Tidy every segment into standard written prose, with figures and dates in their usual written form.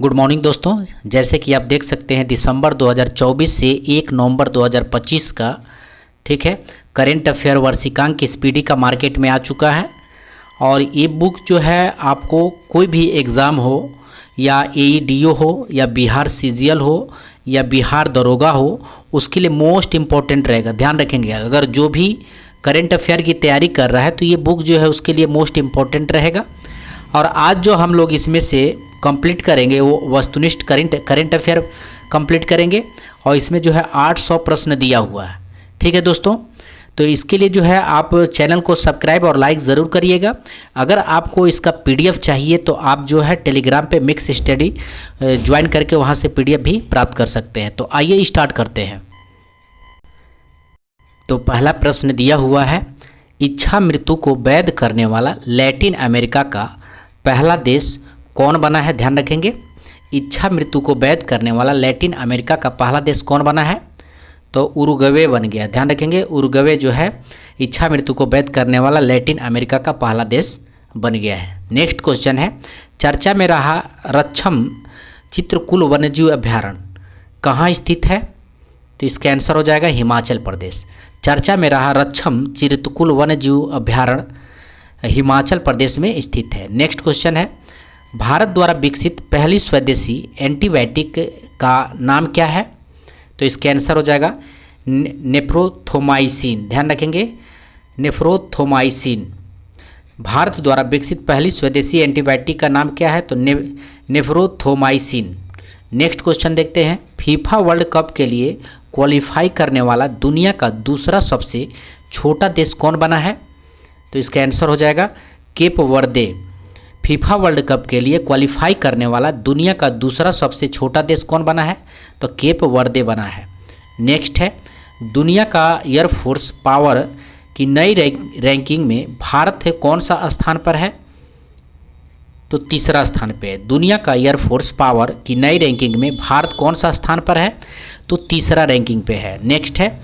Good morning दोस्तों। जैसे कि आप देख सकते हैं दिसंबर 2024 से 1 नवंबर 2025 का ठीक है करेंट अफेयर वार्षिकांक स्पीडी का मार्केट में आ चुका है। और ये बुक जो है आपको कोई भी एग्ज़ाम हो या एईडीओ हो या बिहार सीजीएल हो या बिहार दरोगा हो उसके लिए मोस्ट इम्पॉर्टेंट रहेगा। ध्यान रखेंगे, अगर जो भी करेंट अफेयर की तैयारी कर रहा है तो ये बुक जो है उसके लिए मोस्ट इम्पॉर्टेंट रहेगा। और आज जो हम लोग इसमें से कंप्लीट करेंगे वो वस्तुनिष्ठ करेंट अफेयर कंप्लीट करेंगे और इसमें जो है 800 प्रश्न दिया हुआ है। ठीक है दोस्तों, तो इसके लिए जो है आप चैनल को सब्सक्राइब और लाइक ज़रूर करिएगा। अगर आपको इसका पीडीएफ चाहिए तो आप जो है टेलीग्राम पे मिक्स स्टडी ज्वाइन करके वहाँ से पीडीएफ भी प्राप्त कर सकते हैं। तो आइए स्टार्ट करते हैं। तो पहला प्रश्न दिया हुआ है, इच्छा मृत्यु को वैध करने वाला लैटिन अमेरिका का पहला देश कौन बना है? ध्यान रखेंगे, इच्छा मृत्यु को वैध करने वाला लैटिन अमेरिका का पहला देश कौन बना है? तो उरुग्वे बन गया। ध्यान रखेंगे, उरुग्वे जो है इच्छा मृत्यु को वैध करने वाला लैटिन अमेरिका का पहला देश बन गया है। नेक्स्ट क्वेश्चन है, चर्चा में रहा रक्षम चित्रकूट वन्यजीव अभ्यारण्य कहाँ स्थित है? तो इसका आंसर हो जाएगा हिमाचल प्रदेश। चर्चा में रहा रक्षम चित्रकूट वन्यजीव अभ्यारण्य हिमाचल प्रदेश में स्थित है। नेक्स्ट क्वेश्चन है, भारत द्वारा विकसित पहली स्वदेशी एंटीबायोटिक का नाम क्या है? तो इसका आंसर हो जाएगा नेफ्रोथोमाइसिन। ध्यान रखेंगे, नेफ्रोथोमाइसिन। भारत द्वारा विकसित पहली स्वदेशी एंटीबायोटिक का नाम क्या है? तो नेफ्रोथोमाइसिन। नेक्स्ट क्वेश्चन देखते हैं, फीफा वर्ल्ड कप के लिए क्वालिफाई करने वाला दुनिया का दूसरा सबसे छोटा देश कौन बना है? तो इसका आंसर हो जाएगा केप वर्दे। फीफा वर्ल्ड कप के लिए क्वालिफाई करने वाला दुनिया का दूसरा सबसे छोटा देश कौन बना है? तो केप वर्दे बना है। नेक्स्ट है, दुनिया का एयरफोर्स पावर की नई रैंकिंग में भारत है कौन सा स्थान पर है? तो तीसरा स्थान पे है। दुनिया का एयरफोर्स पावर की नई रैंकिंग में भारत कौन सा स्थान पर है? तो तीसरा रैंकिंग पे है। नेक्स्ट है,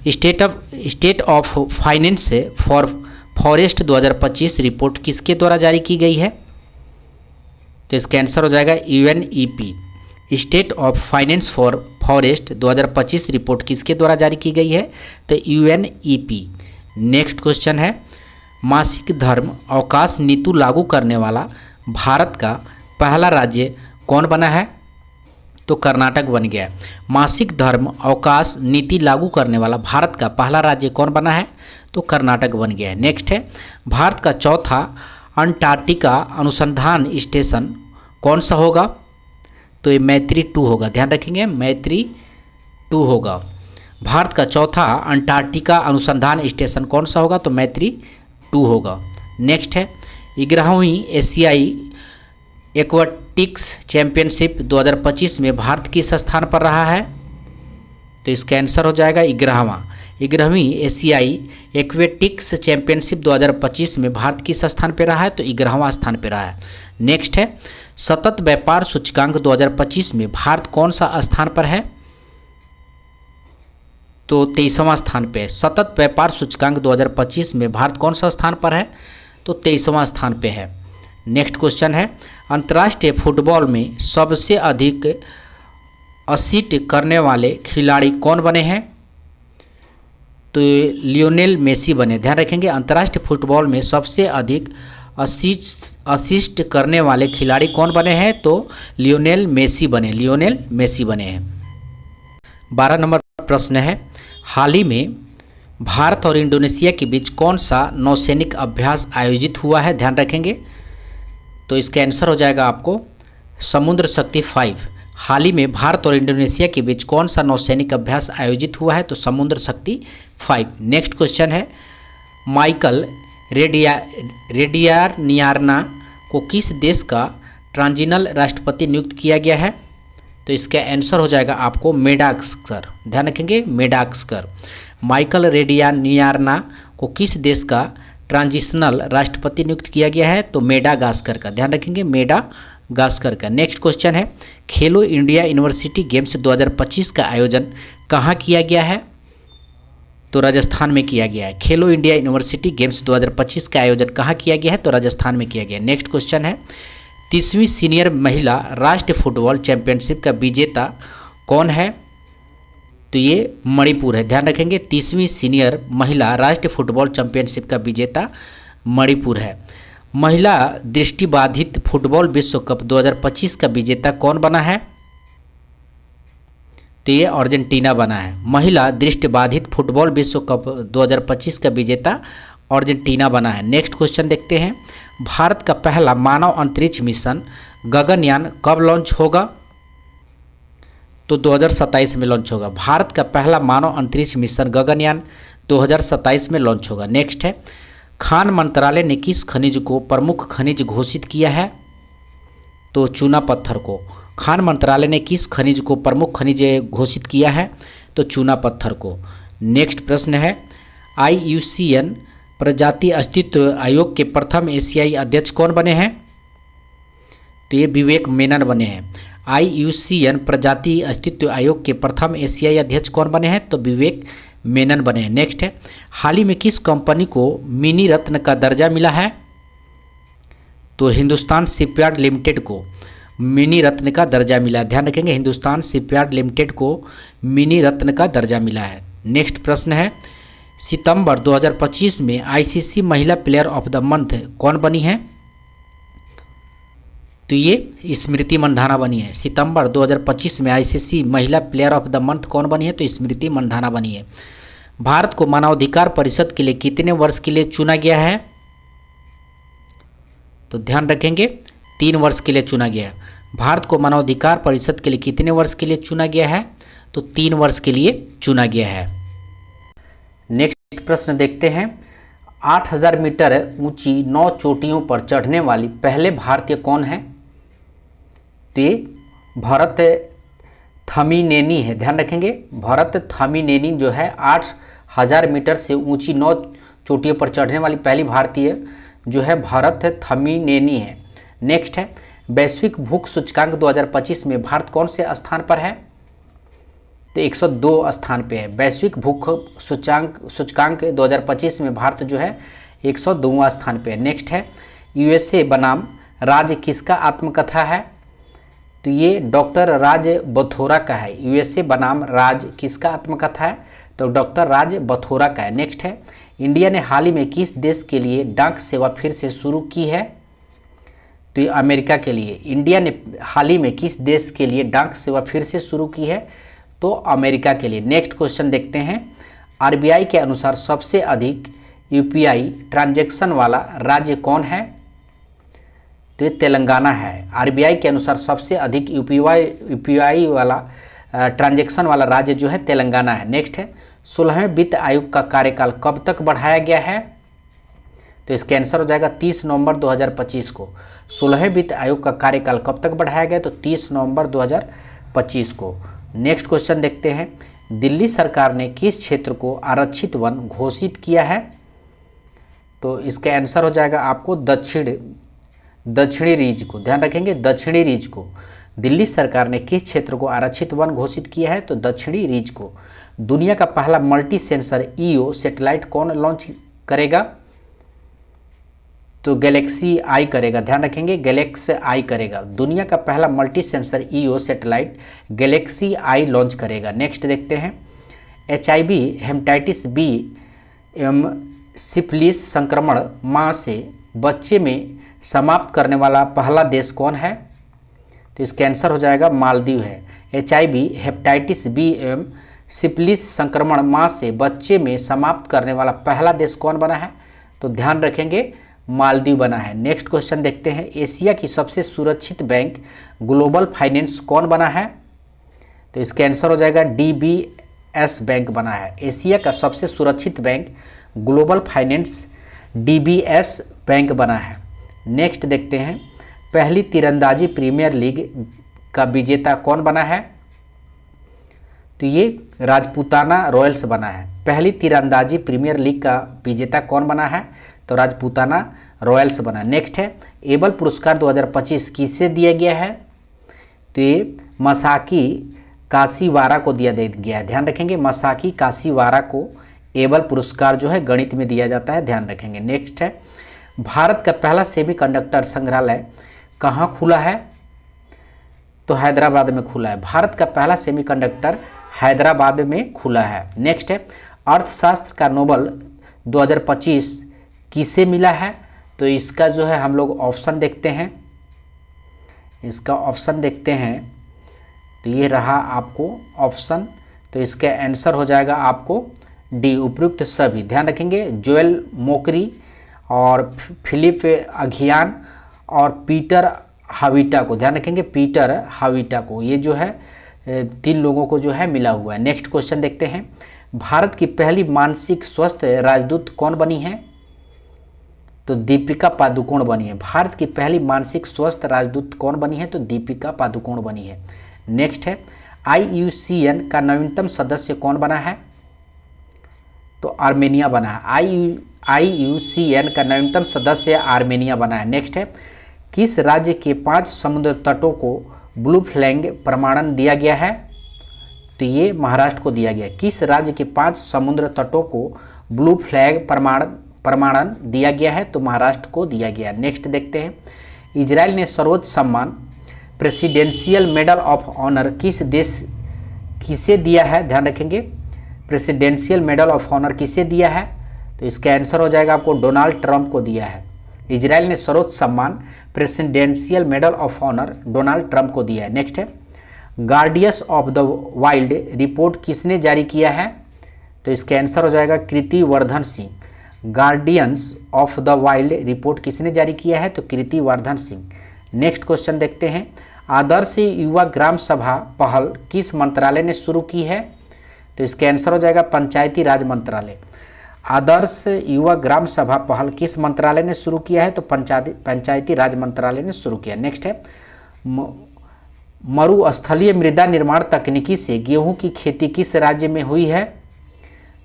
state of finance for forest 2025 report किसके द्वारा जारी की गई है? तो इसका आंसर हो जाएगा UNEP. State of finance for forest 2025 report किसके द्वारा जारी की गई है? तो यूएनईपी। नेक्स्ट क्वेश्चन है, मासिक धर्म अवकाश नीति लागू करने वाला भारत का पहला राज्य कौन बना है? तो कर्नाटक बन गया। मासिक धर्म अवकाश नीति लागू करने वाला भारत का पहला राज्य कौन बना है? तो कर्नाटक बन गया है। नेक्स्ट है, भारत का चौथा अंटार्कटिका अनुसंधान स्टेशन कौन सा होगा? तो ये मैत्री 2 होगा। ध्यान रखेंगे, मैत्री 2 होगा। भारत का चौथा अंटार्कटिका अनुसंधान स्टेशन कौन सा होगा? तो मैत्री 2 होगा। नेक्स्ट है, 11वीं एशियाई एक्वाटिक्स चैंपियनशिप 2025 में भारत किस स्थान पर रहा है? तो इसका आंसर हो जाएगा 11वीं एशियाई एक्वेटिक्स चैंपियनशिप 2025 में भारत किस स्थान पर रहा है? तो 11वां स्थान पर रहा है। नेक्स्ट है, सतत व्यापार सूचकांक 2025 में भारत कौन सा स्थान पर है? तो 23वां स्थान पे। सतत व्यापार सूचकांक 2025 में भारत कौन सा स्थान पर है? तो 23वां स्थान पे है। नेक्स्ट क्वेश्चन है, अंतर्राष्ट्रीय फुटबॉल में सबसे अधिक असिस्ट करने वाले खिलाड़ी कौन बने हैं? तो लियोनेल मेसी बने। ध्यान रखेंगे, अंतर्राष्ट्रीय फुटबॉल में सबसे अधिक असिस्ट करने वाले खिलाड़ी कौन बने हैं? तो लियोनेल मेसी बने हैं। 12 नंबर प्रश्न है, हाल ही में भारत और इंडोनेशिया के बीच कौन सा नौसैनिक अभ्यास आयोजित हुआ है? ध्यान रखेंगे, तो इसका आंसर हो जाएगा आपको समुद्र शक्ति 5। हाल ही में भारत और इंडोनेशिया के बीच कौन सा नौसैनिक अभ्यास आयोजित हुआ है? तो समुद्र शक्ति 5। नेक्स्ट क्वेश्चन है, माइकल रेडियानियारना को किस देश का ट्रांजिशनल राष्ट्रपति नियुक्त किया गया है? तो इसका आंसर हो जाएगा आपको मेडागास्कर। ध्यान रखेंगे, मेडागास्कर। माइकल रेडियानियारना को किस देश का ट्रांजिशनल राष्ट्रपति नियुक्त किया गया है? तो मेडागास्कर का। ध्यान रखेंगे, मेडागास्कर का। नेक्स्ट क्वेश्चन है, खेलो इंडिया यूनिवर्सिटी गेम्स 2025 का आयोजन कहाँ किया गया है? तो राजस्थान में किया गया है। खेलो इंडिया यूनिवर्सिटी गेम्स 2025 का आयोजन कहाँ किया गया है? तो राजस्थान में किया गया है। नेक्स्ट क्वेश्चन है, 30वीं सीनियर महिला राष्ट्रीय फुटबॉल चैंपियनशिप का विजेता कौन है? तो ये मणिपुर है। ध्यान रखेंगे 30वीं सीनियर महिला राष्ट्रीय फुटबॉल चैंपियनशिप का विजेता मणिपुर है। महिला दृष्टिबाधित फुटबॉल विश्व कप 2025 का विजेता कौन बना है? तो ये अर्जेंटीना बना है। महिला दृष्टिबाधित फुटबॉल विश्व कप 2025 का विजेता अर्जेंटीना बना है। नेक्स्ट क्वेश्चन देखते हैं, भारत का पहला मानव अंतरिक्ष मिशन गगनयान कब लॉन्च होगा? तो 2027 में लॉन्च होगा। भारत का पहला मानव अंतरिक्ष मिशन गगनयान 2027 में लॉन्च होगा। नेक्स्ट है, खान मंत्रालय ने किस खनिज को प्रमुख खनिज घोषित किया है? तो चूना पत्थर को। खान मंत्रालय ने किस खनिज को प्रमुख खनिज घोषित किया है? तो चूना पत्थर को। नेक्स्ट प्रश्न है, IUCN प्रजाति अस्तित्व आयोग के प्रथम एशियाई अध्यक्ष कौन बने हैं? तो ये विवेक मेनन बने हैं। IUCN प्रजाति अस्तित्व आयोग के प्रथम एशियाई अध्यक्ष कौन बने हैं? तो विवेक मेनन बने हैं। नेक्स्ट है, हाल ही में किस कंपनी को मिनी रत्न का दर्जा मिला है? तो हिंदुस्तान शिपयार्ड लिमिटेड को मिनी रत्न का दर्जा मिला है। ध्यान रखेंगे हिंदुस्तान शिपयार्ड लिमिटेड को मिनी रत्न का दर्जा मिला है। नेक्स्ट प्रश्न है, सितंबर 2025 में ICC महिला प्लेयर ऑफ द मंथ कौन बनी है? तो ये स्मृति मंधाना बनी है। सितंबर 2025 में ICC महिला प्लेयर ऑफ द मंथ कौन बनी है? तो स्मृति मंधाना बनी है। भारत को मानवाधिकार परिषद के लिए कितने वर्ष के लिए चुना गया है? तो ध्यान रखेंगे 3 वर्ष के लिए चुना गया है। भारत को मानवाधिकार परिषद के लिए कितने वर्ष के लिए चुना गया है? तो 3 वर्ष के लिए चुना गया है। नेक्स्ट प्रश्न देखते हैं, 8000 मीटर ऊंची 9 चोटियों पर चढ़ने वाली पहले भारतीय कौन है? तो ये भरत थमीनेनी है। ध्यान रखेंगे भरत थमीनेनी जो है 8000 मीटर से ऊंची 9 चोटियों पर चढ़ने वाली पहली भारतीय जो है भरत थमीनेनी है। नेक्स्ट है, वैश्विक भूख सूचकांक 2025 में भारत कौन से स्थान पर है? तो 102 स्थान पे है। वैश्विक भूख सूचकांक 2025 में भारत जो है 102वां स्थान पे है। नेक्स्ट है, USA बनाम राज्य किसका आत्मकथा है? तो ये डॉक्टर राज बथोरा का है। USA बनाम राज किसका आत्मकथा है? तो डॉक्टर राज बथोरा का है। नेक्स्ट है, इंडिया ने हाल ही में किस देश के लिए डाक सेवा फिर से शुरू की है? तो ये अमेरिका के लिए। इंडिया ने हाल ही में किस देश के लिए डाक सेवा फिर से शुरू की है? तो अमेरिका के लिए। नेक्स्ट क्वेश्चन देखते हैं, RBI के अनुसार सबसे अधिक UPI ट्रांजैक्शन वाला राज्य कौन है? तो ये तेलंगाना है। RBI के अनुसार सबसे अधिक UPI वाला ट्रांजैक्शन वाला राज्य जो है तेलंगाना है। नेक्स्ट है, 16वें वित्त आयोग का कार्यकाल कब तक बढ़ाया गया है? तो इसका आंसर हो जाएगा 30 नवंबर 2025 को। 16वें वित्त आयोग का कार्यकाल कब तक बढ़ाया गया? तो 30 नवंबर 2025 को। नेक्स्ट क्वेश्चन देखते हैं, दिल्ली सरकार ने किस क्षेत्र को आरक्षित वन घोषित किया है? तो इसका आंसर हो जाएगा आपको दक्षिणी रीज को। ध्यान रखेंगे दक्षिणी रीज को। दिल्ली सरकार ने किस क्षेत्र को आरक्षित वन घोषित किया है? तो दक्षिणी रीज को। दुनिया का पहला मल्टी सेंसर EO सैटेलाइट कौन लॉन्च करेगा? तो गैलेक्सी आई करेगा। ध्यान रखेंगे गैलेक्सी आई करेगा। दुनिया का पहला multi sensor EO satellite Galaxy I launch करेगा। नेक्स्ट देखते हैं, HIV हेपेटाइटिस B एवं सिफिलिस संक्रमण मां से बच्चे में समाप्त करने वाला पहला देश कौन है? तो इसका आंसर हो जाएगा मालदीव है। HIV हेपेटाइटिस B एवं सिफिलिस संक्रमण मां से बच्चे में समाप्त करने वाला पहला देश कौन बना है? तो ध्यान रखेंगे मालदीव बना है। नेक्स्ट क्वेश्चन देखते हैं, एशिया की सबसे सुरक्षित बैंक ग्लोबल फाइनेंस कौन बना है? तो इसका आंसर हो जाएगा DBS बैंक बना है। एशिया का सबसे सुरक्षित bank global finance DBS bank बना है। नेक्स्ट देखते हैं, पहली तीरंदाजी प्रीमियर लीग का विजेता कौन बना है? तो ये राजपूताना रॉयल्स बना है। पहली तीरंदाजी प्रीमियर लीग का विजेता कौन बना है? तो राजपूताना रॉयल्स बना। नेक्स्ट है, एबल पुरस्कार 2025 किसे दिया गया है? तो ये मसाकी काशीवारा को दिया गया है। ध्यान रखेंगे मसाकी काशीवारा को एबल पुरस्कार जो है गणित में दिया जाता है। ध्यान रखेंगे। नेक्स्ट है, भारत का पहला सेमीकंडक्टर संग्रहालय कहाँ खुला है? तो हैदराबाद में खुला है। भारत का पहला सेमीकंडक्टर हैदराबाद में खुला है। नेक्स्ट है, अर्थशास्त्र का नोबल 2025 किसे मिला है? तो इसका जो है हम लोग ऑप्शन देखते हैं, इसका ऑप्शन देखते हैं। तो ये रहा आपको ऑप्शन, तो इसका आंसर हो जाएगा आपको डी, उपयुक्त सभी। ध्यान रखेंगे, जोएल मोकरी और फिलिप अघियान और पीटर हाविटा को, ध्यान रखेंगे पीटर हाविटा को, ये जो है 3 लोगों को जो है मिला हुआ है। नेक्स्ट क्वेश्चन देखते हैं, भारत की पहली मानसिक स्वास्थ्य राजदूत कौन बनी है? तो दीपिका पादुकोण बनी है। भारत की पहली मानसिक स्वास्थ्य राजदूत कौन बनी है? तो दीपिका पादुकोण बनी है। नेक्स्ट है, IUCN का नवीनतम सदस्य कौन बना है? तो आर्मेनिया बना है। IUCN का नवीनतम सदस्य आर्मेनिया बना है। नेक्स्ट है, किस राज्य के 5 समुद्र तटों को ब्लू फ्लैग प्रमाणन दिया गया है? तो ये महाराष्ट्र को दिया गया है। किस राज्य के 5 समुद्र तटों को ब्लू फ्लैग प्रमाणन दिया गया है? तो महाराष्ट्र को दिया गया है। नेक्स्ट देखते हैं, इजराइल ने सर्वोच्च सम्मान प्रेसिडेंशियल मेडल ऑफ ऑनर किसे दिया है? ध्यान रखेंगे, प्रेसिडेंशियल मेडल ऑफ ऑनर किसे दिया है? तो इसका आंसर हो जाएगा आपको डोनाल्ड ट्रंप को दिया है। इजराइल ने सर्वोच्च सम्मान presidential medal of honour Donald Trump को दिया है। नेक्स्ट है, Guardians of the Wild report किसने जारी किया है? तो इसका आंसर हो जाएगा Kirti Vardhan Singh. Guardians of the Wild report किसने जारी किया है? तो कृति वर्धन सिंह। नेक्स्ट क्वेश्चन देखते हैं, आदर्श युवा ग्राम सभा पहल किस मंत्रालय ने शुरू की है? तो इसका आंसर हो जाएगा पंचायती राज मंत्रालय। आदर्श युवा ग्राम सभा पहल किस मंत्रालय ने शुरू किया है? तो पंचायती राज मंत्रालय ने शुरू किया। नेक्स्ट है, मरुस्थलीय मृदा निर्माण तकनीकी से गेहूं की खेती किस राज्य में हुई है?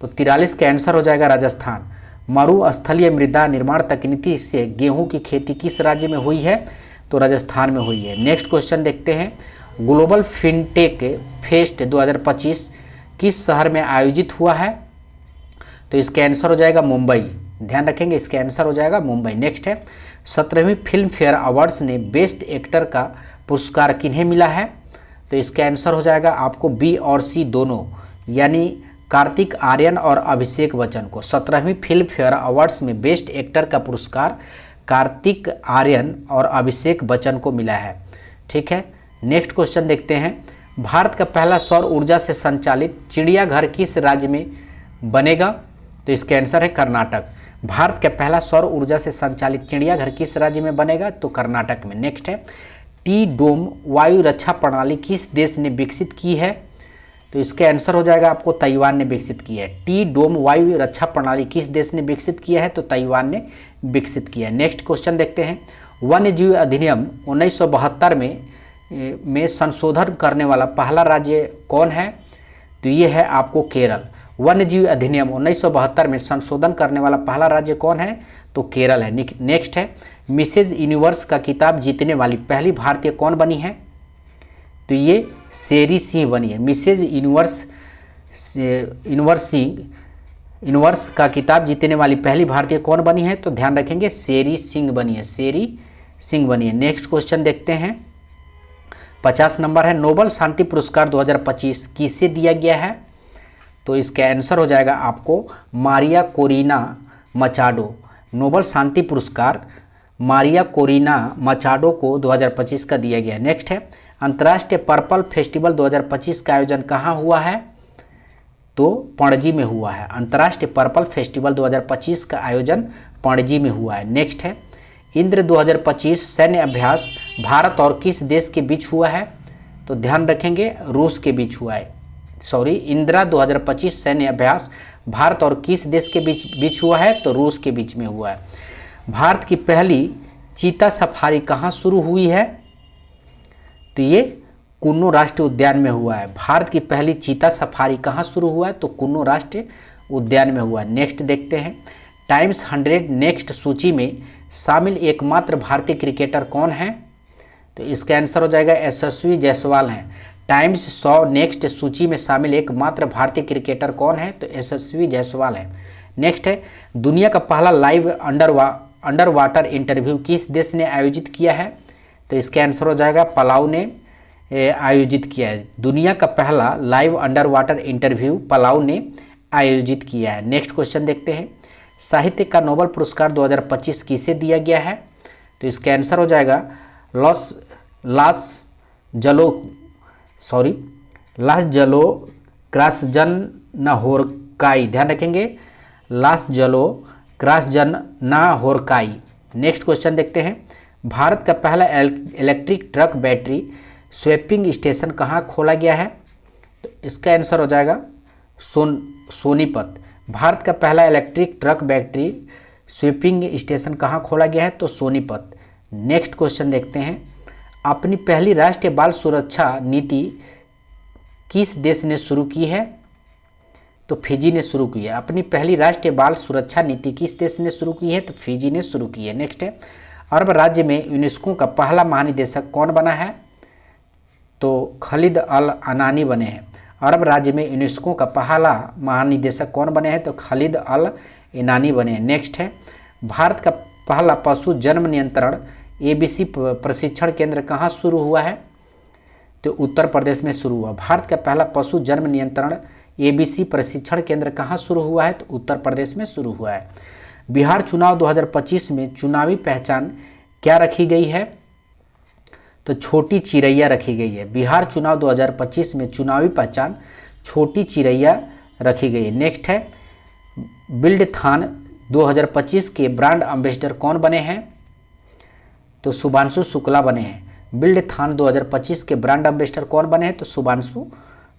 तो 43 का आंसर हो जाएगा राजस्थान। मरुस्थलीय मृदा निर्माण तकनीकी से गेहूं की खेती किस राज्य में हुई है? तो राजस्थान में हुई है। नेक्स्ट क्वेश्चन देखते हैं, ग्लोबल फिनटेक फेस्ट 2025 किस शहर में आयोजित हुआ है? तो इसका आंसर हो जाएगा मुंबई। ध्यान रखेंगे, इसका आंसर हो जाएगा मुंबई। नेक्स्ट है, 17वीं फिल्म फेयर अवार्ड्स ने बेस्ट एक्टर का पुरस्कार किन्हें मिला है? तो इसका आंसर हो जाएगा आपको बी और सी दोनों, यानी कार्तिक आर्यन और अभिषेक बच्चन को। 17वीं फिल्म फेयर अवार्ड्स में बेस्ट एक्टर का पुरस्कार कार्तिक आर्यन और अभिषेक बच्चन को मिला है। ठीक है, नेक्स्ट क्वेश्चन देखते हैं, भारत का पहला सौर ऊर्जा से संचालित चिड़ियाघर किस राज्य में बनेगा? तो इसका आंसर है कर्नाटक। भारत का पहला सौर ऊर्जा से संचालित चिड़ियाघर किस राज्य में बनेगा? तो कर्नाटक में। नेक्स्ट है, टी डोम वायु रक्षा प्रणाली किस देश ने विकसित की है? तो इसका आंसर हो जाएगा आपको ताइवान ने विकसित की है। टी डोम वायु रक्षा प्रणाली किस देश ने विकसित किया है? तो ताइवान ने विकसित किया है। नेक्स्ट क्वेश्चन देखते हैं, वन्य जीव अधिनियम 1972 में संशोधन करने वाला पहला राज्य कौन है? तो ये है आपको केरल। वन्य जीव अधिनियम 1972 में संशोधन करने वाला पहला राज्य कौन है? तो केरल है। नेक्स्ट है, मिसेज यूनिवर्स का खिताब जीतने वाली पहली भारतीय कौन बनी है? तो ये शेरी सिंह बनी है। मिसेज यूनिवर्स का खिताब जीतने वाली पहली भारतीय कौन बनी है? तो ध्यान रखेंगे शेरी सिंह बनी है, शेरी सिंह बनी है। नेक्स्ट क्वेश्चन देखते हैं, 50 नंबर है, नोबल शांति पुरस्कार 2025 किसे दिया गया है? तो इसका आंसर हो जाएगा आपको मारिया कोरिना मचाडो। नोबल शांति पुरस्कार मारिया कोरिना मचाडो को 2025 का दिया गया है। नेक्स्ट है, अंतर्राष्ट्रीय पर्पल फेस्टिवल 2025 का आयोजन कहाँ हुआ है? तो पणजी में हुआ है। अंतर्राष्ट्रीय पर्पल फेस्टिवल 2025 का आयोजन पणजी में हुआ है। नेक्स्ट है, इंद्र 2025 सैन्य अभ्यास भारत और किस देश के बीच हुआ है? तो ध्यान रखेंगे रूस के बीच हुआ है। इंदिरा 2025 सैन्य अभ्यास भारत और किस देश के बीच हुआ है? तो रूस के बीच में हुआ है। भारत की पहली चीता सफारी कहाँ शुरू हुई है? तो ये कुन्नू राष्ट्रीय उद्यान में हुआ है। भारत की पहली चीता सफारी कहाँ शुरू हुआ है? तो कुन्नू राष्ट्रीय उद्यान में हुआ है। नेक्स्ट देखते हैं, टाइम्स 100 नेक्स्ट सूची में शामिल एकमात्र भारतीय क्रिकेटर कौन है? तो इसका आंसर हो जाएगा यशस्वी जायसवाल हैं। टाइम्स 100 नेक्स्ट सूची में शामिल एकमात्र भारतीय क्रिकेटर कौन है? तो यशस्वी जायसवाल हैं। नेक्स्ट है, दुनिया का पहला लाइव अंडर वाटर इंटरव्यू किस देश ने आयोजित किया है? तो इसका आंसर हो जाएगा पलाऊ ने आयोजित किया है। दुनिया का पहला live under water interview Palau ने आयोजित किया है। नेक्स्ट क्वेश्चन देखते हैं, साहित्य का नोबेल पुरस्कार 2025 किसे दिया गया है? तो इसका आंसर हो जाएगा लास जलो क्रासजनहोरकाई। ध्यान रखेंगे, लास जलो क्रासजनहोरकाई। नेक्स्ट क्वेश्चन देखते हैं, भारत का पहला electric truck battery swapping station कहाँ खोला गया है? तो इसका आंसर हो जाएगा सोनीपत। भारत का पहला electric truck battery sweeping station कहाँ खोला गया है? तो सोनीपत। नेक्स्ट क्वेश्चन देखते हैं, अपनी पहली राष्ट्रीय बाल सुरक्षा नीति किस देश ने शुरू की है? तो फिजी ने शुरू की है। अपनी पहली राष्ट्रीय बाल सुरक्षा नीति किस देश ने शुरू की है? तो फिजी ने शुरू की है। नेक्स्ट है, अरब राज्य में यूनेस्को का पहला महानिदेशक कौन बना है? तो खालिद अल अनानी बने हैं। अरब राज्य में यूनेस्को का पहला महानिदेशक कौन बने हैं? तो खालिद अल इनानी बने हैं। नेक्स्ट है, भारत का पहला पशु जन्म नियंत्रण ABC प्रशिक्षण केंद्र कहाँ शुरू हुआ है? तो उत्तर प्रदेश में शुरू हुआ। भारत का पहला पशु जन्म नियंत्रण ABC प्रशिक्षण केंद्र कहाँ शुरू हुआ है? तो उत्तर प्रदेश में शुरू हुआ है। बिहार चुनाव 2025 में चुनावी पहचान क्या रखी गई है? तो छोटी चिरैया रखी गई है। बिहार चुनाव 2025 में चुनावी पहचान छोटी चिरैया रखी गई है। नेक्स्ट है, बिल्डथान 2025 के ब्रांड एम्बेसडर कौन बने हैं? तो शुभांशु शुक्ला बने हैं। बिल्डथान 2025 के ब्रांड एम्बेसडर कौन बने हैं? तो शुभांशु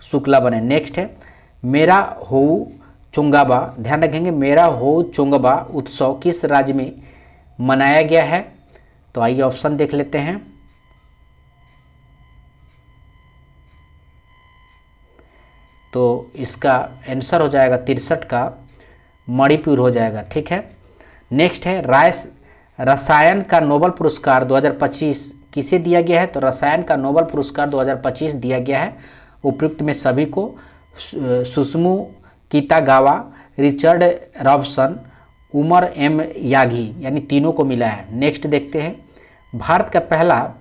शुक्ला बने। नेक्स्ट है, मेरा होऊ चोंगाबा। ध्यान रखेंगे, मेरा होऊ चोंगाबा उत्सव किस राज्य में मनाया गया है? तो आइए ऑप्शन देख लेते हैं। तो इसका आंसर हो जाएगा 63 का मणिपुर हो जाएगा। ठीक है। नेक्स्ट है, रसायन का नोबेल पुरस्कार 2025 किसे दिया गया है? तो रसायन का नोबेल पुरस्कार 2025 दिया गया है उपयुक्त में सभी को, Susumu Kitagawa, Richard Robson, Omar M Yaghi, यानी तीनों को मिला है। नेक्स्ट देखते हैं, भारत का पहला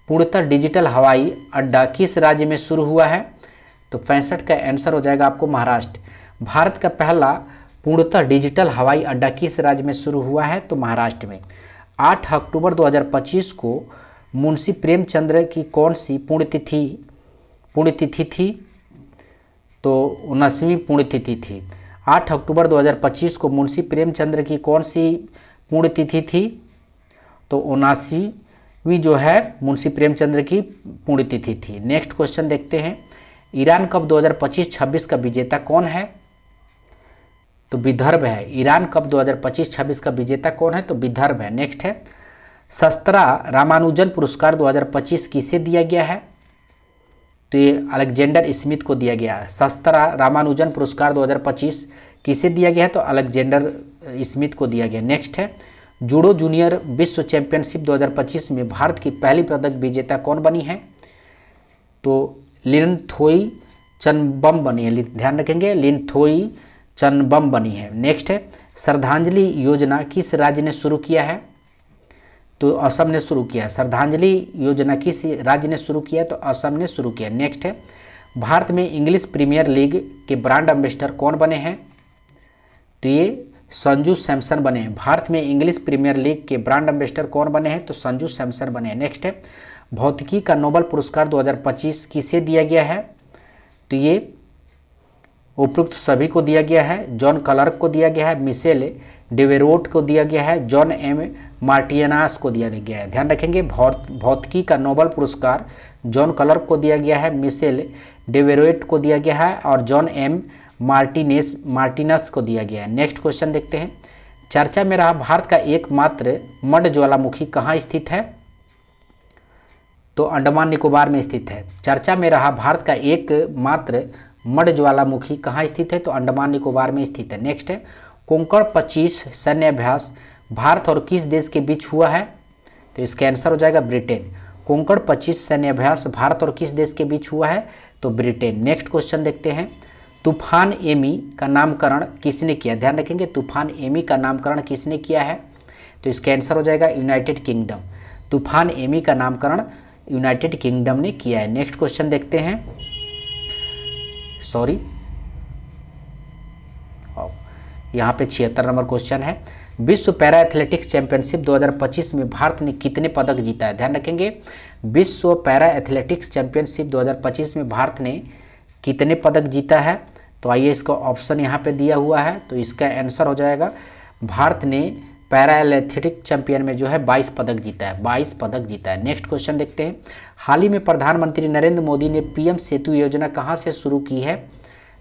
पूर्णतः डिजिटल हवाई अड्डा किस राज्य में शुरू हुआ है? तो 65 का आंसर हो जाएगा आपको महाराष्ट्र। भारत का पहला पूर्णतः डिजिटल हवाई अड्डा किस राज्य में शुरू हुआ है? तो महाराष्ट्र में। 8 अक्टूबर 2025 को मुंशी प्रेमचंद्र की कौन सी पुण्यतिथि थी? तो 19वीं पुण्यतिथि थी। 8 अक्टूबर 2025 को मुंशी प्रेमचंद्र की कौन सी पुण्यतिथि थी? तो 79वीं जो है मुंशी प्रेमचंद्र की पुण्यतिथि थी। नेक्स्ट क्वेश्चन देखते हैं, ईरान कप 2025-26 का विजेता कौन है? तो विदर्भ है। ईरान कप 2025-26 का विजेता कौन है? तो विदर्भ है। नेक्स्ट है, शस्त्रा रामानुजन पुरस्कार 2025 किसे दिया गया है? तो ये अलेक्जेंडर स्मिथ को दिया गया है। शस्त्रा रामानुजन पुरस्कार 2025 किसे दिया गया है? तो अलेक्जेंडर स्मिथ को दिया गया। नेक्स्ट है, जूडो जूनियर विश्व चैंपियनशिप 2025 में भारत की पहली पदक विजेता कौन बनी है? तो लिनथोई चनबम बनी है। ध्यान रखेंगे, लिनथोई चनबम बनी है। नेक्स्ट है, श्रद्धांजलि योजना किस राज्य ने शुरू किया है? तो असम ने शुरू किया है। श्रद्धांजलि योजना किस राज्य ने शुरू किया? तो असम ने शुरू किया। नेक्स्ट है, भारत में इंग्लिश प्रीमियर लीग के ब्रांड एम्बेसडर कौन बने हैं? तो ये संजू सैमसन बने हैं। भारत में इंग्लिश प्रीमियर लीग के ब्रांड एम्बेसडर कौन बने हैं? तो संजू सैमसन बने हैं। नेक्स्ट है, भौतिकी का नोबेल पुरस्कार 2025 किसे दिया गया है? तो ये उपयुक्त सभी को दिया गया है। जॉन क्लार्क को दिया गया है, मिशेल डेवेरोट को दिया गया है, जॉन एम मार्टियनास को दिया गया है। ध्यान रखेंगे, भौतिकी का नोबेल पुरस्कार जॉन क्लार्क को दिया गया है, मिशेल डेवेरोट को दिया गया है और जॉन एम मार्टिनस को दिया गया है। नेक्स्ट क्वेश्चन देखते हैं, चर्चा में रहा भारत का एकमात्र मड ज्वालामुखी कहाँ स्थित है? तो अंडमान निकोबार में स्थित है। चर्चा में रहा भारत का एकमात्र मड ज्वालामुखी कहाँ स्थित है? तो अंडमान निकोबार में स्थित है। नेक्स्ट है, कोंकण 25 सैन्य अभ्यास भारत और किस देश के बीच हुआ है? तो इसका आंसर हो जाएगा ब्रिटेन। कोंकण 25 सैन्य अभ्यास भारत और किस देश के बीच हुआ है? तो ब्रिटेन। नेक्स्ट क्वेश्चन देखते हैं, तूफान एमी का नामकरण किसने किया? ध्यान रखेंगे, तूफान एमी का नामकरण किसने किया है? तो इसका आंसर हो जाएगा यूनाइटेड किंगडम। तूफान एमी का नामकरण यूनाइटेड किंगडम ने किया है। नेक्स्ट क्वेश्चन देखते हैं। सॉरी, यहाँ पे 76 नंबर क्वेश्चन है। विश्व पैरा एथलेटिक्स चैंपियनशिप 2025 में भारत ने कितने पदक जीता है? ध्यान रखेंगे, विश्व पैरा एथलेटिक्स चैंपियनशिप 2025 में भारत ने कितने पदक जीता है? तो आइए इसका ऑप्शन यहाँ पे दिया हुआ है, तो इसका आंसर हो जाएगा भारत ने पैरा एथलेटिक्स चैंपियन में जो है 22 पदक जीता है, 22 पदक जीता है। नेक्स्ट क्वेश्चन देखते हैं। हाल ही में प्रधानमंत्री नरेंद्र मोदी ने पीएम सेतु योजना कहाँ से शुरू की है?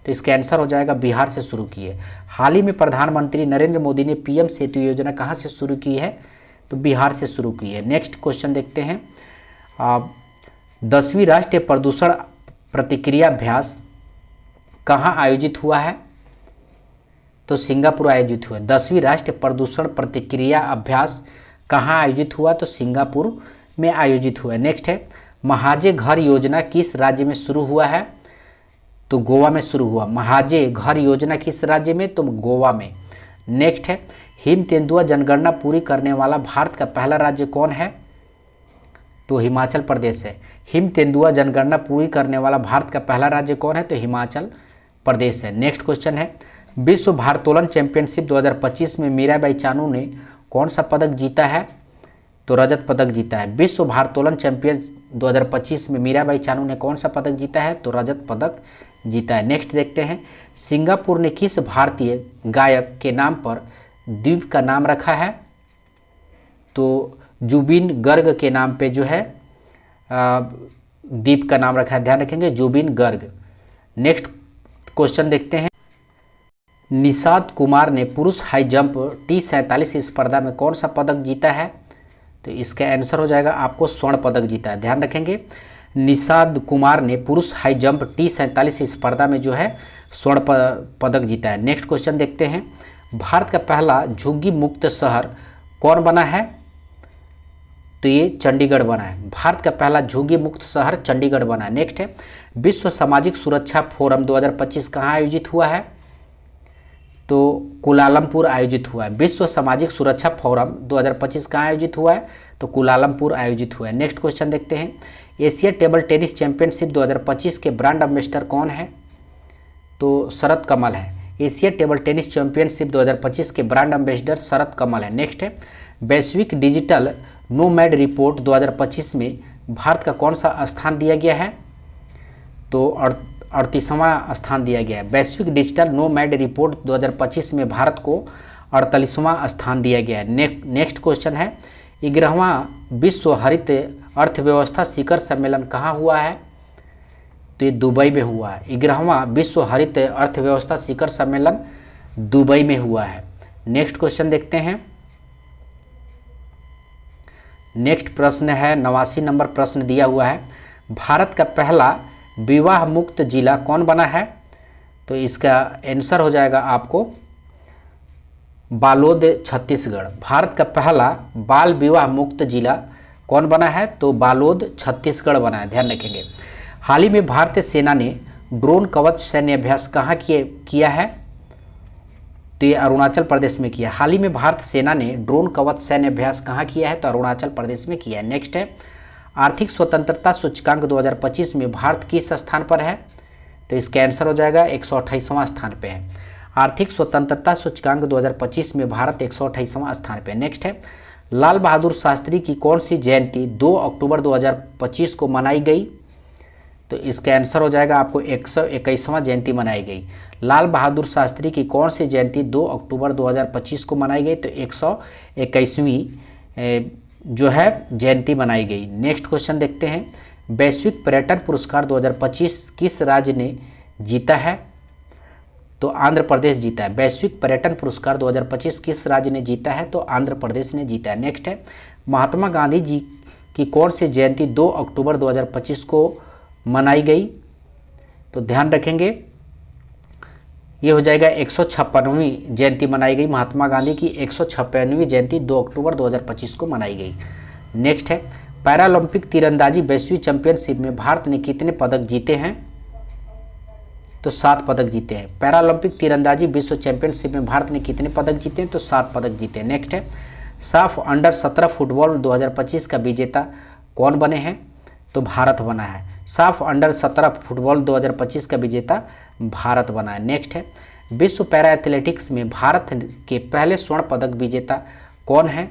तो इसका आंसर हो जाएगा बिहार से शुरू की है। हाल ही में प्रधानमंत्री नरेंद्र मोदी ने पीएम सेतु योजना कहाँ से शुरू की है? तो बिहार से शुरू की है। नेक्स्ट क्वेश्चन देखते हैं। 10वीं राष्ट्रीय प्रदूषण प्रतिक्रिया अभ्यास कहाँ आयोजित हुआ है? तो सिंगापुर आयोजित हुआ। 10वीं राष्ट्रीय प्रदूषण प्रतिक्रिया अभ्यास कहाँ आयोजित हुआ? तो सिंगापुर में आयोजित हुआ। नेक्स्ट है, महाजे घर योजना किस राज्य में शुरू हुआ है? तो गोवा में शुरू हुआ। महाजे घर योजना किस राज्य में? तो गोवा में। नेक्स्ट है, हिम तेंदुआ जनगणना पूरी करने वाला भारत का पहला राज्य कौन है? तो हिमाचल प्रदेश है। हिम तेंदुआ जनगणना पूरी करने वाला भारत का पहला राज्य कौन है? तो हिमाचल प्रदेश है। नेक्स्ट क्वेश्चन है, विश्व भारोत्तोलन चैंपियनशिप 2025 में मीराबाई चानू ने कौन सा पदक जीता है? तो रजत पदक जीता है। विश्व भारोत्तोलन चैंपियन 2025 में मीराबाई चानू ने कौन सा पदक जीता है? तो रजत पदक जीता है। नेक्स्ट देखते हैं, सिंगापुर ने किस भारतीय गायक के नाम पर द्वीप का नाम रखा है? तो जुबिन गर्ग के नाम पे जो है द्वीप का नाम रखा है। ध्यान रखेंगे, जुबिन गर्ग। नेक्स्ट क्वेश्चन देखते हैं, निषाद कुमार ने पुरुष हाई जंप T47 स्पर्धा में कौन सा पदक जीता है? तो इसका आंसर हो जाएगा आपको स्वर्ण पदक जीता है। ध्यान रखेंगे, निषाद कुमार ने पुरुष हाई जंप T47 स्पर्धा में जो है स्वर्ण पदक जीता है। नेक्स्ट क्वेश्चन देखते हैं, भारत का पहला झुग्गी मुक्त शहर कौन बना है? तो ये चंडीगढ़ बना है। भारत का पहला झुग्गी मुक्त शहर चंडीगढ़ बना है। नेक्स्ट है, विश्व सामाजिक सुरक्षा फोरम 2025 कहाँ आयोजित हुआ है? तो कुलालमपुर आयोजित हुआ है। विश्व सामाजिक सुरक्षा फोरम 2025 कहाँ आयोजित हुआ है? तो कुलालमपुर आयोजित हुआ है। नेक्स्ट क्वेश्चन देखते हैं, एशिया टेबल टेनिस चैंपियनशिप 2025 के ब्रांड एम्बेसडर कौन है? तो शरद कमल है। एशिया टेबल टेनिस चैंपियनशिप 2025 के ब्रांड एम्बेसडर शरद कमल है। नेक्स्ट है, वैश्विक डिजिटल नोमैड रिपोर्ट 2025 में भारत का कौन सा स्थान दिया गया है? तो 38वां स्थान दिया गया है। वैश्विक डिजिटल नोमैड रिपोर्ट 2025 में भारत को 48वां स्थान दिया गया है। नेक्स्ट क्वेश्चन है, 11वां विश्व हरित अर्थव्यवस्था शिखर सम्मेलन कहाँ हुआ है? तो ये दुबई में हुआ है। 11वां विश्व हरित अर्थव्यवस्था शिखर सम्मेलन दुबई में हुआ है। नेक्स्ट क्वेश्चन देखते हैं। नेक्स्ट प्रश्न है, 89 नंबर प्रश्न दिया हुआ है, भारत का पहला विवाह मुक्त जिला कौन बना है? तो इसका आंसर हो जाएगा आपको बालोद छत्तीसगढ़। भारत का पहला बाल विवाह मुक्त जिला कौन बना है? तो बालोद छत्तीसगढ़ बना है। ध्यान रखेंगे, हाल ही में भारतीय सेना ने ड्रोन कवच सैन्य अभ्यास कहाँ किया है? तो ये अरुणाचल प्रदेश में किया। हाल ही में भारत सेना ने ड्रोन कवच सैन्य अभ्यास कहाँ किया है? तो अरुणाचल प्रदेश में किया है। नेक्स्ट है, आर्थिक स्वतंत्रता सूचकांक 2025 में भारत किस स्थान पर है? तो इसका आंसर हो जाएगा 128वां स्थान पे है। आर्थिक स्वतंत्रता सूचकांक 2025 में भारत 128वां स्थान पे है। नेक्स्ट है, लाल बहादुर शास्त्री की कौन सी जयंती 2 अक्टूबर 2025 को मनाई गई? तो इसका आंसर हो जाएगा आपको 121वां जयंती मनाई गई। लाल बहादुर शास्त्री की कौन सी जयंती 2 अक्टूबर 2025 को मनाई गई? तो 121वीं जो है जयंती मनाई गई। नेक्स्ट क्वेश्चन देखते हैं, वैश्विक पर्यटन पुरस्कार 2025 किस राज्य ने जीता है? तो आंध्र प्रदेश जीता है। वैश्विक पर्यटन पुरस्कार 2025 किस राज्य ने जीता है? तो आंध्र प्रदेश ने जीता है। नेक्स्ट है, महात्मा गांधी जी की कौन सी जयंती 2 अक्टूबर 2025 को मनाई गई? तो ध्यान रखेंगे, ये हो जाएगा 156वीं जयंती मनाई गई। महात्मा गांधी की 156वीं जयंती 2 अक्टूबर 2025 को मनाई गई। नेक्स्ट है, पैरालंपिक तीरंदाजी वैश्विक चैंपियनशिप में भारत ने कितने पदक जीते हैं? तो 7 पदक जीते हैं। पैरालंपिक तीरंदाजी विश्व चैंपियनशिप में भारत ने कितने पदक जीते हैं? तो 7 पदक जीते हैं। नेक्स्ट है, साफ अंडर 17 फुटबॉल 2025 का विजेता कौन बने हैं? तो भारत बना है। साफ अंडर 17 फुटबॉल 2025 का विजेता भारत बना है। नेक्स्ट है, विश्व पैरा एथलेटिक्स में भारत के पहले स्वर्ण पदक विजेता कौन है?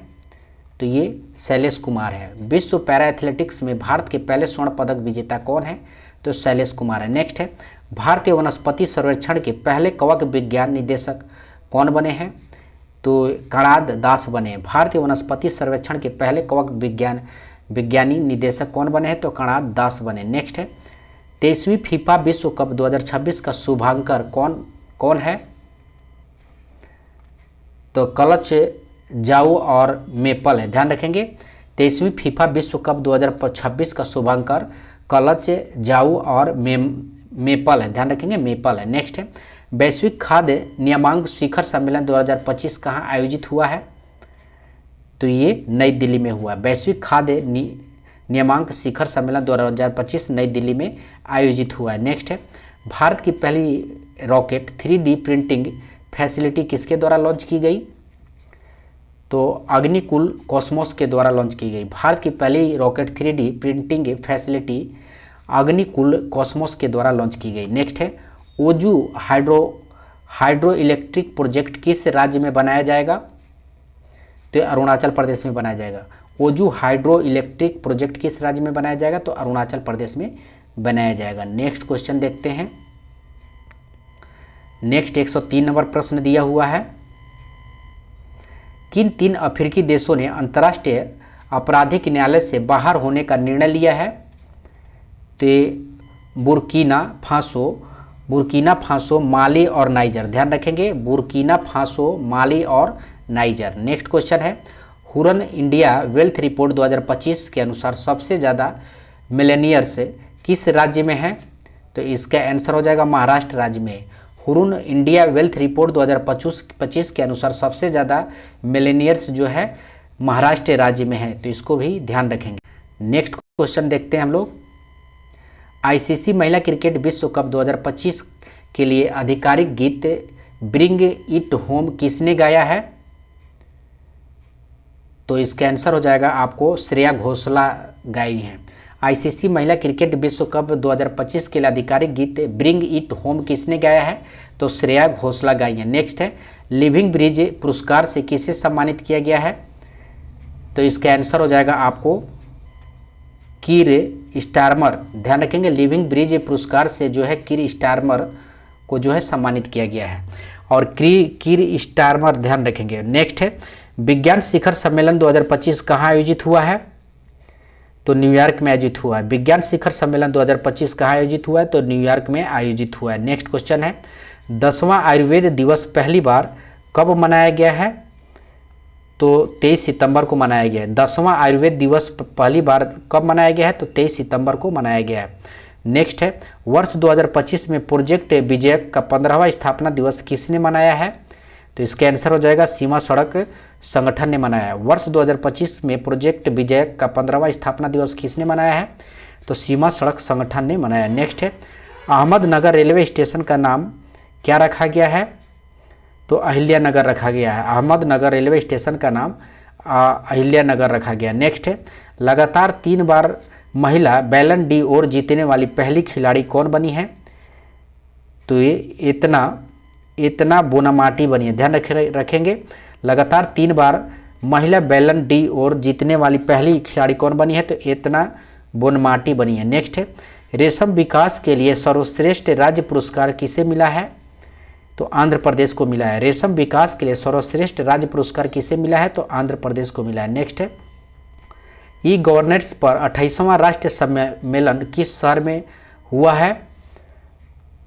तो ये शैलेश कुमार है। विश्व पैरा एथलेटिक्स में भारत के पहले स्वर्ण पदक विजेता कौन है? तो शैलेश कुमार है। नेक्स्ट है, भारतीय वनस्पति सर्वेक्षण के पहले कवक विज्ञान निदेशक कौन बने हैं? तो कणाद दास बने। भारतीय वनस्पति सर्वेक्षण के पहले कवक विज्ञानी निदेशक कौन बने हैं? तो कणाद दास बने। नेक्स्ट है, 23वीं फीफा विश्व कप 2026 का शुभांकर कौन है? तो क्लच जाओ और मेपल है। ध्यान रखेंगे, 23वीं फीफा विश्व कप 2026 का शुभांकर क्लच जाओ और मेपल है। ध्यान रखेंगे, मेपल है। नेक्स्ट है, वैश्विक खाद्य नियमांक शिखर सम्मेलन 2025 कहाँ आयोजित हुआ है? तो ये नई दिल्ली में हुआ। वैश्विक खाद्य नियमांक शिखर सम्मेलन 2025 नई दिल्ली में आयोजित हुआ है। नेक्स्ट है, भारत की पहली रॉकेट 3D प्रिंटिंग फैसिलिटी किसके द्वारा लॉन्च की गई? तो अग्निकुल कॉस्मोस के द्वारा लॉन्च की गई। भारत की पहली rocket 3D printing facility Agnikul Cosmos के द्वारा लॉन्च की गई। नेक्स्ट है, ओजू हाइड्रो इलेक्ट्रिक प्रोजेक्ट किस राज्य में बनाया जाएगा? तो अरुणाचल प्रदेश में बनाया जाएगा। ओजू हाइड्रो इलेक्ट्रिक प्रोजेक्ट किस राज्य में बनाया जाएगा? तो अरुणाचल प्रदेश में बनाया जाएगा। नेक्स्ट क्वेश्चन देखते हैं। नेक्स्ट 103 नंबर प्रश्न दिया हुआ है, किन 3 अफ्रीकी देशों ने अंतर्राष्ट्रीय आपराधिक न्यायालय से बाहर होने का निर्णय लिया है? तो बुर्किना फासो, माली और नाइजर। ध्यान रखेंगे, बुर्किना फासो, माली और नाइजर। नेक्स्ट क्वेश्चन है, हुरन इंडिया वेल्थ रिपोर्ट 2025 के अनुसार सबसे ज़्यादा मिलेनियर्स किस राज्य में है? तो इसका आंसर हो जाएगा महाराष्ट्र राज्य में। हुरन इंडिया वेल्थ रिपोर्ट 2025 के अनुसार सबसे ज़्यादा मिलेनियर्स जो है महाराष्ट्र राज्य में है, तो इसको भी ध्यान रखेंगे। नेक्स्ट क्वेश्चन देखते हैं हम लोग, आईसीसी महिला क्रिकेट विश्व कप 2025 के लिए आधिकारिक गीत ब्रिंग इट होम किसने गाया है? तो इसका आंसर हो जाएगा आपको श्रेया घोषाल गाई हैं। आईसीसी महिला क्रिकेट विश्व कप 2025 के लिए आधिकारिक गीत ब्रिंग इट होम किसने गाया है? तो श्रेया घोषाल गाई हैं। नेक्स्ट है, लिविंग ब्रिज पुरस्कार से किसे सम्मानित किया गया है? तो इसका आंसर हो जाएगा आपको कीर स्टारमर। ध्यान रखेंगे, लिविंग ब्रिज पुरस्कार से जो है कीर स्टारमर को जो है सम्मानित किया गया है, और कीर स्टारमर ध्यान रखेंगे। नेक्स्ट है, विज्ञान शिखर सम्मेलन 2025 कहाँ आयोजित हुआ है? तो न्यूयॉर्क में आयोजित हुआ है। विज्ञान शिखर सम्मेलन 2025 कहाँ आयोजित हुआ है? तो न्यूयॉर्क में आयोजित हुआ है। नेक्स्ट क्वेश्चन है, 10वां आयुर्वेद दिवस पहली बार कब मनाया गया है? तो 23 सितंबर को मनाया गया है। 10वां आयुर्वेद दिवस पहली बार कब मनाया गया है? तो 23 सितंबर को मनाया गया है। नेक्स्ट है, वर्ष 2025 में प्रोजेक्ट विजयक का 15वां स्थापना दिवस किसने मनाया है? तो इसका आंसर हो जाएगा सीमा सड़क संगठन ने मनाया है। वर्ष 2025 में प्रोजेक्ट विजयक का 15वां स्थापना दिवस किसने मनाया है? तो सीमा सड़क संगठन ने मनाया। नेक्स्ट है, अहमदनगर रेलवे स्टेशन का नाम क्या रखा गया है? तो अहिल्यानगर रखा गया है। अहमदनगर रेलवे स्टेशन का नाम अहिल्यानगर रखा गया। नेक्स्ट है, लगातार 3 बार महिला बैलन डी और जीतने वाली पहली खिलाड़ी कौन बनी है? तो ये इतना बोनामाटी बनी है। ध्यान रखेंगे, लगातार 3 बार महिला बैलन डी और जीतने वाली पहली खिलाड़ी कौन बनी है? तो इतना बोनामाटी बनी है। नेक्स्ट है, रेशम विकास के लिए सर्वश्रेष्ठ राज्य पुरस्कार किसे मिला है? तो आंध्र प्रदेश को मिला है। रेशम विकास के लिए सर्वश्रेष्ठ राज्य पुरस्कार किसे मिला है? तो आंध्र प्रदेश को मिला है। नेक्स्ट है, ई गवर्नेंस पर 28वां राष्ट्रीय सम्मेलन किस शहर में हुआ है?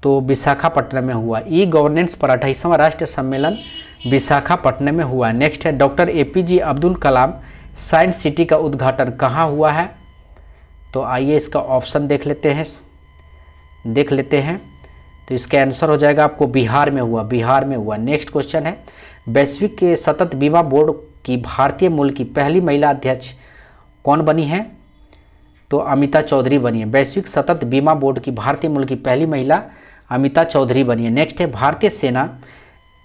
तो विशाखापट्टनम में हुआ। ई गवर्नेंस पर 28वां राष्ट्रीय सम्मेलन विशाखापट्टनम में हुआ। नेक्स्ट है, doctor APJ Abdul Kalam science city का उद्घाटन कहाँ हुआ है? तो आइए इसका ऑप्शन देख लेते हैं। तो इसका आंसर हो जाएगा आपको बिहार में हुआ। नेक्स्ट क्वेश्चन है, वैश्विक सतत बीमा बोर्ड की भारतीय मूल की पहली महिला अध्यक्ष कौन बनी है? तो अमिता चौधरी बनी है। वैश्विक सतत बीमा बोर्ड की भारतीय मूल की पहली महिला अमिता चौधरी बनी है। नेक्स्ट है, भारतीय सेना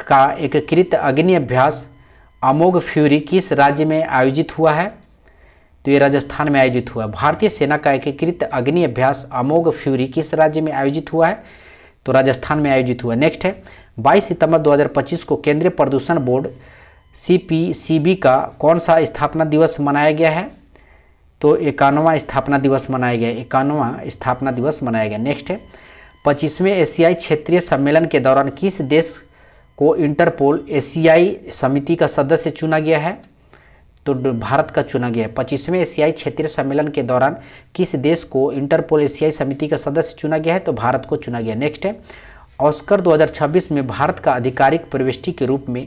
का एकीकृत अग्नि अभ्यास अमोघ फ्यूरी किस राज्य में आयोजित हुआ है? तो ये राजस्थान में आयोजित हुआ है। भारतीय सेना का एकीकृत अग्नि अभ्यास अमोघ फ्यूरी किस राज्य में आयोजित हुआ है? तो राजस्थान में आयोजित हुआ। नेक्स्ट है 22 सितंबर 2025 को केंद्रीय प्रदूषण बोर्ड CPCB का कौन सा स्थापना दिवस मनाया गया है? तो 51वां स्थापना दिवस मनाया गया, 51वां स्थापना दिवस मनाया गया। नेक्स्ट है 25वें एशियाई क्षेत्रीय सम्मेलन के दौरान किस देश को इंटरपोल एशियाई समिति का सदस्य चुना गया है? तो भारत का चुना गया है। 25वें एशियाई क्षेत्रीय सम्मेलन के दौरान किस देश को इंटरपोल एशियाई समिति का सदस्य चुना गया है? तो भारत को चुना गया। नेक्स्ट है ऑस्कर 2026 में भारत का आधिकारिक प्रविष्टि के रूप में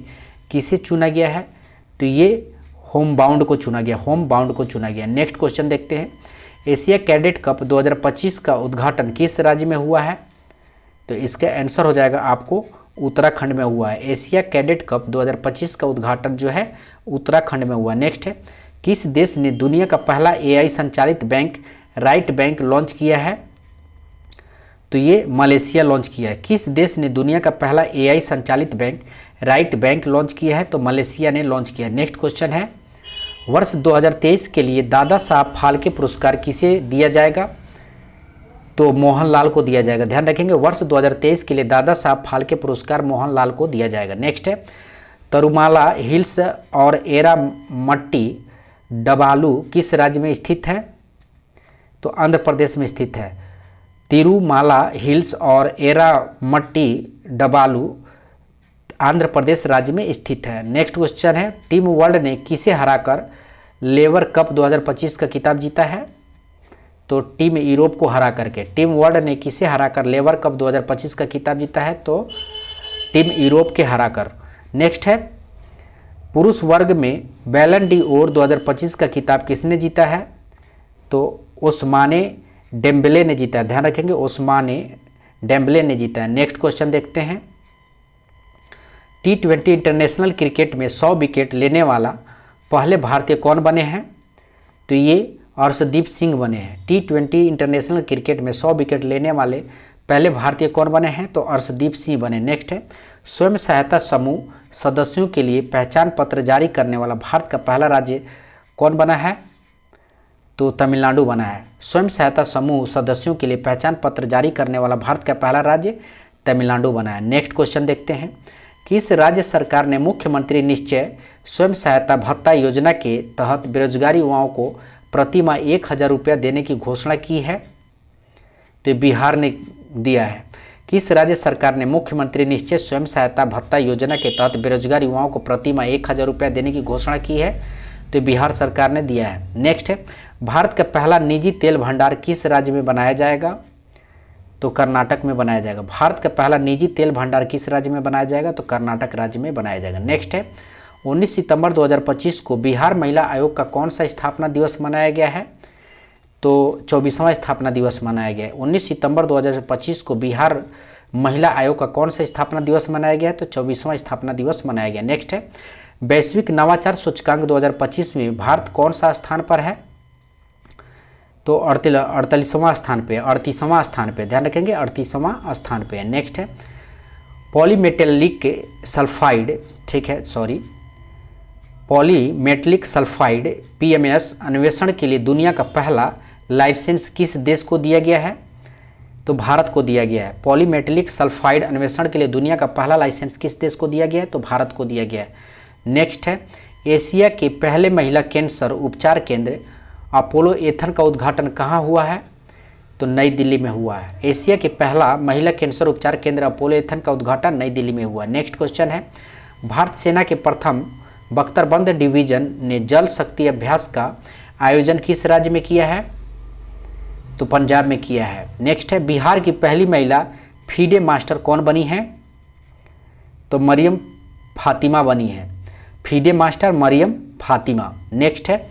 किसे चुना गया है? तो ये होम बाउंड को चुना गया, होम बाउंड को चुना गया। नेक्स्ट क्वेश्चन देखते हैं एशिया कैडेट कप 2025 का उद्घाटन किस राज्य में हुआ है? तो इसका आंसर हो जाएगा आपको उत्तराखंड में हुआ है। एशिया कैडेट कप 2025 का उद्घाटन जो है उत्तराखंड में हुआ। नेक्स्ट है किस देश ने दुनिया का पहला AI संचालित बैंक राइट बैंक लॉन्च किया है? तो ये मलेशिया लॉन्च किया है। किस देश ने दुनिया का पहला AI संचालित बैंक राइट बैंक लॉन्च किया है? तो मलेशिया ने लॉन्च किया है। नेक्स्ट क्वेश्चन है वर्ष 2023 के लिए दादा साहब फाल्के पुरस्कार किसे दिया जाएगा? तो मोहनलाल को दिया जाएगा। ध्यान रखेंगे वर्ष 2023 के लिए दादा साहब फाल्के पुरस्कार मोहनलाल को दिया जाएगा। नेक्स्ट है तरुमाला हिल्स और एरामट्टी डबालू किस राज्य में स्थित है? तो आंध्र प्रदेश में स्थित है। तिरुमाला हिल्स और एरामट्टी डबालू आंध्र प्रदेश राज्य में स्थित है। नेक्स्ट क्वेश्चन है टीम वर्ल्ड ने किसे हराकर लेवर कप 2025 का खिताब जीता है? तो टीम यूरोप को हरा करके टीम वर्ल्ड ने किसे हराकर लेवर कप 2025 का खिताब जीता है? तो टीम यूरोप के हराकर। नेक्स्ट है पुरुष वर्ग में बैलन डी ओर 2025 का खिताब किसने जीता है? तो ओस्माने डेम्बले ने जीता है। ध्यान रखेंगे ओस्माने डेम्बले ने जीता है। नेक्स्ट क्वेश्चन देखते हैं T20 इंटरनेशनल क्रिकेट में 100 विकेट लेने वाला पहले भारतीय कौन बने हैं? तो ये अर्शदीप सिंह बने हैं। T20 इंटरनेशनल क्रिकेट में 100 विकेट लेने वाले पहले भारतीय कौन बने हैं? तो अर्शदीप सिंह बने। नेक्स्ट है स्वयं सहायता समूह सदस्यों के लिए पहचान पत्र जारी करने वाला भारत का पहला राज्य कौन बना है? तो तमिलनाडु बना है। स्वयं सहायता समूह सदस्यों के लिए पहचान पत्र जारी करने वाला भारत का पहला राज्य तमिलनाडु बना है। नेक्स्ट क्वेश्चन देखते हैं किस राज्य सरकार ने मुख्यमंत्री निश्चय स्वयं सहायता भत्ता योजना के तहत बेरोजगार युवाओं को प्रति माह 1000 रुपया देने की घोषणा की है? तो बिहार ने दिया है। किस राज्य सरकार ने मुख्यमंत्री निश्चय स्वयं सहायता भत्ता योजना के तहत बेरोजगार युवाओं को प्रति माह 1000 रुपया देने की घोषणा की है? तो बिहार सरकार ने दिया है। नेक्स्ट है भारत का पहला निजी तेल भंडार किस राज्य में बनाया जाएगा? तो कर्नाटक में बनाया जाएगा। भारत का पहला निजी तेल भंडार किस राज्य में बनाया जाएगा? तो कर्नाटक राज्य में बनाया जाएगा। नेक्स्ट है 19 सितंबर 2025 को बिहार महिला आयोग का कौन सा स्थापना दिवस मनाया गया है? तो 24वां स्थापना दिवस मनाया गया है। 19 सितंबर 2025 को बिहार महिला आयोग का कौन सा स्थापना दिवस मनाया गया है? तो 24वां स्थापना दिवस मनाया गया। नेक्स्ट है वैश्विक नवाचार सूचकांक 2025 में भारत कौन सा स्थान पर है? तो 38वां स्थान पे, 38वां स्थान पे। ध्यान रखेंगे 38वां स्थान पे है। नेक्स्ट है पॉलीमेटेलिक सल्फाइड, ठीक है सॉरी, पॉलीमेटेलिक सल्फाइड PMS अन्वेषण के लिए दुनिया का पहला लाइसेंस किस देश को दिया गया है? तो भारत को दिया गया है। पॉलीमेटेलिक सल्फाइड अन्वेषण के लिए दुनिया का पहला लाइसेंस किस देश को दिया गया है? तो भारत को दिया गया है। नेक्स्ट है एशिया के पहले महिला कैंसर उपचार केंद्र अपोलो एथन का उद्घाटन कहाँ हुआ है? तो नई दिल्ली में हुआ है। एशिया के पहला महिला कैंसर उपचार केंद्र अपोलो एथन का उद्घाटन नई दिल्ली में हुआ। नेक्स्ट क्वेश्चन है भारत सेना के प्रथम बख्तरबंद डिवीजन ने जल शक्ति अभ्यास का आयोजन किस राज्य में किया है? तो पंजाब में किया है। नेक्स्ट है बिहार की पहली महिला फीडे मास्टर कौन बनी है? तो मरियम फातिमा बनी है। FIDE master Mariyam Fatima. Next है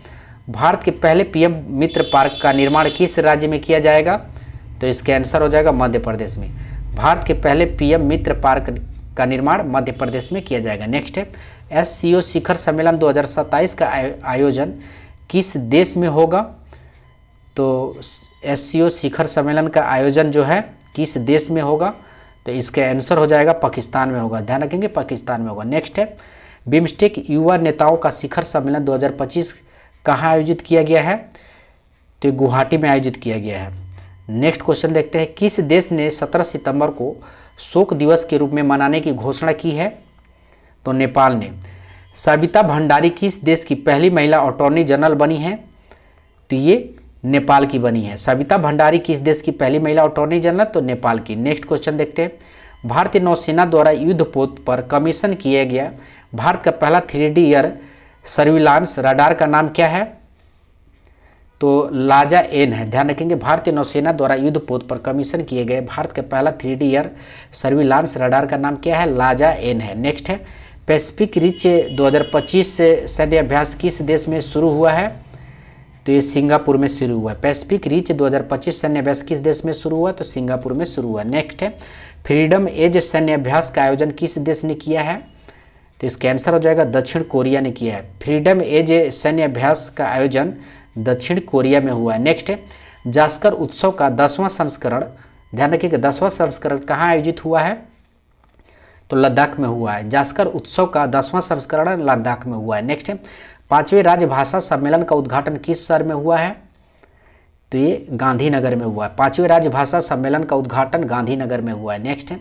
भारत के पहले PM मित्र पार्क का निर्माण किस राज्य में किया जाएगा? तो इसका आंसर हो जाएगा मध्य प्रदेश में। भारत के पहले PM मित्र पार्क का निर्माण मध्य प्रदेश में किया जाएगा। नेक्स्ट है SCO शिखर सम्मेलन 2027 का आयोजन किस देश में होगा? तो SCO शिखर सम्मेलन का आयोजन जो है किस देश में होगा? तो इसका आंसर हो जाएगा पाकिस्तान में होगा। ध्यान रखेंगे पाकिस्तान में होगा। नेक्स्ट है बिम्स्टेक युवा नेताओं का शिखर सम्मेलन 2025 कहाँ आयोजित किया गया है? तो गुवाहाटी में आयोजित किया गया है। नेक्स्ट क्वेश्चन देखते हैं, किस देश ने 17 सितंबर को शोक दिवस के रूप में मनाने की घोषणा की है? तो नेपाल ने। सविता भंडारी किस देश की पहली महिला अटॉर्नी जनरल बनी है? तो ये नेपाल की बनी है। सविता भंडारी किस देश की पहली महिला अटॉर्नी जनरल? तो नेपाल की। नेक्स्ट क्वेश्चन देखते हैं, भारतीय नौसेना द्वारा युद्धपोत पर कमीशन किया गया भारत का पहला 3D एयर सर्विलांस रडार का नाम क्या है? तो लाजा एन है। ध्यान रखेंगे, भारतीय नौसेना द्वारा युद्धपोत पर कमीशन किए गए भारत का पहला 3D एयर सर्विलांस रडार का नाम क्या है? लाजा एन है। नेक्स्ट है, पैसिफिक रिच 2025 से सैन्य अभ्यास किस देश में शुरू हुआ है? तो ये सिंगापुर में शुरू हुआ है। पैसिफिक रिच 2025 सैन्य अभ्यास किस देश में शुरू हुआ? तो सिंगापुर में शुरू हुआ। नेक्स्ट है, फ्रीडम एज सैन्य अभ्यास का आयोजन किस देश ने किया है? तो इसका आंसर हो जाएगा दक्षिण कोरिया ने किया है। फ्रीडम एज सैन्य अभ्यास का आयोजन दक्षिण कोरिया में हुआ है। नेक्स्ट है, जास्कर उत्सव का 10वां संस्करण, ध्यान रखिएगा 10वां संस्करण कहाँ आयोजित हुआ है? तो लद्दाख में हुआ है। जास्कर उत्सव का 10वां संस्करण लद्दाख में हुआ है। नेक्स्ट है, 5वें राजभाषा सम्मेलन का उद्घाटन किस शहर में हुआ है? तो ये गांधीनगर में हुआ है। 5वें राजभाषा सम्मेलन का उद्घाटन गांधीनगर में हुआ है। नेक्स्ट है,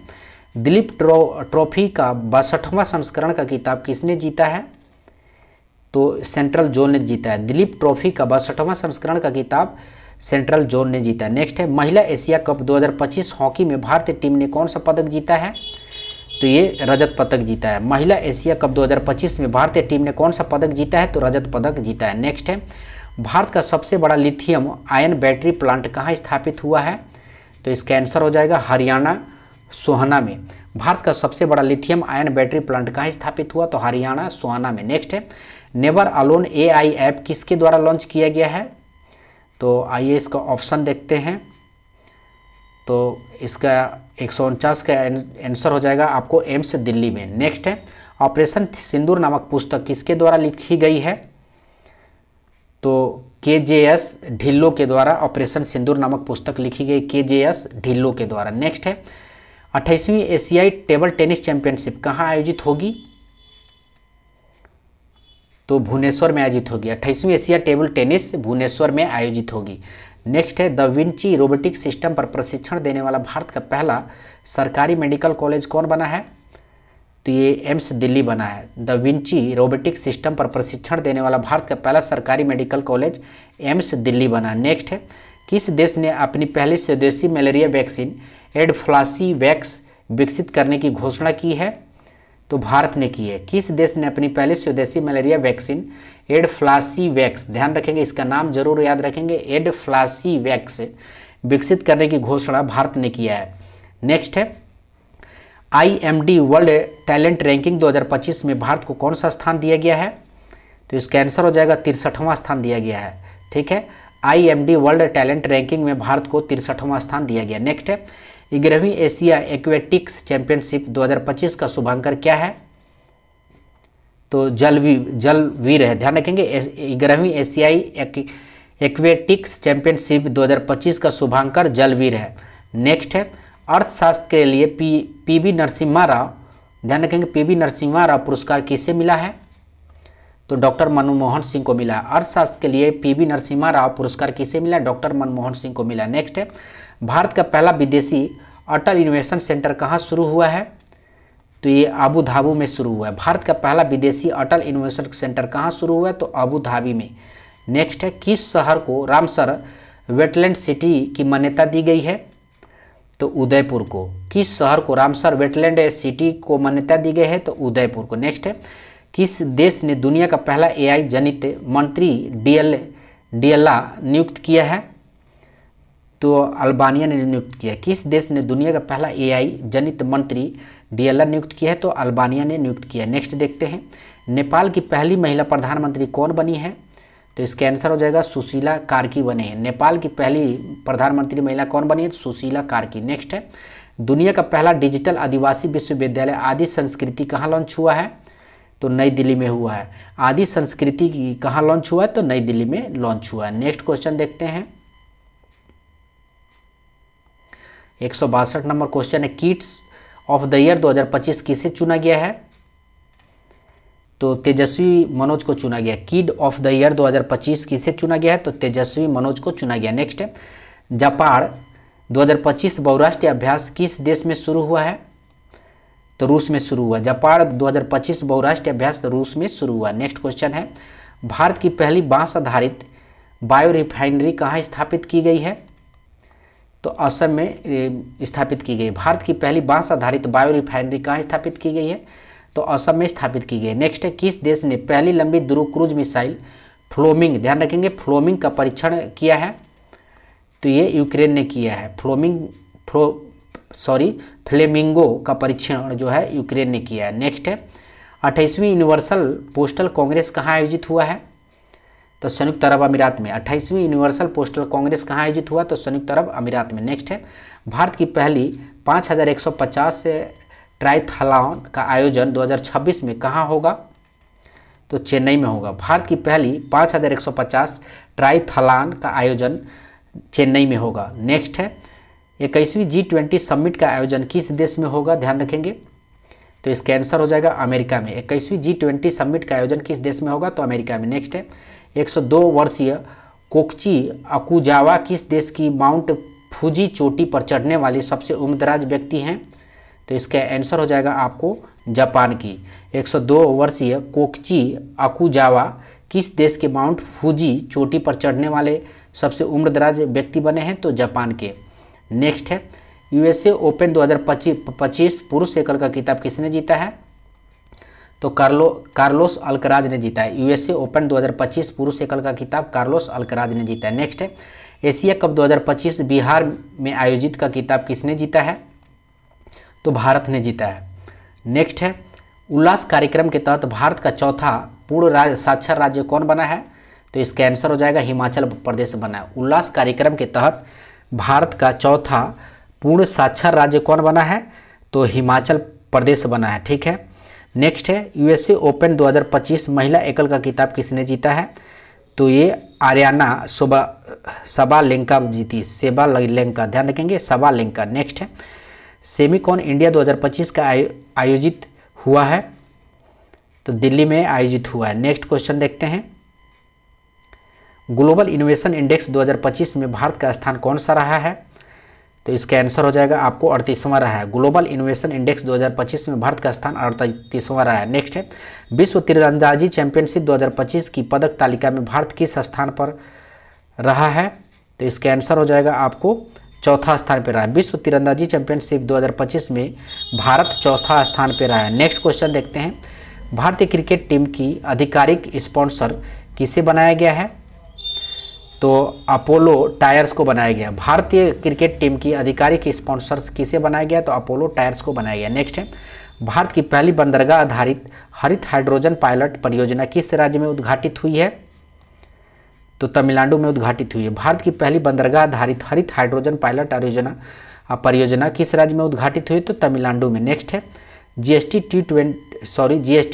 दिलीप ट्रॉफी का 62वां संस्करण का खिताब किसने जीता है? तो सेंट्रल जोन ने जीता है। दिलीप ट्रॉफी का 62वां संस्करण का खिताब सेंट्रल जोन ने जीता है। नेक्स्ट है, महिला एशिया कप 2025 हॉकी में भारतीय टीम ने कौन सा पदक जीता है? तो ये रजत पदक जीता है। महिला एशिया कप 2025 में भारतीय टीम ने कौन सा पदक जीता है? तो रजत पदक जीता है। नेक्स्ट है, भारत का सबसे बड़ा लिथियम आयन बैटरी प्लांट कहाँ स्थापित हुआ है? तो इसका आंसर हो जाएगा हरियाणा सोहना में। भारत का सबसे बड़ा लिथियम आयन बैटरी प्लांट कहाँ स्थापित हुआ? तो हरियाणा सोहना में। नेक्स्ट है, नेवर अलोन AI ऐप किसके द्वारा लॉन्च किया गया है? तो आइए इसका ऑप्शन देखते हैं। तो इसका 149 का आंसर हो जाएगा आपको एम्स दिल्ली में। नेक्स्ट है, ऑपरेशन सिंदूर नामक पुस्तक किसके द्वारा लिखी गई है? तो KJS ढिल्लो के द्वारा ऑपरेशन सिंदूर नामक पुस्तक लिखी गई KJS ढिल्लो के द्वारा। नेक्स्ट है, 28वीं एशियाई टेबल टेनिस चैंपियनशिप कहाँ आयोजित होगी? तो भुवनेश्वर में आयोजित होगी। 28वीं एशिया टेबल टेनिस भुवनेश्वर में आयोजित होगी। नेक्स्ट है, द विंची रोबोटिक सिस्टम पर प्रशिक्षण देने वाला भारत का पहला सरकारी मेडिकल कॉलेज कौन बना है? तो ये एम्स दिल्ली बना है। द विंची रोबोटिक सिस्टम पर प्रशिक्षण देने वाला भारत का पहला सरकारी मेडिकल कॉलेज एम्स दिल्ली बना। नेक्स्ट है, किस देश ने अपनी पहली स्वदेशी मलेरिया वैक्सीन एडफ्लासीवैक्स विकसित करने की घोषणा की है? तो भारत ने की है। किस देश ने अपनी पहली स्वदेशी मलेरिया वैक्सीन एडफ्लासीवैक्स, ध्यान रखेंगे इसका नाम जरूर याद रखेंगे, एडफ्लासीवैक्स विकसित करने की घोषणा भारत ने किया है। नेक्स्ट है, IMD वर्ल्ड टैलेंट रैंकिंग 2025 में भारत को कौन सा स्थान दिया गया है? तो इसका आंसर हो जाएगा 63वां स्थान दिया गया है। ठीक है, IMD वर्ल्ड टैलेंट रैंकिंग में भारत को 63वां स्थान दिया गया। नेक्स्ट है, 11वीं एशिया एक्वेटिक्स चैंपियनशिप 2025 का शुभांकर क्या है? तो जलवीर है। ध्यान रखेंगे, 11वीं एशियाई एक्वेटिक्स चैंपियनशिप 2025 का शुभांकर जलवीर है। नेक्स्ट है, अर्थशास्त्र के लिए PV नरसिम्हा राव, ध्यान रखेंगे PV नरसिम्हा राव पुरस्कार किसे मिला है? तो डॉक्टर मनमोहन सिंह को मिला। अर्थशास्त्र के लिए PV नरसिम्हा राव पुरस्कार किसे मिला? डॉक्टर मनमोहन सिंह को मिला। नेक्स्ट है, भारत का पहला विदेशी अटल इनोवेशन सेंटर कहाँ शुरू हुआ है? तो ये अबू धाबी में शुरू हुआ है। भारत का पहला विदेशी अटल इनोवेशन सेंटर कहाँ शुरू हुआ है? तो अबू धाबी में। नेक्स्ट है, किस शहर को रामसर वेटलैंड सिटी की मान्यता दी गई है? तो उदयपुर को। किस शहर को रामसर वेटलैंड सिटी को मान्यता दी गई है? तो उदयपुर को। नेक्स्ट है, किस देश ने दुनिया का पहला AI जनित मंत्री डियल्ला नियुक्त किया है? तो अल्बानिया ने नियुक्त किया। किस देश ने दुनिया का पहला AI जनित मंत्री डियल्ला नियुक्त किया है? तो अल्बानिया ने नियुक्त किया। नेक्स्ट देखते हैं, नेपाल की पहली महिला प्रधानमंत्री कौन बनी है? तो इसका आंसर हो जाएगा सुशीला कार्की बने हैं। नेपाल की पहली प्रधानमंत्री महिला कौन बनी है? सुशीला कार्की। नेक्स्ट है, दुनिया का पहला डिजिटल आदिवासी विश्वविद्यालय आदि संस्कृति कहाँ लॉन्च हुआ है? तो नई दिल्ली में हुआ है। आदि संस्कृति की कहाँ लॉन्च हुआ है? तो नई दिल्ली में लॉन्च हुआ है। नेक्स्ट क्वेश्चन देखते हैं, 162 नंबर क्वेश्चन है, किड्स ऑफ द ईयर 2025 किसे चुना गया है? तो तेजस्वी मनोज को चुना गया। किड ऑफ द ईयर 2025 किसे चुना गया है? तो तेजस्वी मनोज को चुना गया। नेक्स्ट है, जापान 2025 बहुराष्ट्रीय अभ्यास किस देश में शुरू हुआ है? तो रूस में शुरू हुआ। जापान 2025 बहुराष्ट्रीय अभ्यास रूस में शुरू हुआ। नेक्स्ट क्वेश्चन है, भारत की पहली बांस आधारित बायो रिफाइनरी कहाँ स्थापित की गई है? तो असम में स्थापित की गई। भारत की पहली बांस आधारित बायो रिफाइनरी कहाँ स्थापित की गई है? तो असम में स्थापित की गई। नेक्स्ट है, किस देश ने पहली लंबी दूर क्रूज मिसाइल फ्लोमिंग, ध्यान रखेंगे, फ्लोमिंग का परीक्षण किया है? तो ये यूक्रेन ने किया है। फ्लेमिंगो का परीक्षण जो है यूक्रेन ने किया है। नेक्स्ट है, 28वीं यूनिवर्सल पोस्टल कांग्रेस कहाँ आयोजित हुआ है? तो संयुक्त अरब अमीरात में। 28वीं यूनिवर्सल पोस्टल कांग्रेस कहाँ आयोजित हुआ? तो संयुक्त अरब अमीरात में। नेक्स्ट है, भारत की पहली 5150 ट्राइथलॉन का आयोजन 2026 में कहाँ होगा? तो चेन्नई में होगा। भारत की पहली 5150 ट्राइथलॉन का आयोजन चेन्नई में होगा। नेक्स्ट है, 21वीं G20 समिट का आयोजन किस देश में होगा? ध्यान रखेंगे, तो इसका आंसर हो जाएगा अमेरिका में। 21वीं G20 समिट का आयोजन किस देश में होगा? तो अमेरिका में। नेक्स्ट है, 102 वर्षीय कोकची अकुजावा किस देश की माउंट फूजी चोटी पर चढ़ने वाली सबसे उम्रदराज व्यक्ति हैं? तो इसका आंसर हो जाएगा आपको जापान की। 102 वर्षीय कोकची अकुजावा किस देश के माउंट फूजी चोटी पर चढ़ने वाले सबसे उम्रदराज व्यक्ति बने हैं? तो जापान के। नेक्स्ट है, यूएसए ओपन 2025 पुरुष एकल का खिताब किसने जीता है? तो कार्लोस अल्कराज ने जीता है। यूएसए ओपन 2025 पुरुष एकल का खिताब कार्लोस अल्कराज ने जीता है। नेक्स्ट है, एशिया कप 2025 बिहार में आयोजित का खिताब किसने जीता है? तो भारत ने जीता है। नेक्स्ट है, उल्लास कार्यक्रम के तहत भारत का चौथा पूर्ण साक्षर राज्य कौन बना है? तो इसका आंसर हो जाएगा हिमाचल प्रदेश बना है। उल्लास कार्यक्रम के तहत भारत का चौथा पूर्ण साक्षर राज्य कौन बना है? तो हिमाचल प्रदेश बना है। ठीक है। नेक्स्ट है, यूएसए ओपन 2025 महिला एकल का खिताब किसने जीता है? तो ये आर्याना सबालेंका जीती। सेबालेंका, ध्यान रखेंगे, सबालेंका। नेक्स्ट है, सेमिकॉन इंडिया 2025 का आयोजित हुआ है? तो दिल्ली में आयोजित हुआ है। नेक्स्ट क्वेश्चन देखते हैं, ग्लोबल इनोवेशन इंडेक्स 2025 में भारत का स्थान कौन सा रहा है? तो इसका आंसर हो जाएगा आपको 38वां रहा है। ग्लोबल इनोवेशन इंडेक्स 2025 में भारत का स्थान 38वां रहा है। नेक्स्ट है, विश्व तीरंदाजी चैंपियनशिप 2025 की पदक तालिका में भारत किस स्थान पर रहा है? तो इसका आंसर हो जाएगा आपको चौथा स्थान पर रहा है। विश्व तीरंदाजी चैंपियनशिप 2025 में भारत चौथा स्थान पर रहा है। नेक्स्ट क्वेश्चन देखते हैं, भारतीय क्रिकेट टीम की आधिकारिक स्पॉन्सर किसे बनाया गया है? तो अपोलो टायर्स को बनाया गया। भारतीय क्रिकेट टीम की आधिकारिक स्पॉन्सर्स किसे बनाया गया? तो अपोलो टायर्स को बनाया गया। नेक्स्ट है, भारत की पहली बंदरगाह आधारित हरित हाइड्रोजन पायलट परियोजना किस राज्य में उद्घाटित हुई है? तो तमिलनाडु में उद्घाटित हुई है। भारत की पहली बंदरगाह आधारित हरित हाइड्रोजन पायलट परियोजना किस राज्य में उद्घाटित हुई? तो तमिलनाडु में। नेक्स्ट है, जीएसटी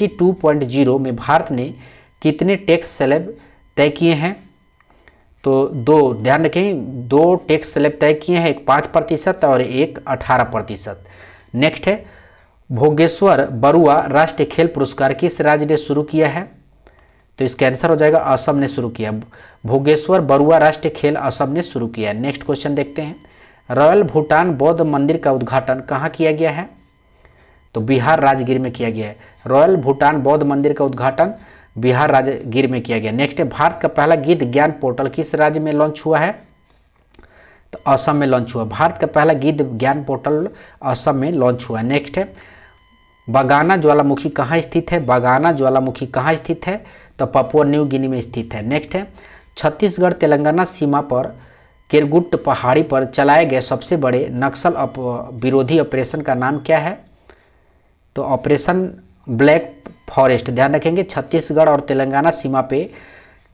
2.0 में भारत ने कितने टैक्स स्लैब तय किए हैं? तो दो, ध्यान रखें, 2 टैक्स स्लैब तय किए हैं, एक 5% और एक 18%। नेक्स्ट है, भोगेश्वर बरुआ राष्ट्रीय खेल पुरस्कार किस राज्य ने शुरू किया है? तो इसका आंसर हो जाएगा असम ने शुरू किया। भोगेश्वर बरुआ राष्ट्रीय खेल असम ने शुरू किया है। नेक्स्ट क्वेश्चन देखते हैं, रॉयल भूटान बौद्ध मंदिर का उद्घाटन कहाँ किया गया है? तो बिहार राजगीर में किया गया है। रॉयल भूटान बौद्ध मंदिर का उद्घाटन बिहार राजगीर में किया गया। नेक्स्ट है, भारत का पहला गिद्ध ज्ञान पोर्टल किस राज्य में लॉन्च हुआ है? तो असम में लॉन्च हुआ। भारत का पहला गिद्ध ज्ञान पोर्टल असम में लॉन्च हुआ। नेक्स्ट है, बगाना ज्वालामुखी कहाँ स्थित है? बगाना ज्वालामुखी कहाँ स्थित है? तो पपुआ न्यू गिनी में स्थित है। नेक्स्ट है, छत्तीसगढ़ तेलंगाना सीमा पर केरगुट पहाड़ी पर चलाए गए सबसे बड़े नक्सल विरोधी ऑपरेशन का नाम क्या है? तो ऑपरेशन ब्लैक फॉरेस्ट। ध्यान रखेंगे, छत्तीसगढ़ और तेलंगाना सीमा पे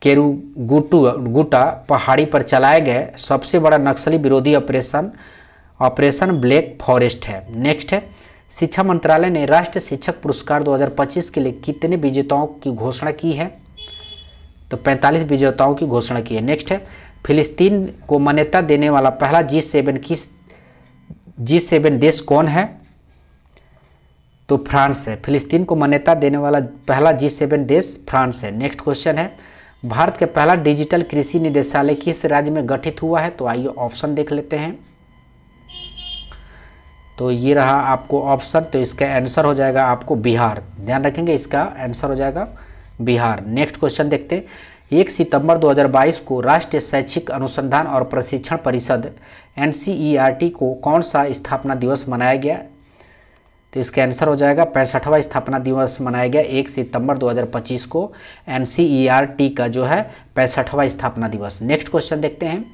केरुगुटा पहाड़ी पर चलाए गए सबसे बड़ा नक्सली विरोधी ऑपरेशन ब्लैक फॉरेस्ट है। नेक्स्ट है, शिक्षा मंत्रालय ने राष्ट्रीय शिक्षक पुरस्कार 2025 के लिए कितने विजेताओं की घोषणा की है? तो 45 विजेताओं की घोषणा की है। नेक्स्ट है, फिलिस्तीन को मान्यता देने वाला पहला G7 देश कौन है? तो फ्रांस है। फिलिस्तीन को मान्यता देने वाला पहला G7 देश फ्रांस है। नेक्स्ट क्वेश्चन है, भारत का पहला डिजिटल कृषि निदेशालय किस राज्य में गठित हुआ है? तो आइए ऑप्शन देख लेते हैं। तो ये रहा आपको ऑप्शन, तो इसका आंसर हो जाएगा आपको बिहार। ध्यान रखेंगे, इसका आंसर हो जाएगा बिहार। नेक्स्ट क्वेश्चन देखते हैं, 1 सितंबर 2022 को राष्ट्रीय शैक्षिक अनुसंधान और प्रशिक्षण परिषद NCERT को कौन सा स्थापना दिवस मनाया गया? तो इसका आंसर हो जाएगा 65वां स्थापना दिवस मनाया गया 1 सितंबर 2025 को। NCERT का जो है 65वां स्थापना दिवस। नेक्स्ट क्वेश्चन देखते हैं,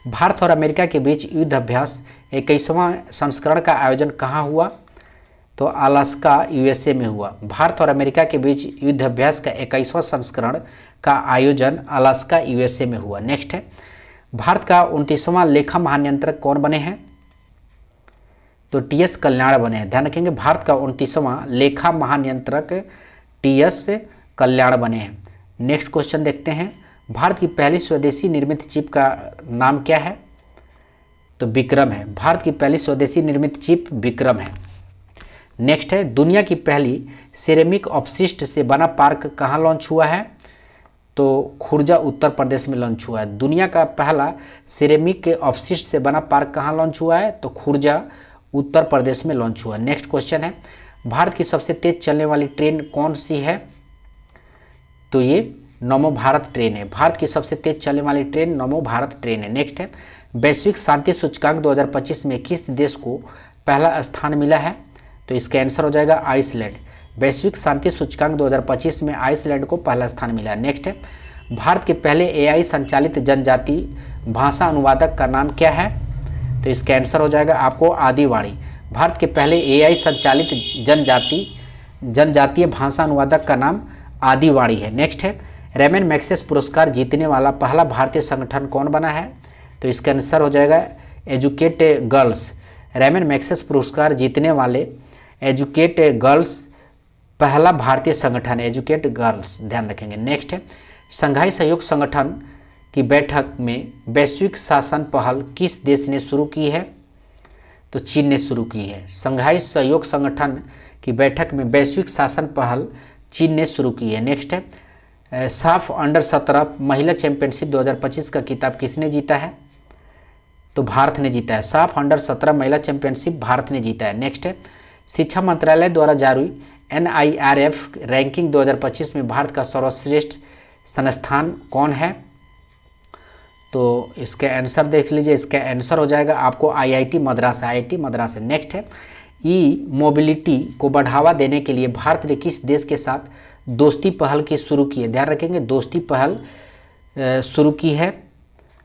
भारत और अमेरिका के बीच युद्ध अभ्यास 21वां संस्करण का आयोजन कहाँ हुआ? तो अलास्का USA में हुआ। भारत और अमेरिका के बीच युद्ध अभ्यास का 21वां संस्करण का आयोजन अलास्का USA में हुआ। नेक्स्ट है, भारत का 29वां लेखा महानियंत्रक कौन बने हैं? तो TS कल्याण बने हैं। ध्यान रखेंगे, भारत का 29वां लेखा महानियंत्रक TS कल्याण बने हैं। नेक्स्ट क्वेश्चन देखते हैं, भारत की पहली स्वदेशी निर्मित चिप का नाम क्या है? तो विक्रम है। भारत की पहली स्वदेशी निर्मित चिप विक्रम है। नेक्स्ट है, दुनिया की पहली सिरेमिक अपशिष्ट से बना पार्क कहाँ लॉन्च हुआ है? तो खुर्जा उत्तर प्रदेश में लॉन्च हुआ है। दुनिया का पहला सिरेमिक के अपशिष्ट से बना पार्क कहाँ लॉन्च हुआ है? तो खुर्जा उत्तर प्रदेश में लॉन्च हुआ। नेक्स्ट क्वेश्चन है, भारत की सबसे तेज चलने वाली ट्रेन कौन सी है? तो ये नमो भारत ट्रेन है। भारत की सबसे तेज चलने वाली ट्रेन नमो भारत ट्रेन है। नेक्स्ट है, वैश्विक शांति सूचकांक 2025 में किस देश को पहला स्थान मिला है? तो इसका आंसर हो जाएगा आइसलैंड। वैश्विक शांति सूचकांक 2025 में आइसलैंड को पहला स्थान मिला है। नेक्स्ट है, भारत के पहले AI संचालित जनजाति भाषा अनुवादक का नाम क्या है? तो इसका आंसर हो जाएगा आपको आदिवाणी। भारत के पहले AI संचालित जनजातीय भाषा अनुवादक का नाम आदिवाणी है। नेक्स्ट है, रेमन मैग्सेसे पुरस्कार जीतने वाला पहला भारतीय संगठन कौन बना है? तो इसका आंसर हो जाएगा एजुकेट गर्ल्स। रेमन मैग्सेसे पुरस्कार जीतने वाले एजुकेट गर्ल्स पहला भारतीय संगठन है, एजुकेट गर्ल्स। ध्यान रखेंगे। नेक्स्ट है, संघाई सहयोग संगठन की बैठक में वैश्विक शासन पहल किस देश ने शुरू की है? तो चीन ने शुरू की है। संघाई सहयोग संगठन की बैठक में वैश्विक शासन पहल चीन ने शुरू की है। नेक्स्ट है, साफ अंडर 17 महिला चैंपियनशिप 2025 का खिताब किसने जीता है? तो भारत ने जीता है। साफ अंडर 17 महिला चैंपियनशिप भारत ने जीता है। नेक्स्ट है, शिक्षा मंत्रालय द्वारा जारी NIRF रैंकिंग 2025 में भारत का सर्वश्रेष्ठ संस्थान कौन है? तो इसका आंसर देख लीजिए, इसका आंसर हो जाएगा आपको IIT मद्रास। IIT मद्रास है। नेक्स्ट है, मोबिलिटी को बढ़ावा देने के लिए भारत ने किस देश के साथ दोस्ती पहल की शुरू की है? ध्यान रखेंगे, दोस्ती पहल शुरू की है।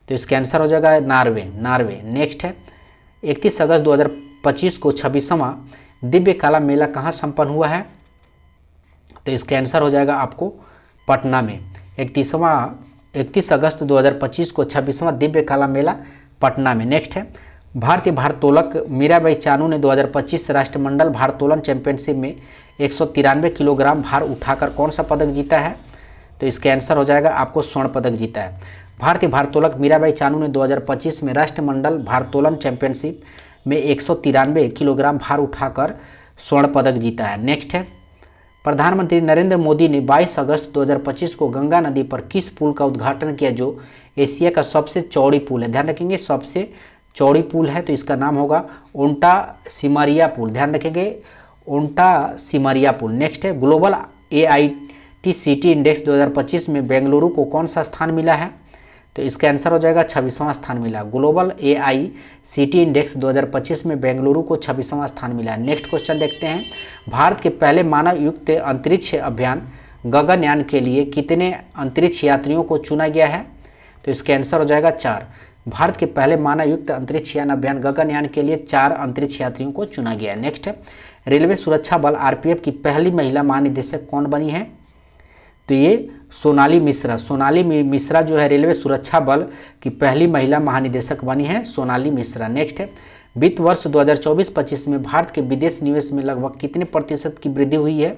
तो इसका आंसर हो जाएगा नार्वे। नेक्स्ट है, 31 अगस्त 2025 को 26वां दिव्य कला मेला कहाँ संपन्न हुआ है? तो इसका आंसर हो जाएगा आपको पटना में। 31 अगस्त 2025 को 26वां दिव्य कला मेला पटना में। नेक्स्ट है, भारतीय भारोत्तोलक मीराबाई चानू ने 2025 राष्ट्रमंडल भारोत्तोलन चैंपियनशिप में 193 किलोग्राम भार उठाकर कौन सा पदक जीता है? तो इसका आंसर हो जाएगा आपको स्वर्ण पदक जीता है। भारतीय भारोत्तोलक मीराबाई चानू ने 2025 में राष्ट्रमंडल भारोत्तोलन चैंपियनशिप में 193 किलोग्राम भार उठाकर स्वर्ण पदक जीता है। नेक्स्ट है, प्रधानमंत्री नरेंद्र मोदी ने 22 अगस्त 2025 को गंगा नदी पर किस पुल का उद्घाटन किया जो एशिया का सबसे चौड़ी पुल है? ध्यान रखेंगे, सबसे चौड़ी पुल है, तो इसका नाम होगा ओंटा सिमरिया पुल। ध्यान रखेंगे, ओंटा सिमरिया पुल। नेक्स्ट है, ग्लोबल AITCT इंडेक्स 2025 में बेंगलुरु को कौन सा स्थान मिला है? तो इसका आंसर हो जाएगा 26वां स्थान मिला। ग्लोबल AICT इंडेक्स 2025 में बेंगलुरु को 26वां स्थान मिला। नेक्स्ट क्वेश्चन देखते हैं, भारत के पहले मानव युक्त अंतरिक्ष अभियान गगनयान के लिए कितने अंतरिक्ष यात्रियों को चुना गया है? तो इसका आंसर हो जाएगा 4। भारत के पहले मानव युक्त अंतरिक्ष यान अभियान गगनयान के लिए 4 अंतरिक्ष यात्रियों को चुना गया है। नेक्स्ट है, रेलवे सुरक्षा बल RPF की पहली महिला महानिदेशक कौन बनी है? तो ये सोनाली मिश्रा जो है रेलवे सुरक्षा बल की पहली महिला महानिदेशक बनी है, सोनाली मिश्रा। नेक्स्ट है, वित्त वर्ष 2024-25 में भारत के विदेश निवेश में लगभग कितने प्रतिशत की वृद्धि हुई है?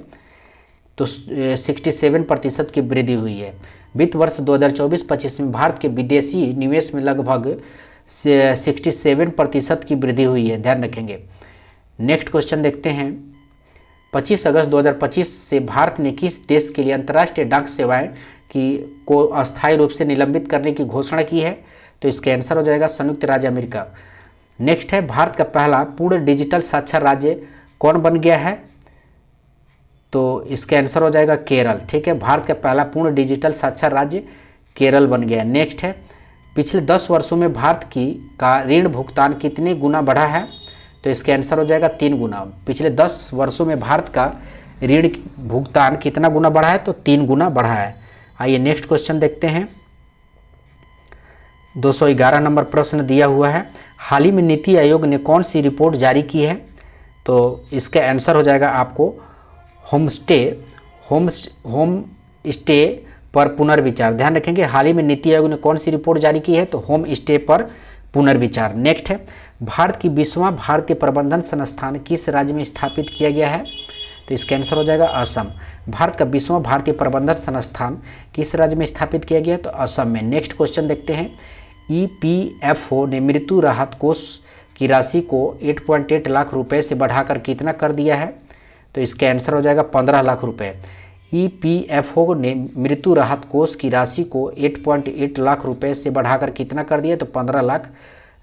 तो 67% की वृद्धि हुई है। वित्त वर्ष 2024-25 में भारत के विदेशी निवेश में लगभग 67% की वृद्धि हुई है। ध्यान रखेंगे। नेक्स्ट क्वेश्चन देखते हैं, 25 अगस्त 2025 से भारत ने किस देश के लिए अंतर्राष्ट्रीय डाक सेवाएं को अस्थायी रूप से निलंबित करने की घोषणा की है? तो इसका आंसर हो जाएगा संयुक्त राज्य अमेरिका। नेक्स्ट है, भारत का पहला पूर्ण डिजिटल साक्षर राज्य कौन बन गया है? तो इसका आंसर हो जाएगा केरल। ठीक है, भारत का पहला पूर्ण डिजिटल साक्षर राज्य केरल बन गया। नेक्स्ट है, पिछले 10 वर्षों में भारत का ऋण भुगतान कितने गुना बढ़ा है? तो इसका आंसर हो जाएगा 3 गुना। पिछले 10 वर्षों में भारत का ऋण भुगतान कितना गुना बढ़ा है? तो 3 गुना बढ़ा है। आइए नेक्स्ट क्वेश्चन देखते हैं। 211 नंबर प्रश्न दिया हुआ है, हाल ही में नीति आयोग ने कौन सी रिपोर्ट जारी की है? तो इसका आंसर हो जाएगा आपको होम स्टे पर पुनर्विचार। ध्यान रखेंगे, हाल ही में नीति आयोग ने कौन सी रिपोर्ट जारी की है? तो होम स्टे पर पुनर्विचार। नेक्स्ट है, भारत की 20वां भारतीय प्रबंधन संस्थान किस राज्य में स्थापित किया गया है? तो इसका आंसर हो जाएगा असम। भारत का 20वां भारतीय प्रबंधन संस्थान किस राज्य में स्थापित किया गया? तो असम में। नेक्स्ट क्वेश्चन देखते हैं, EPFO ने मृत्यु राहत कोष की राशि को 8.8 लाख रुपए से बढ़ाकर कितना कर दिया है? तो इसका आंसर हो जाएगा 15 लाख रुपए। EPFO ने मृत्यु राहत कोष की राशि को 8.8 लाख रुपए से बढ़ाकर कितना कर दिया? तो 15 लाख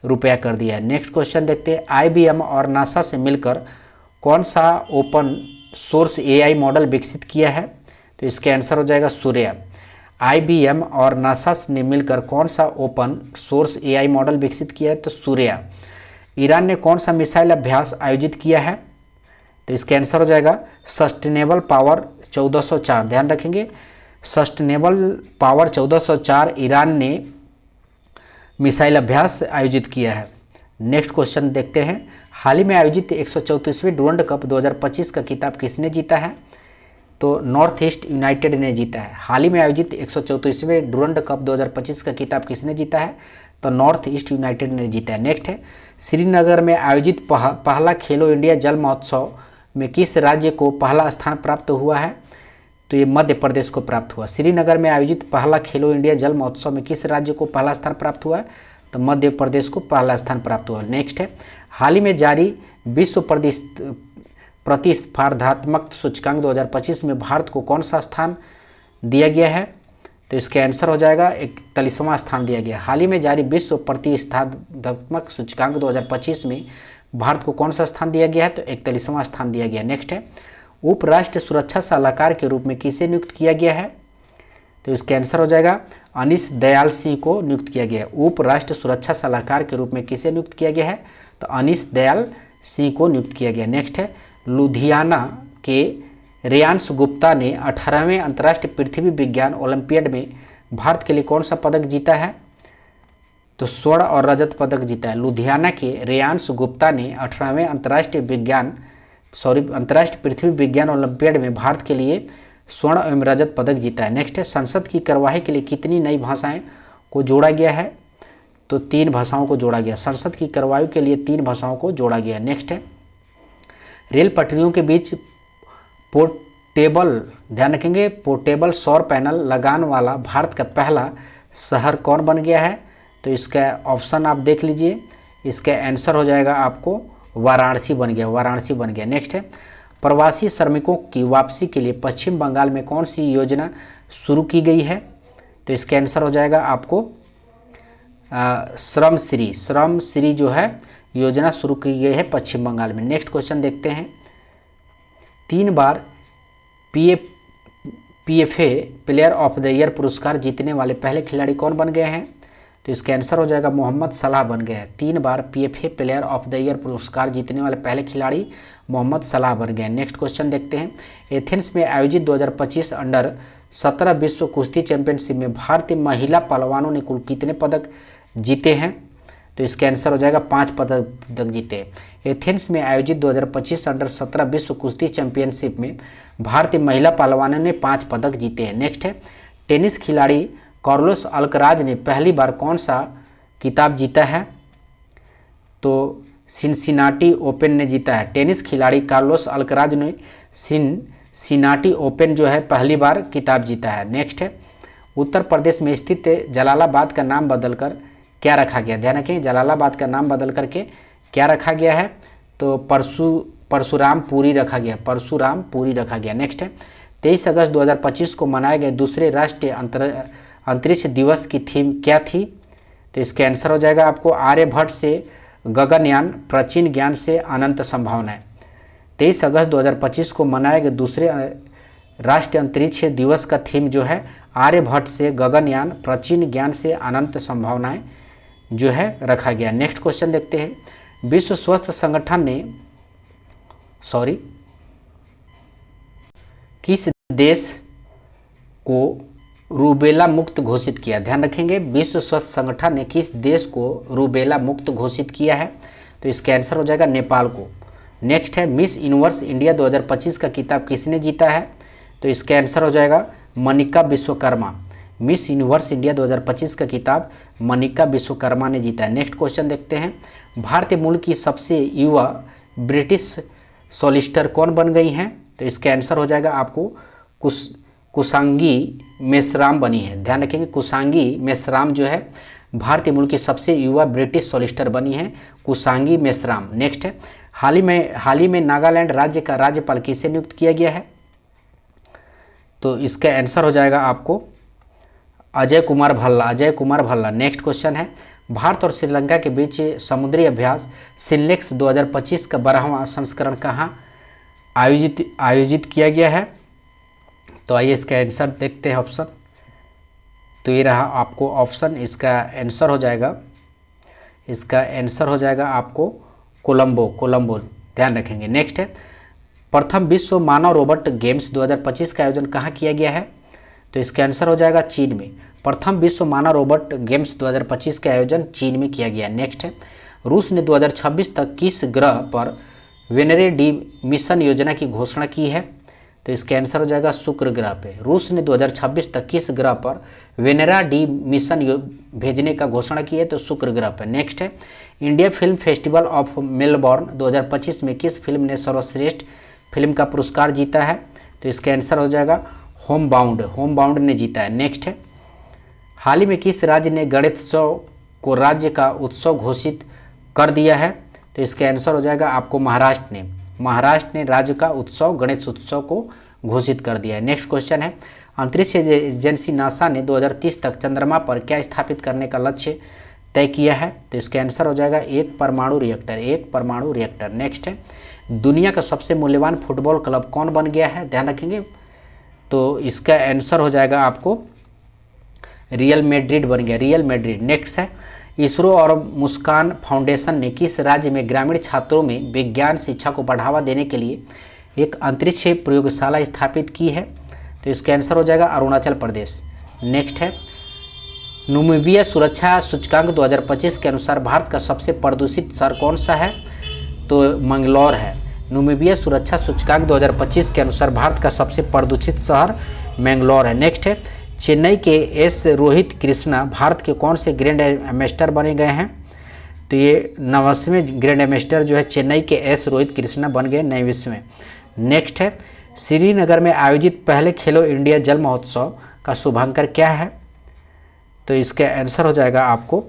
रुपया कर दिया है। नेक्स्ट क्वेश्चन देखते हैं, IBM और नासा से मिलकर कौन सा ओपन सोर्स AI मॉडल विकसित किया है? तो इसका आंसर हो जाएगा सूर्या। IBM और नासा ने मिलकर कौन सा ओपन सोर्स AI मॉडल विकसित किया है? तो सूर्या। ईरान ने कौन सा मिसाइल अभ्यास आयोजित किया है? तो इसका आंसर हो जाएगा सस्टेनेबल पावर 1404। ध्यान रखेंगे, सस्टेनेबल पावर 1404 ईरान ने मिसाइल अभ्यास आयोजित किया है। नेक्स्ट क्वेश्चन देखते हैं, हाल ही में आयोजित 134वें डुरंड कप 2025 का खिताब किसने जीता है? तो नॉर्थ ईस्ट यूनाइटेड ने जीता है। हाल ही में आयोजित 134वें डुरंड कप 2025 का खिताब किसने जीता है? तो नॉर्थ ईस्ट यूनाइटेड ने जीता है। नेक्स्ट है, श्रीनगर में आयोजित पहला खेलो इंडिया जल महोत्सव में किस राज्य को पहला स्थान प्राप्त हुआ है? तो ये मध्य प्रदेश को प्राप्त हुआ। श्रीनगर में आयोजित पहला खेलो इंडिया जल महोत्सव में किस राज्य को पहला स्थान प्राप्त हुआ है? तो मध्य प्रदेश को पहला स्थान प्राप्त हुआ। नेक्स्ट है, हाल ही में जारी विश्व प्रतिस्पर्धात्मक सूचकांक 2025 में भारत को कौन सा स्थान दिया गया है? तो इसका आंसर हो जाएगा 41वां स्थान दिया गया। हाल ही में जारी विश्व प्रतिस्पर्धात्मक सूचकांक 2025 में भारत को कौन सा स्थान दिया गया है? तो 41वां स्थान दिया गया। नेक्स्ट है, उपराष्ट्र सुरक्षा सलाहकार के रूप में किसे नियुक्त किया गया है? तो इसका आंसर हो जाएगा अनिश दयाल सिंह को नियुक्त किया गया है। उपराष्ट्र सुरक्षा सलाहकार के रूप में किसे नियुक्त किया गया है? तो अनिश दयाल सिंह को नियुक्त किया गया। नेक्स्ट है, लुधियाना के रेयांश गुप्ता ने 18वें अंतर्राष्ट्रीय पृथ्वी विज्ञान ओलंपियाड में भारत के लिए कौन सा पदक जीता है? तो स्वर्ण और रजत पदक जीता है। लुधियाना के रेयांश गुप्ता ने 18वें अंतर्राष्ट्रीय पृथ्वी विज्ञान ओलंपियाड में भारत के लिए स्वर्ण एवं रजत पदक जीता है। नेक्स्ट है, संसद की कार्यवाही के लिए कितनी नई भाषाएं को जोड़ा गया है? तो 3 भाषाओं को जोड़ा गया। संसद की कार्यवाही के लिए 3 भाषाओं को जोड़ा गया। नेक्स्ट है, रेल पटरियों के बीच पोर्टेबल, ध्यान रखेंगे, पोर्टेबल सौर पैनल लगाने वाला भारत का पहला शहर कौन बन गया है? तो इसका ऑप्शन आप देख लीजिए, इसका आंसर हो जाएगा आपको वाराणसी बन गया। वाराणसी बन गया। नेक्स्ट है, प्रवासी श्रमिकों की वापसी के लिए पश्चिम बंगाल में कौन सी योजना शुरू की गई है? तो इसका आंसर हो जाएगा आपको श्रम श्री जो है योजना शुरू की गई है पश्चिम बंगाल में। नेक्स्ट क्वेश्चन देखते हैं, 3 बार PFA player of the year पुरस्कार जीतने वाले पहले खिलाड़ी कौन बन गए हैं? तो इसका आंसर हो जाएगा मोहम्मद सलाह बन गए। 3 बार PFA player of the year पुरस्कार जीतने वाले पहले खिलाड़ी मोहम्मद सलाह बन गए। नेक्स्ट क्वेश्चन देखते हैं, एथेंस में आयोजित 2025 अंडर 17 विश्व कुश्ती चैंपियनशिप में भारतीय महिला पहलवानों ने कुल कितने पदक जीते हैं? तो इसका आंसर हो जाएगा 5 पदक जीते। एथेंस में आयोजित 2025 अंडर 17 विश्व कुश्ती चैंपियनशिप में भारतीय महिला पहलवानों ने 5 पदक जीते हैं। नेक्स्ट है, टेनिस खिलाड़ी कार्लोस अल्कराज ने पहली बार कौन सा खिताब जीता है? तो सिनसिनाटी ओपन ने जीता है। टेनिस खिलाड़ी कार्लोस अल्कराज ने सिनसिनाटी ओपन जो है पहली बार खिताब जीता है। नेक्स्ट है, उत्तर प्रदेश में स्थित जलालाबाद का नाम बदलकर क्या रखा गया? ध्यान रखें, जलालाबाद का नाम बदल करके क्या रखा गया है? तो परशुरामपुरी रखा गया, परशुरामपुरी रखा गया। नेक्स्ट है 23 अगस्त 2025 को मनाए गए दूसरे राष्ट्रीय अंतरिक्ष दिवस की थीम क्या थी? तो इसका आंसर हो जाएगा आपको आर्यभट्ट से गगनयान, प्राचीन ज्ञान से अनंत संभावनाएं। 23 अगस्त 2025 को मनाए गए दूसरे राष्ट्रीय अंतरिक्ष दिवस का थीम जो है आर्यभट्ट से गगनयान, प्राचीन ज्ञान से अनंत संभावनाएं जो है रखा गया। नेक्स्ट क्वेश्चन देखते हैं। विश्व स्वास्थ्य संगठन ने किस देश को रूबेला मुक्त घोषित किया? ध्यान रखेंगे, विश्व स्वास्थ्य संगठन ने किस देश को रूबेला मुक्त घोषित किया है? तो इसका आंसर हो जाएगा नेपाल को। नेक्स्ट है मिस यूनिवर्स इंडिया 2025 का खिताब किसने जीता है? तो इसका आंसर हो जाएगा Manika Vishwakarma. Miss universe India 2025 का खिताब मनिका विश्वकर्मा ने जीता है। नेक्स्ट क्वेश्चन देखते हैं। भारतीय मूल की सबसे युवा ब्रिटिश सोलिस्टर कौन बन गई हैं? तो इसका आंसर हो जाएगा आपको कुसांगी मेश्राम बनी है। ध्यान रखेंगे, कुसांगी मेश्राम जो है भारतीय मूल की सबसे युवा ब्रिटिश सोलिस्टर बनी है, कुसांगी मेश्राम। नेक्स्ट है हाल ही में नागालैंड राज्य का राज्यपाल किसे नियुक्त किया गया है? तो इसका आंसर हो जाएगा आपको अजय कुमार भल्ला, अजय कुमार भल्ला। नेक्स्ट क्वेश्चन है भारत और श्रीलंका के बीच समुद्री अभ्यास सिनलेक्स 2025 का 12वां संस्करण कहाँ आयोजित किया गया है? तो आइए इसका आंसर देखते हैं ऑप्शन। तो ये रहा आपको ऑप्शन, इसका आंसर हो जाएगा आपको कोलंबो। ध्यान रखेंगे। नेक्स्ट है प्रथम विश्व मानव रोबोट गेम्स 2025 का आयोजन कहाँ किया गया है? तो इसका आंसर हो जाएगा चीन में। प्रथम विश्व मानव रोबोट गेम्स 2025 का आयोजन चीन में किया गया। नेक्स्ट है रूस ने 2026 तक किस ग्रह पर वेनरे डी मिशन योजना की घोषणा की है? तो इसका आंसर हो जाएगा शुक्र ग्रह पे। रूस ने 2026 तक किस ग्रह पर वेनेरा डी मिशन भेजने का घोषणा की है? तो शुक्र ग्रह पर। नेक्स्ट है India film festival of Melbourne 2025 में किस फिल्म ने सर्वश्रेष्ठ फिल्म का पुरस्कार जीता है? तो इसका आंसर हो जाएगा होम बाउंड ने जीता है। नेक्स्ट है हाल ही में किस राज्य ने गणेशोत्सव को राज्य का उत्सव घोषित कर दिया है? तो इसका आंसर हो जाएगा आपको महाराष्ट्र ने राज्य का उत्सव गणेश उत्सव को घोषित कर दिया है। नेक्स्ट क्वेश्चन है अंतरिक्ष एजेंसी नासा ने 2030 तक चंद्रमा पर क्या स्थापित करने का लक्ष्य तय किया है? तो इसका आंसर हो जाएगा एक परमाणु रिएक्टर। नेक्स्ट है दुनिया का सबसे मूल्यवान फुटबॉल क्लब कौन बन गया है? ध्यान रखेंगे, तो इसका आंसर हो जाएगा आपको रियल मैड्रिड बन गया, रियल मैड्रिड। नेक्स्ट है इसरो और मुस्कान फाउंडेशन ने किस राज्य में ग्रामीण छात्रों में विज्ञान शिक्षा को बढ़ावा देने के लिए एक अंतरिक्ष प्रयोगशाला स्थापित की है? तो इसका आंसर हो जाएगा अरुणाचल प्रदेश। नेक्स्ट है नामीबिया सुरक्षा सूचकांक 2025 के अनुसार भारत का सबसे प्रदूषित शहर कौन सा है? तो मंगलौर है। नामीबिया सुरक्षा सूचकांक 2025 के अनुसार भारत का सबसे प्रदूषित शहर मंगलौर है। नेक्स्ट है चेन्नई के एस रोहित कृष्णा भारत के कौन से ग्रैंड एम्बेसडर बने गए हैं? तो ये 90वें ग्रैंड एम्बेसडर जो है चेन्नई के एस रोहित कृष्णा बन गए 90वें। नेक्स्ट है श्रीनगर में आयोजित पहले खेलो इंडिया जल महोत्सव का शुभांकर क्या है? तो इसका आंसर हो जाएगा आपको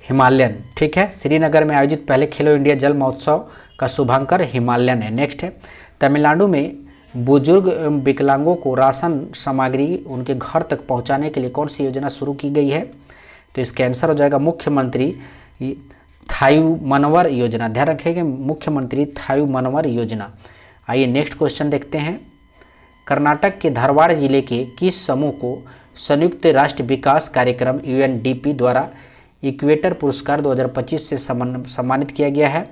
हिमालयन। ठीक है, श्रीनगर में आयोजित पहले खेलो इंडिया जल महोत्सव का शुभांकर हिमालयन है। नेक्स्ट है तमिलनाडु में बुजुर्ग एवं विकलांगों को राशन सामग्री उनके घर तक पहुंचाने के लिए कौन सी योजना शुरू की गई है? तो इसका आंसर हो जाएगा मुख्यमंत्री थायु मनवर योजना। ध्यान रखेंगे मुख्यमंत्री थायु मनवर योजना। आइए नेक्स्ट क्वेश्चन देखते हैं। कर्नाटक के धारवाड़ जिले के किस समूह को संयुक्त राष्ट्र विकास कार्यक्रम UNDP द्वारा इक्वेटर पुरस्कार 2025 से सम्मानित किया गया है?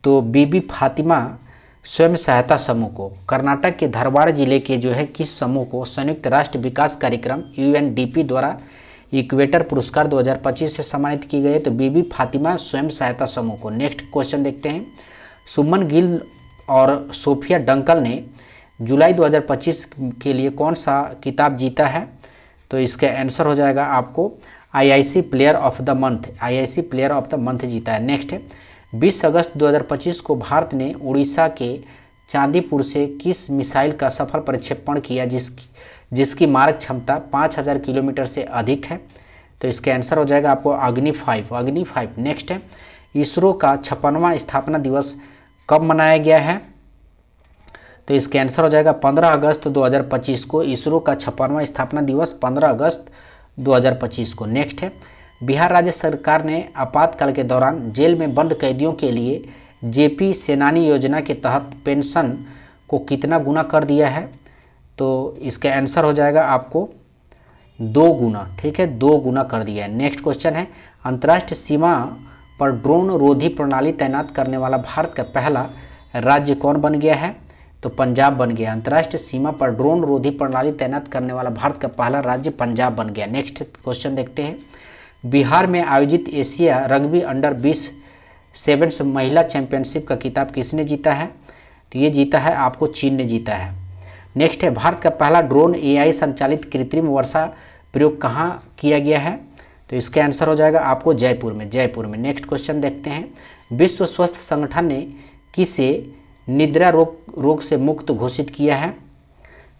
तो बीबी फातिमा स्वयं सहायता समूह को। कर्नाटक के धारवाड़ जिले के जो है किस समूह को संयुक्त राष्ट्र विकास कार्यक्रम UNDP द्वारा इक्वेटर पुरस्कार 2025 से सम्मानित की गई है? तो बीबी फातिमा स्वयं सहायता समूह को। नेक्स्ट क्वेश्चन देखते हैं। सुमन गिल और सोफिया डंकल ने जुलाई 2025 के लिए कौन सा किताब जीता है? तो इसका आंसर हो जाएगा आपको IIC player of the month, IIC player of the month जीता है। नेक्स्ट है 20 अगस्त 2025 को भारत ने उड़ीसा के चांदीपुर से किस मिसाइल का सफल प्रक्षेपण किया जिसकी मारक क्षमता 5000 किलोमीटर से अधिक है? तो इसका आंसर हो जाएगा आपको अग्नि 5। नेक्स्ट है इसरो का 56वां स्थापना दिवस कब मनाया गया है? तो इसका आंसर हो जाएगा 15 अगस्त 2025 को। इसरो का 56वां स्थापना दिवस 15 अगस्त 2025 को। नेक्स्ट है, बिहार राज्य सरकार ने आपातकाल के दौरान जेल में बंद कैदियों के लिए जेपी सेनानी योजना के तहत पेंशन को कितना गुना कर दिया है? तो इसका आंसर हो जाएगा आपको 2 गुना। ठीक है, 2 गुना कर दिया है। नेक्स्ट क्वेश्चन है, अंतर्राष्ट्रीय सीमा पर ड्रोन रोधी प्रणाली तैनात करने वाला भारत का पहला राज्य कौन बन गया है? तो पंजाब बन गया। अंतर्राष्ट्रीय सीमा पर ड्रोन रोधी प्रणाली तैनात करने वाला भारत का पहला राज्य पंजाब बन गया। नेक्स्ट क्वेश्चन देखते हैं, बिहार में आयोजित एशिया रग्बी अंडर 20 सेवेंस महिला चैंपियनशिप का खिताब किसने जीता है? तो ये जीता है आपको चीन ने जीता है। नेक्स्ट है, भारत का पहला ड्रोन एआई संचालित कृत्रिम वर्षा प्रयोग कहाँ किया गया है? तो इसका आंसर हो जाएगा आपको जयपुर में, जयपुर में। नेक्स्ट क्वेश्चन देखते हैं, विश्व स्वास्थ्य संगठन ने किसे निद्रा रोग से मुक्त घोषित किया है?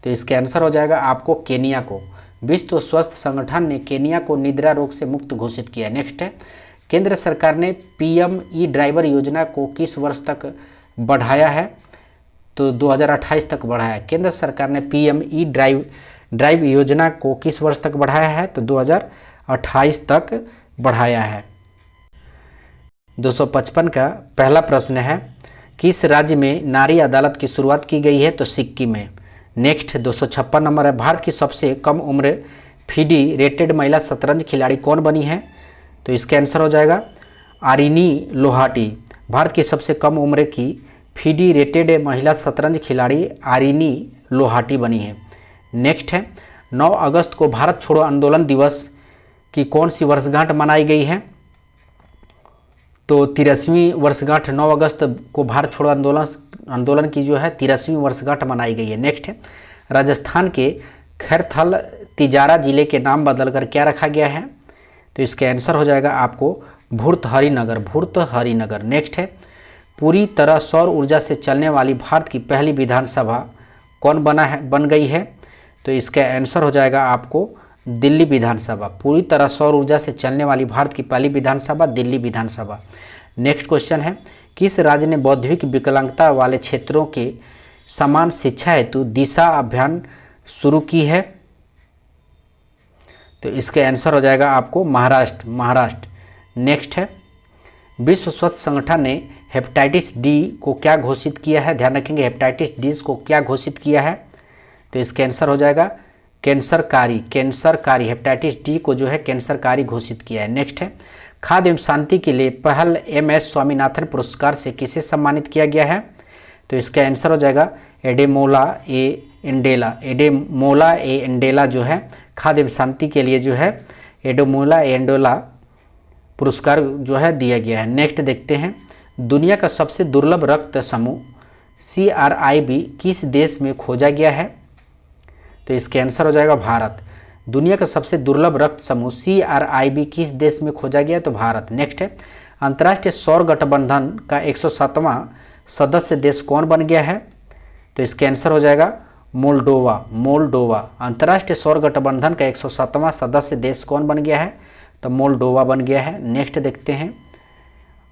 तो इसका आंसर हो जाएगा आपको केनिया को। विश्व स्वास्थ्य संगठन ने केनिया को निद्रा रोग से मुक्त घोषित किया। नेक्स्ट है, केंद्र सरकार ने पीएम ई ड्राइवर योजना को किस वर्ष तक बढ़ाया है? तो 2028 तक बढ़ाया। केंद्र सरकार ने पीएम ई ड्राइव योजना को किस वर्ष तक बढ़ाया है? तो 2028 तक बढ़ाया है। 255 का पहला प्रश्न है, किस राज्य में नारी अदालत की शुरुआत की गई है? तो सिक्किम में। नेक्स्ट 256 नंबर है, भारत की सबसे कम उम्र फीडी रेटेड महिला शतरंज खिलाड़ी कौन बनी है? तो इसका आंसर हो जाएगा आरिनी लोहाटी। भारत की सबसे कम उम्र की फीडी रेटेड महिला शतरंज खिलाड़ी आरिनी लोहाटी बनी है। नेक्स्ट है, 9 अगस्त को भारत छोड़ो आंदोलन दिवस की कौन सी वर्षगांठ मनाई गई है? तो 83वीं वर्षगांठ 9 अगस्त को भारत छोड़ो आंदोलन की जो है 83वीं वर्षगांठ मनाई गई है। नेक्स्ट है, राजस्थान के खैरथल तिजारा जिले के नाम बदलकर क्या रखा गया है? तो इसका आंसर हो जाएगा आपको भूर्तहरि नगर, भूर्तहरि नगर। नेक्स्ट है, पूरी तरह सौर ऊर्जा से चलने वाली भारत की पहली विधानसभा कौन बन गई है? तो इसका आंसर हो जाएगा आपको दिल्ली विधानसभा। पूरी तरह सौर ऊर्जा से चलने वाली भारत की पहली विधानसभा दिल्ली विधानसभा। नेक्स्ट क्वेश्चन है, किस राज्य ने बौद्धिक विकलांगता वाले क्षेत्रों के समान शिक्षा हेतु दिशा अभियान शुरू की है? तो इसका आंसर हो जाएगा आपको महाराष्ट्र, महाराष्ट्र। नेक्स्ट है, विश्व स्वास्थ्य संगठन ने हेपेटाइटिस डी को क्या घोषित किया है? ध्यान रखेंगे, हेपेटाइटिस डी को क्या घोषित किया है? तो इसका आंसर हो जाएगा कैंसरकारी, कैंसरकारी। हेपेटाइटिस डी को जो है कैंसरकारी घोषित किया है। नेक्स्ट है, खाद्य एवं शांति के लिए पहल एमएस स्वामीनाथन पुरस्कार से किसे सम्मानित किया गया है? तो इसका आंसर हो जाएगा एडेमोला ए इंडेला। एडेमोला ए इंडेला जो है खाद्य एवं शांति के लिए जो है एडेमोला ए इंडेला पुरस्कार जो है दिया गया है। नेक्स्ट देखते हैं, दुनिया का सबसे दुर्लभ रक्त समूह CRIB किस देश में खोजा गया है? तो इसका आंसर हो जाएगा भारत। दुनिया का सबसे दुर्लभ रक्त समूह CRIB किस देश में खोजा गया? तो भारत। नेक्स्ट है, अंतर्राष्ट्रीय सौर गठबंधन का 107वां सदस्य देश कौन बन गया है? तो इसका आंसर हो जाएगा मोल्डोवा, मोल्डोवा। अंतर्राष्ट्रीय सौर गठबंधन का 107वां सदस्य देश कौन बन गया है? तो मोल्डोवा बन गया है। नेक्स्ट देखते हैं,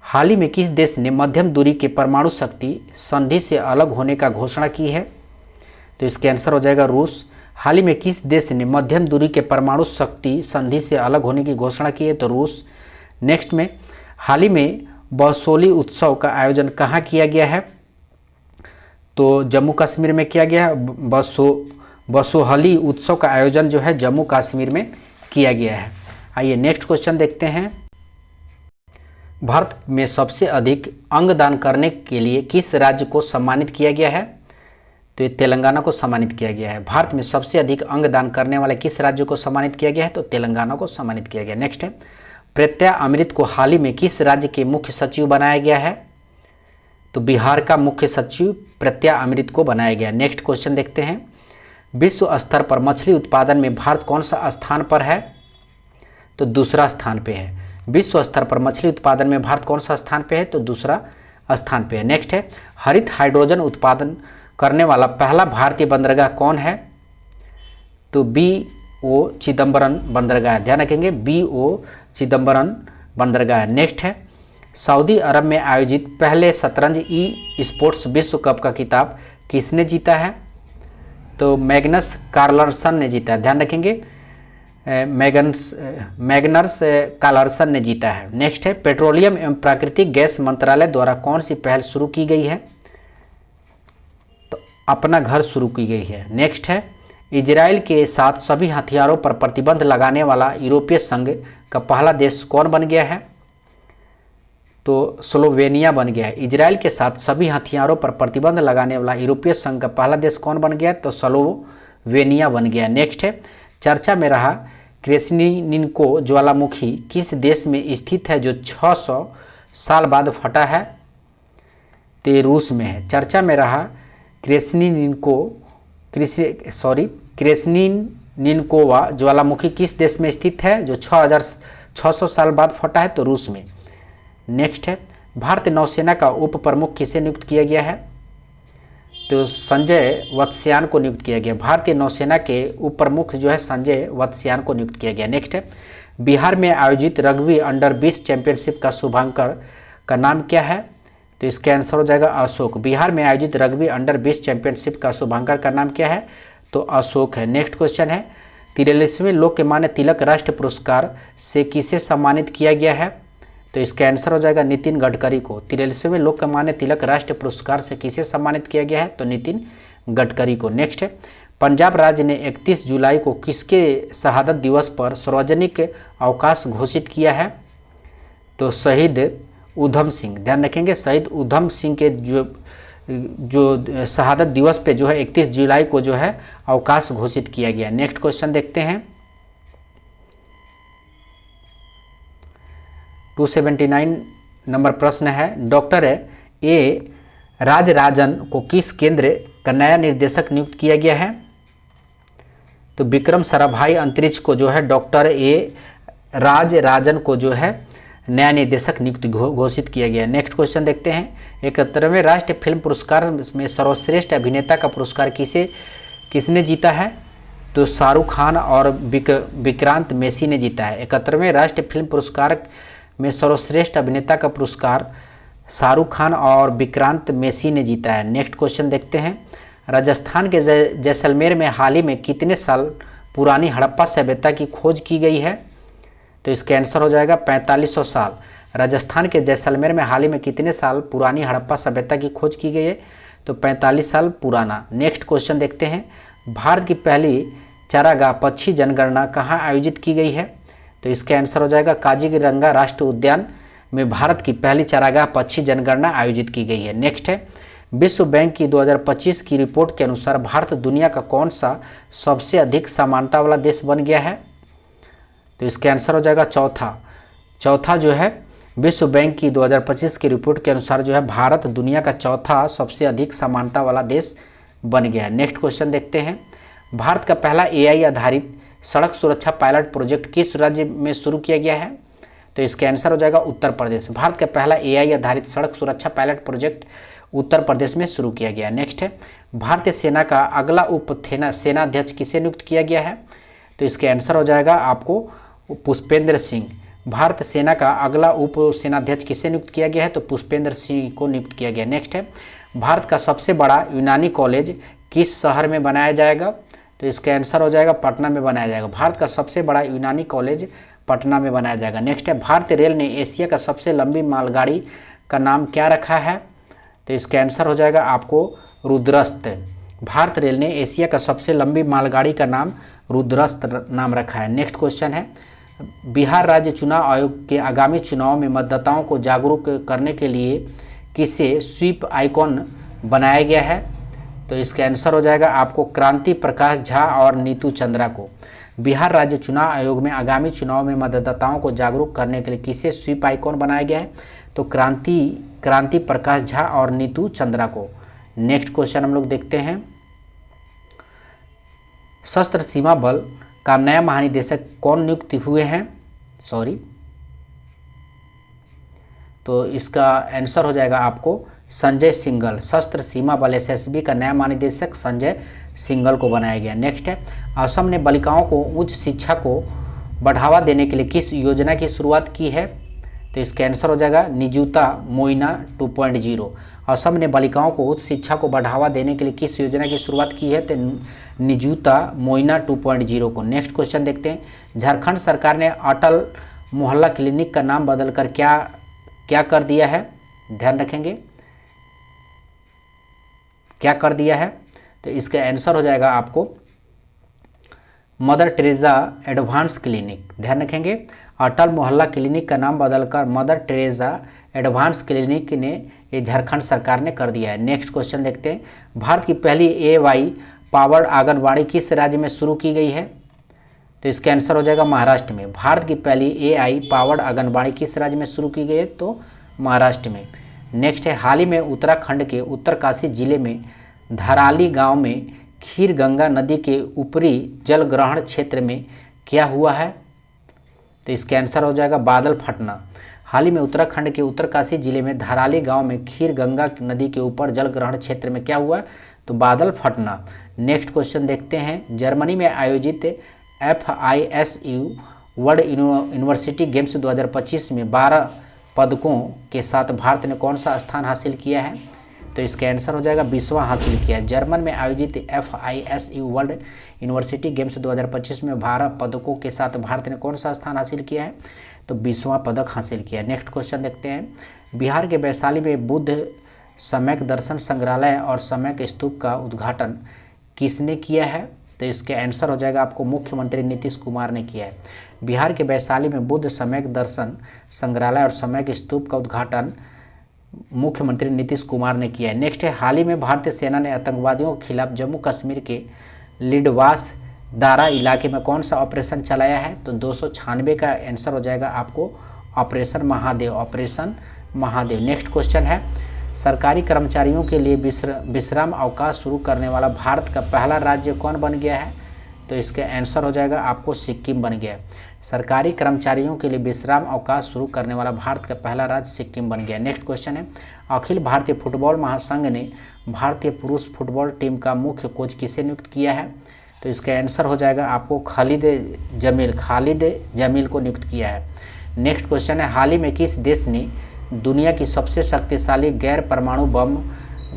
हाल ही में किस देश ने मध्यम दूरी के परमाणु शक्ति संधि से अलग होने का घोषणा की है? तो इसका आंसर हो जाएगा रूस। हाल ही में किस देश ने मध्यम दूरी के परमाणु शक्ति संधि से अलग होने की घोषणा की है? तो रूस। नेक्स्ट में, हाल ही में बसोली उत्सव का आयोजन कहाँ किया गया है? तो जम्मू कश्मीर में किया गया है। बसोहली उत्सव का आयोजन जो है जम्मू कश्मीर में किया गया है। आइए नेक्स्ट क्वेश्चन देखते हैं, भारत में सबसे अधिक अंगदान करने के लिए किस राज्य को सम्मानित किया गया है? तो ये तेलंगाना को सम्मानित किया गया है। भारत में सबसे अधिक अंगदान करने वाले किस राज्य को सम्मानित किया गया है? तो तेलंगाना को सम्मानित किया गया। नेक्स्ट है, प्रत्यय अमृत को हाल ही में किस राज्य के मुख्य सचिव बनाया गया है? तो बिहार का मुख्य सचिव प्रत्यय अमृत को बनाया गया। नेक्स्ट क्वेश्चन देखते हैं, विश्व स्तर पर मछली उत्पादन में भारत कौन सा स्थान पर है? तो दूसरा स्थान पे है। विश्व स्तर पर मछली उत्पादन में भारत कौन सा स्थान पे है? तो दूसरा स्थान पे है। नेक्स्ट है, हरित हाइड्रोजन उत्पादन करने वाला पहला भारतीय बंदरगाह कौन है? तो BO चिदम्बरम बंदरगाह। ध्यान रखेंगे, BO चिदम्बरम बंदरगाह। नेक्स्ट है, सऊदी अरब में आयोजित पहले शतरंज ई स्पोर्ट्स विश्व कप का खिताब किसने जीता है? तो मैग्नस कार्लसन ने जीता है, ध्यान रखेंगे, मैग्नस कार्लसन ने जीता है। नेक्स्ट है, पेट्रोलियम एवं प्राकृतिक गैस मंत्रालय द्वारा कौन सी पहल शुरू की गई है? तो अपना घर शुरू की गई है। नेक्स्ट है, इजराइल के साथ सभी हथियारों पर प्रतिबंध लगाने वाला यूरोपीय संघ का पहला देश कौन बन गया है? तो स्लोवेनिया बन गया है। इजराइल के साथ सभी हथियारों पर प्रतिबंध लगाने वाला यूरोपीय संघ का पहला देश कौन बन गया? तो स्लोवेनिया बन गया। नेक्स्ट है, चर्चा में रहा क्रेस्निनिको ज्वालामुखी किस देश में स्थित है जो 600 साल बाद फटा है? तो ये रूस में है। चर्चा में रहा क्रेस्निनिकोवा ज्वालामुखी किस देश में स्थित है जो 600 साल बाद फटा है? तो रूस में। नेक्स्ट है, भारतीय नौसेना का उप प्रमुख किसे नियुक्त किया गया है? तो संजय वत्स्यान को नियुक्त किया गया। भारतीय नौसेना के उप प्रमुख जो है संजय वत्स्यान को नियुक्त किया गया। नेक्स्ट है, बिहार में आयोजित रग्बी अंडर 20 चैंपियनशिप का शुभांकर का नाम क्या है? तो इसका आंसर हो जाएगा अशोक। बिहार में आयोजित रग्बी अंडर 20 चैंपियनशिप का शुभांकर का नाम क्या है? तो अशोक है। नेक्स्ट क्वेश्चन है, 43वें लोकमान्य तिलक राष्ट्रीय पुरस्कार से किसे सम्मानित किया गया है? तो इसका आंसर हो जाएगा नितिन गडकरी को। 43वें लोकमान्य तिलक राष्ट्रीय पुरस्कार से किसे सम्मानित किया गया है? तो नितिन गडकरी को। नेक्स्ट है, पंजाब राज्य ने 31 जुलाई को किसके शहादत दिवस पर सार्वजनिक अवकाश घोषित किया है? तो शहीद उधम सिंह, ध्यान रखेंगे, शहीद उधम सिंह के जो शहादत दिवस पे जो है 31 जुलाई को जो है अवकाश घोषित किया गया। नेक्स्ट क्वेश्चन देखते हैं, 279 नंबर प्रश्न है, डॉक्टर ए राजराजन को किस केंद्र का नया निर्देशक नियुक्त किया गया है? तो विक्रम साराभाई अंतरिक्ष को जो है डॉक्टर ए राजराजन को जो है नया निर्देशक नियुक्त घोषित किया गया। नेक्स्ट क्वेश्चन देखते हैं, 71वें राष्ट्रीय फिल्म पुरस्कार में सर्वश्रेष्ठ अभिनेता का पुरस्कार किसने जीता है? तो शाहरुख खान और विक्रांत मैसी ने जीता है। 71वें राष्ट्रीय फिल्म पुरस्कार में सर्वश्रेष्ठ अभिनेता का पुरस्कार शाहरुख खान और विक्रांत मैसी ने जीता है। नेक्स्ट क्वेश्चन देखते हैं, राजस्थान के जैसलमेर में हाल ही में कितने साल पुरानी हड़प्पा सभ्यता की खोज की गई है? तो इसका आंसर हो जाएगा 4500 साल। राजस्थान के जैसलमेर में हाल ही में कितने साल पुरानी हड़प्पा सभ्यता की खोज की गई है? तो 45 साल पुराना। नेक्स्ट क्वेश्चन देखते हैं, भारत की पहली चारागाह पक्षी जनगणना कहाँ आयोजित की गई है? तो इसका आंसर हो जाएगा काजीरंगा राष्ट्रीय उद्यान में भारत की पहली चारागाह पक्षी जनगणना आयोजित की गई है। नेक्स्ट है, विश्व बैंक की 2025 की रिपोर्ट के अनुसार भारत दुनिया का कौन सा सबसे अधिक समानता वाला देश बन गया है? तो इसका आंसर हो जाएगा चौथा जो है विश्व बैंक की 2025 की रिपोर्ट के अनुसार जो है भारत दुनिया का चौथा सबसे अधिक समानता वाला देश बन गया है। नेक्स्ट क्वेश्चन देखते हैं, भारत का पहला एआई आधारित सड़क सुरक्षा पायलट प्रोजेक्ट किस राज्य में शुरू किया गया है? तो इसका आंसर हो जाएगा उत्तर प्रदेश। भारत का पहला एआई आधारित सड़क सुरक्षा पायलट प्रोजेक्ट उत्तर प्रदेश में शुरू किया गया। नेक्स्ट है, भारतीय सेना का अगला उप सेनाध्यक्ष किसे नियुक्त किया गया है? तो इसका आंसर हो जाएगा आपको पुष्पेंद्र सिंह। भारत सेना का अगला उप सेनाध्यक्ष किसे नियुक्त किया गया है? तो पुष्पेंद्र सिंह को नियुक्त किया गया। नेक्स्ट है, भारत का सबसे बड़ा यूनानी कॉलेज किस शहर में बनाया जाएगा? तो इसका आंसर हो जाएगा पटना में बनाया जाएगा। भारत का सबसे बड़ा यूनानी कॉलेज पटना में बनाया जाएगा। नेक्स्ट है, भारतीय रेल ने एशिया का सबसे लंबी मालगाड़ी का नाम क्या रखा है? तो इसका आंसर हो जाएगा आपको रुद्रस्त। भारत रेल ने एशिया का सबसे लंबी मालगाड़ी का नाम रुद्रस्त नाम रखा है। नेक्स्ट क्वेश्चन है, बिहार राज्य चुनाव आयोग के आगामी चुनाव में मतदाताओं को जागरूक करने के लिए किसे स्वीप आइकॉन बनाया गया है? तो इसका आंसर हो जाएगा आपको क्रांति प्रकाश झा और नीतू चंद्रा को। बिहार राज्य चुनाव आयोग में आगामी चुनाव में मतदाताओं को जागरूक करने के लिए किसे स्वीप आइकॉन बनाया गया है? तो क्रांति प्रकाश झा और नीतू चंद्रा को। नेक्स्ट क्वेश्चन हम लोग देखते हैं, सशस्त्र सीमा बल का नया महानिदेशक कौन नियुक्त हुए हैं? तो इसका आंसर हो जाएगा आपको संजय सिंघल। सशस्त्र सीमा बल एसएसबी का नया महानिदेशक संजय सिंघल को बनाया गया। नेक्स्ट है, असम ने बालिकाओं को उच्च शिक्षा को बढ़ावा देने के लिए किस योजना की शुरुआत की है? तो इसका आंसर हो जाएगा निजुता मोइना 2.0। असम ने बालिकाओं को उच्च शिक्षा को बढ़ावा देने के लिए किस योजना की शुरुआत की है? तो निजुता मोइना 2.0 को। नेक्स्ट क्वेश्चन देखते हैं। झारखंड सरकार ने अटल मोहल्ला क्लिनिक का नाम बदलकर क्या कर दिया है? ध्यान रखेंगे, क्या कर दिया है? तो इसका आंसर हो जाएगा आपको मदर टेरेसा एडवांस क्लिनिक। ध्यान रखेंगे, अटल मोहल्ला क्लिनिक का नाम बदलकर मदर टेरेसा एडवांस क्लिनिक ने ये झारखंड सरकार ने कर दिया है। नेक्स्ट क्वेश्चन देखते हैं। भारत की पहली AI पावर्ड आंगनबाड़ी किस राज्य में शुरू की गई है? तो इसका आंसर हो जाएगा महाराष्ट्र में। भारत की पहली AI पावर्ड आंगनबाड़ी किस राज्य में शुरू की गई है? तो महाराष्ट्र में। नेक्स्ट है, हाल ही में उत्तराखंड के उत्तरकाशी जिले में धराली गांव में खीर गंगा नदी के ऊपरी जल ग्रहण क्षेत्र में क्या हुआ है? तो इसका आंसर हो जाएगा बादल फटना। हाल ही में उत्तराखंड के उत्तरकाशी जिले में धराली गांव में खीर गंगा नदी के ऊपर जल ग्रहण क्षेत्र में क्या हुआ? तो बादल फटना। नेक्स्ट क्वेश्चन देखते हैं। जर्मनी में आयोजित FISU वर्ल्ड यूनिवर्सिटी गेम्स 2025 में 12 पदकों के साथ भारत ने कौन सा स्थान हासिल किया है? तो इसका आंसर हो जाएगा 20वां हासिल किया है। जर्मन में आयोजित FISU वर्ल्ड यूनिवर्सिटी गेम्स 2025 में 12 पदकों के साथ भारत ने कौन सा स्थान हासिल किया है? तो 20वां पदक हासिल किया है। नेक्स्ट क्वेश्चन देखते हैं। बिहार के वैशाली में बुद्ध सम्यक दर्शन संग्रहालय और सम्यक स्तूप का उद्घाटन किसने किया है? तो इसके आंसर हो जाएगा आपको मुख्यमंत्री नीतीश कुमार ने किया है। बिहार के वैशाली में बुद्ध सम्यक दर्शन संग्रहालय और सम्यक स्तूप का उद्घाटन मुख्यमंत्री नीतीश कुमार ने किया है। नेक्स्ट है, हाल ही में भारतीय सेना ने आतंकवादियों के खिलाफ जम्मू कश्मीर के लिडवास दारा इलाके में कौन सा ऑपरेशन चलाया है? तो 296 का आंसर हो जाएगा आपको operation Mahadev, operation Mahadev. Next question है, सरकारी कर्मचारियों के लिए विश्राम अवकाश शुरू करने वाला भारत का पहला राज्य कौन बन गया है? तो इसका आंसर हो जाएगा आपको सिक्किम बन गया। सरकारी कर्मचारियों के लिए विश्राम अवकाश शुरू करने वाला भारत का पहला राज्य सिक्किम बन गया। नेक्स्ट क्वेश्चन है, अखिल भारतीय फुटबॉल महासंघ ने भारतीय पुरुष फुटबॉल टीम का मुख्य कोच किसे नियुक्त किया है? तो इसका आंसर हो जाएगा आपको खालिद जमील को नियुक्त किया है। नेक्स्ट क्वेश्चन है, हाल ही में किस देश ने दुनिया की सबसे शक्तिशाली गैर परमाणु बम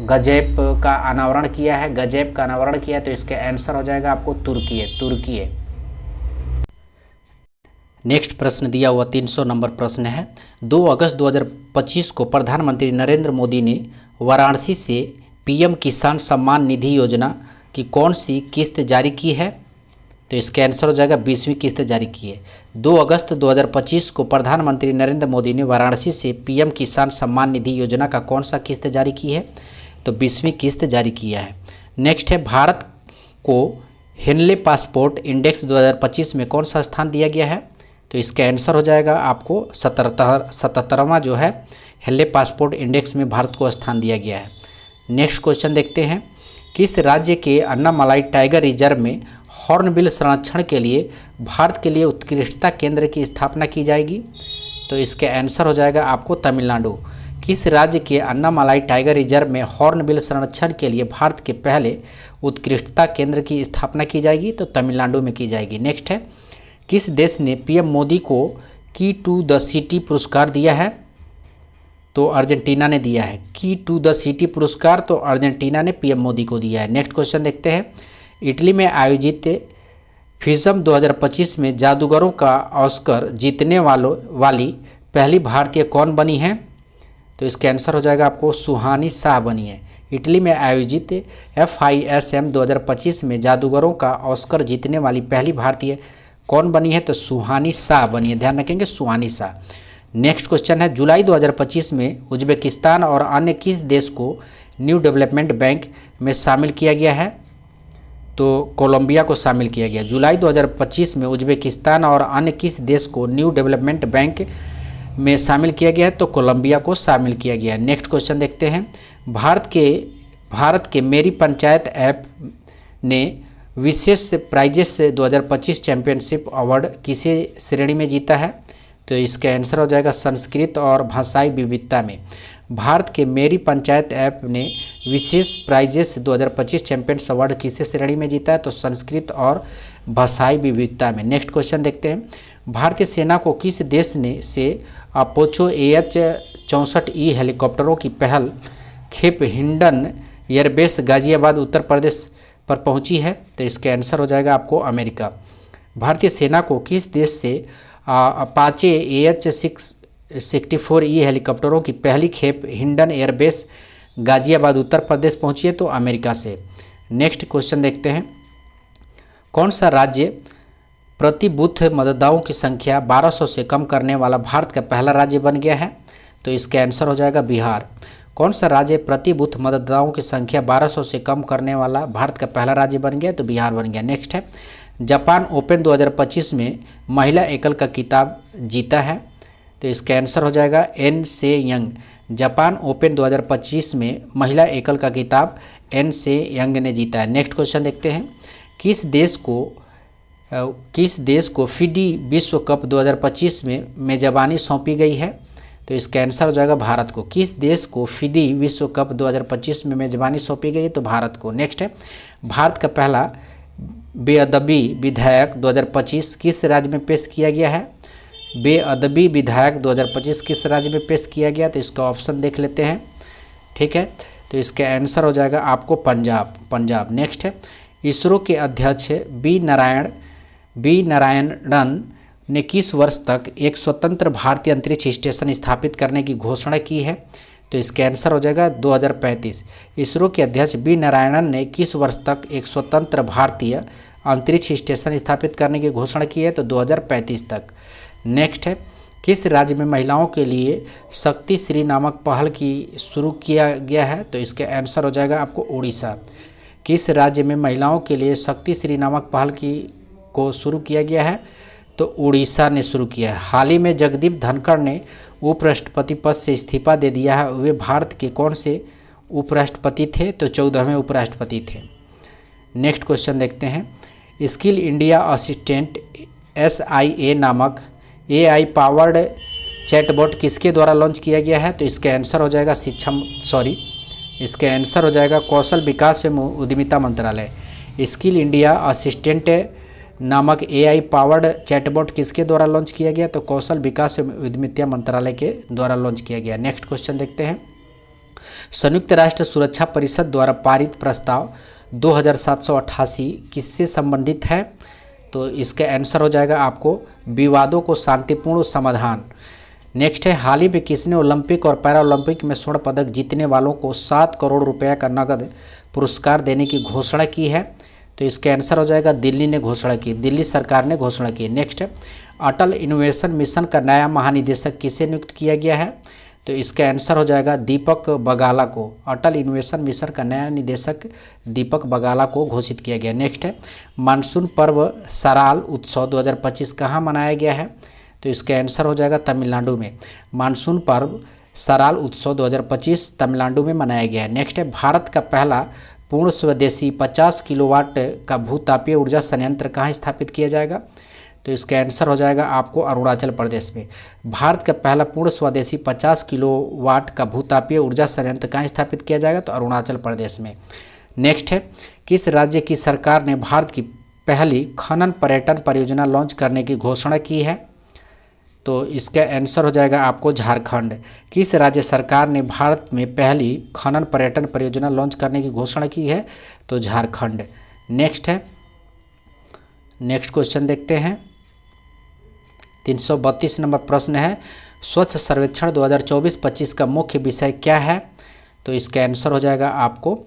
गजैप का अनावरण किया है? गजैप का अनावरण किया है। तो इसका आंसर हो जाएगा आपको तुर्की है। नेक्स्ट प्रश्न दिया हुआ 300 नंबर प्रश्न है। 2 अगस्त 2025 को प्रधानमंत्री नरेंद्र मोदी ने वाराणसी से PM किसान सम्मान निधि योजना की कौन सी किस्त जारी की है? तो इसका आंसर हो जाएगा 20वीं किस्त जारी की है। 2 अगस्त 2025 को प्रधानमंत्री नरेंद्र मोदी ने वाराणसी से PM किसान सम्मान निधि योजना का कौन सा किस्त जारी की है? तो 20वीं किस्त जारी किया है। नेक्स्ट है, भारत को हेनले पासपोर्ट इंडेक्स 2025 में कौन सा स्थान दिया गया है? तो इसका आंसर हो जाएगा आपको 77वां जो है हेनले पासपोर्ट इंडेक्स में भारत को स्थान दिया गया है। नेक्स्ट क्वेश्चन देखते हैं, किस राज्य के अन्नामलाई टाइगर रिजर्व में हॉर्नबिल संरक्षण के लिए भारत के लिए उत्कृष्टता केंद्र की स्थापना की जाएगी? तो इसका आंसर हो जाएगा आपको तमिलनाडु। किस राज्य के अन्नामलाई टाइगर रिजर्व में हॉर्नबिल संरक्षण के लिए भारत के पहले उत्कृष्टता केंद्र की स्थापना की जाएगी? तो तमिलनाडु में की जाएगी। नेक्स्ट है, किस देश ने PM मोदी को की टू द सिटी पुरस्कार दिया है? तो अर्जेंटीना ने दिया है। की टू द सिटी पुरस्कार तो अर्जेंटीना ने PM मोदी को दिया है। नेक्स्ट क्वेश्चन देखते हैं, इटली में आयोजित फिज्म 2025 में जादूगरों का ऑस्कर जीतने वाली पहली भारतीय कौन बनी है? तो इसका आंसर हो जाएगा आपको सुहानी शाह बनी है। इटली में आयोजित FISM 2025 में जादूगरों का ऑस्कर जीतने वाली पहली भारतीय कौन बनी है? तो सुहानी शाह बनी है। ध्यान रखेंगे, सुहानी शाह। नेक्स्ट क्वेश्चन है, जुलाई 2025 में उज्बेकिस्तान और अन्य किस देश को न्यू डेवलपमेंट बैंक में शामिल किया गया है? तो कोलंबिया को शामिल किया गया। जुलाई 2025 में उज्बेकिस्तान और अन्य किस देश को न्यू डेवलपमेंट बैंक में शामिल किया गया है? तो कोलंबिया को शामिल किया गया है। नेक्स्ट क्वेश्चन देखते हैं, भारत के मेरी पंचायत ऐप ने विशेष प्राइजेस 2025 चैंपियनशिप अवार्ड किसी श्रेणी में जीता है? तो इसका आंसर हो जाएगा संस्कृत और भाषाई विविधता में। भारत के मेरी पंचायत ऐप ने विशेष प्राइजेस 2025 चैंपियंस अवार्ड किसी श्रेणी में जीता है? तो संस्कृत और भाषाई विविधता में। नेक्स्ट क्वेश्चन देखते हैं, भारतीय सेना को किस देश से अपोचो AH-64E हेलीकॉप्टरों की पहल खेप हिंडन एयरबेस गाजियाबाद उत्तर प्रदेश पर पहुंची है? तो इसका आंसर हो जाएगा आपको अमेरिका। भारतीय सेना को किस देश से अपाचे AH-64E हेलीकॉप्टरों की पहली खेप हिंडन एयरबेस गाजियाबाद उत्तर प्रदेश पहुंची है? तो अमेरिका से। नेक्स्ट क्वेश्चन देखते हैं, कौन सा राज्य प्रति बूथ मतदाताओं की संख्या 1200 से कम करने वाला भारत का पहला राज्य बन गया है? तो इसका आंसर हो जाएगा बिहार। कौन सा राज्य प्रति बूथ मतदाताओं की संख्या 1200 से कम करने वाला भारत का पहला राज्य बन गया? तो बिहार बन गया। नेक्स्ट है, जापान ओपन 2025 में महिला एकल का खिताब जीता है? तो इसका आंसर हो जाएगा एन से यंग। जापान ओपन 2025 में महिला एकल का खिताब एन से यंग ने जीता है। नेक्स्ट क्वेश्चन देखते हैं, किस देश को फीडी विश्व कप 2025 में मेजबानी सौंपी गई है? तो इसका आंसर हो जाएगा भारत को। किस देश को फीडी विश्व कप 2025 में मेजबानी सौंपी गई है? तो भारत को। नेक्स्ट है, भारत का पहला बेअदबी विधायक 2025 किस राज्य में पेश किया गया है? बेअदबी विधायक 2025 किस राज्य में पेश किया गया? तो इसका ऑप्शन देख लेते हैं। ठीक है, तो इसका आंसर हो जाएगा आपको पंजाब। नेक्स्ट है, इसरो के अध्यक्ष बी नारायणन ने किस वर्ष तक एक स्वतंत्र भारतीय अंतरिक्ष स्टेशन स्थापित करने की घोषणा की है? तो इसका आंसर हो जाएगा 2035। इसरो के अध्यक्ष बी नारायणन ने किस वर्ष तक एक स्वतंत्र भारतीय अंतरिक्ष स्टेशन स्थापित करने की घोषणा की है? तो 2035 तक। नेक्स्ट है, किस राज्य में महिलाओं के लिए शक्ति श्री नामक पहल की शुरू किया गया है? तो इसका आंसर हो जाएगा आपको उड़ीसा। किस राज्य में महिलाओं के लिए शक्ति श्री नामक पहल को शुरू किया गया है? तो उड़ीसा ने शुरू किया है। हाल ही में जगदीप धनखड़ ने उपराष्ट्रपति पद से इस्तीफा दे दिया है। वे भारत के कौन से उपराष्ट्रपति थे? तो 14वें उपराष्ट्रपति थे। नेक्स्ट क्वेश्चन देखते हैं, स्किल इंडिया असिस्टेंट SIA नामक AI पावर्ड चैटबॉट किसके द्वारा लॉन्च किया गया है? तो इसका आंसर हो जाएगा इसका आंसर हो जाएगा कौशल विकास एवं उद्यमिता मंत्रालय। स्किल इंडिया असिस्टेंट नामक AI पावर्ड चैटबॉट किसके द्वारा लॉन्च किया गया? तो कौशल विकास एवं उद्यमिता मंत्रालय के द्वारा लॉन्च किया गया। नेक्स्ट क्वेश्चन देखते हैं, संयुक्त राष्ट्र सुरक्षा परिषद द्वारा पारित प्रस्ताव 2788 किससे संबंधित है? तो इसका आंसर हो जाएगा आपको विवादों को शांतिपूर्ण समाधान। नेक्स्ट है, हाल ही में किसने ओलंपिक और पैरा ओलंपिक में स्वर्ण पदक जीतने वालों को 7 करोड़ रुपए का नगद पुरस्कार देने की घोषणा की है? तो इसका आंसर हो जाएगा दिल्ली ने घोषणा की, दिल्ली सरकार ने घोषणा की। नेक्स्ट है, अटल इनोवेशन मिशन का नया महानिदेशक किसे नियुक्त किया गया है? तो इसका आंसर हो जाएगा दीपक बगाला को। अटल इनोवेशन मिशन का नया निदेशक दीपक बगाला को घोषित किया गया। नेक्स्ट है, मानसून पर्व सराल उत्सव 2025 कहाँ मनाया गया है? तो इसका आंसर हो जाएगा तमिलनाडु में। मानसून पर्व सराल उत्सव 2025 तमिलनाडु में मनाया गया है। नेक्स्ट है, भारत का पहला पूर्ण स्वदेशी 50 किलोवाट का भूतापीय ऊर्जा संयंत्र कहाँ स्थापित किया जाएगा? तो इसका आंसर हो जाएगा आपको अरुणाचल प्रदेश में। भारत का पहला पूर्ण स्वदेशी 50 किलोवाट का भूतापीय ऊर्जा संयंत्र कहाँ स्थापित किया जाएगा? तो अरुणाचल प्रदेश में। नेक्स्ट है, किस राज्य की सरकार ने भारत की पहली खनन पर्यटन परियोजना लॉन्च करने की घोषणा की है? तो इसका आंसर हो जाएगा आपको झारखंड। किस राज्य सरकार ने भारत में पहली खनन पर्यटन परियोजना लॉन्च करने की घोषणा की है? तो झारखंड। नेक्स्ट है, नेक्स्ट क्वेश्चन देखते हैं, 332 नंबर प्रश्न है, स्वच्छ सर्वेक्षण 2024-25 का मुख्य विषय क्या है? तो इसका आंसर हो जाएगा आपको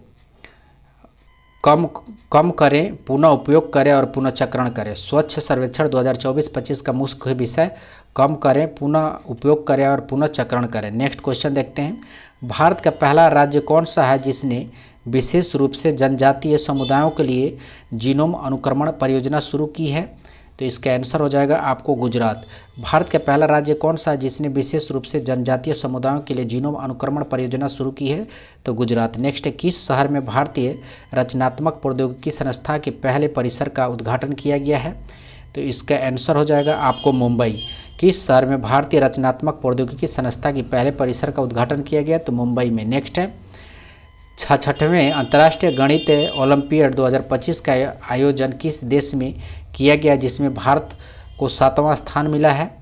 कम करें, पुनः उपयोग करें और पुनःचक्रण करें। स्वच्छ सर्वेक्षण 2024-25 का मुख्य विषय कम करें, पुनः उपयोग करें और पुनःचक्रण करें। नेक्स्ट क्वेश्चन देखते हैं, भारत का पहला राज्य कौन सा है जिसने विशेष रूप से जनजातीय समुदायों के लिए जीनोम अनुक्रमण परियोजना शुरू की है? तो इसका आंसर हो जाएगा आपको गुजरात। भारत का पहला राज्य कौन सा है जिसने विशेष रूप से जनजातीय समुदायों के लिए जीनोम अनुक्रमण परियोजना शुरू की है? तो गुजरात। नेक्स्ट है, किस शहर में भारतीय रचनात्मक प्रौद्योगिकी संस्था के पहले परिसर का उद्घाटन किया गया है? तो इसका आंसर हो जाएगा आपको मुंबई। किस शहर में भारतीय रचनात्मक प्रौद्योगिकी संस्था की पहले परिसर का उद्घाटन किया गया? तो मुंबई में। नेक्स्ट है, 66वें अंतर्राष्ट्रीय गणित ओलंपियाड 2025 का आयोजन किस देश में किया गया जिसमें भारत को 7वां स्थान मिला है?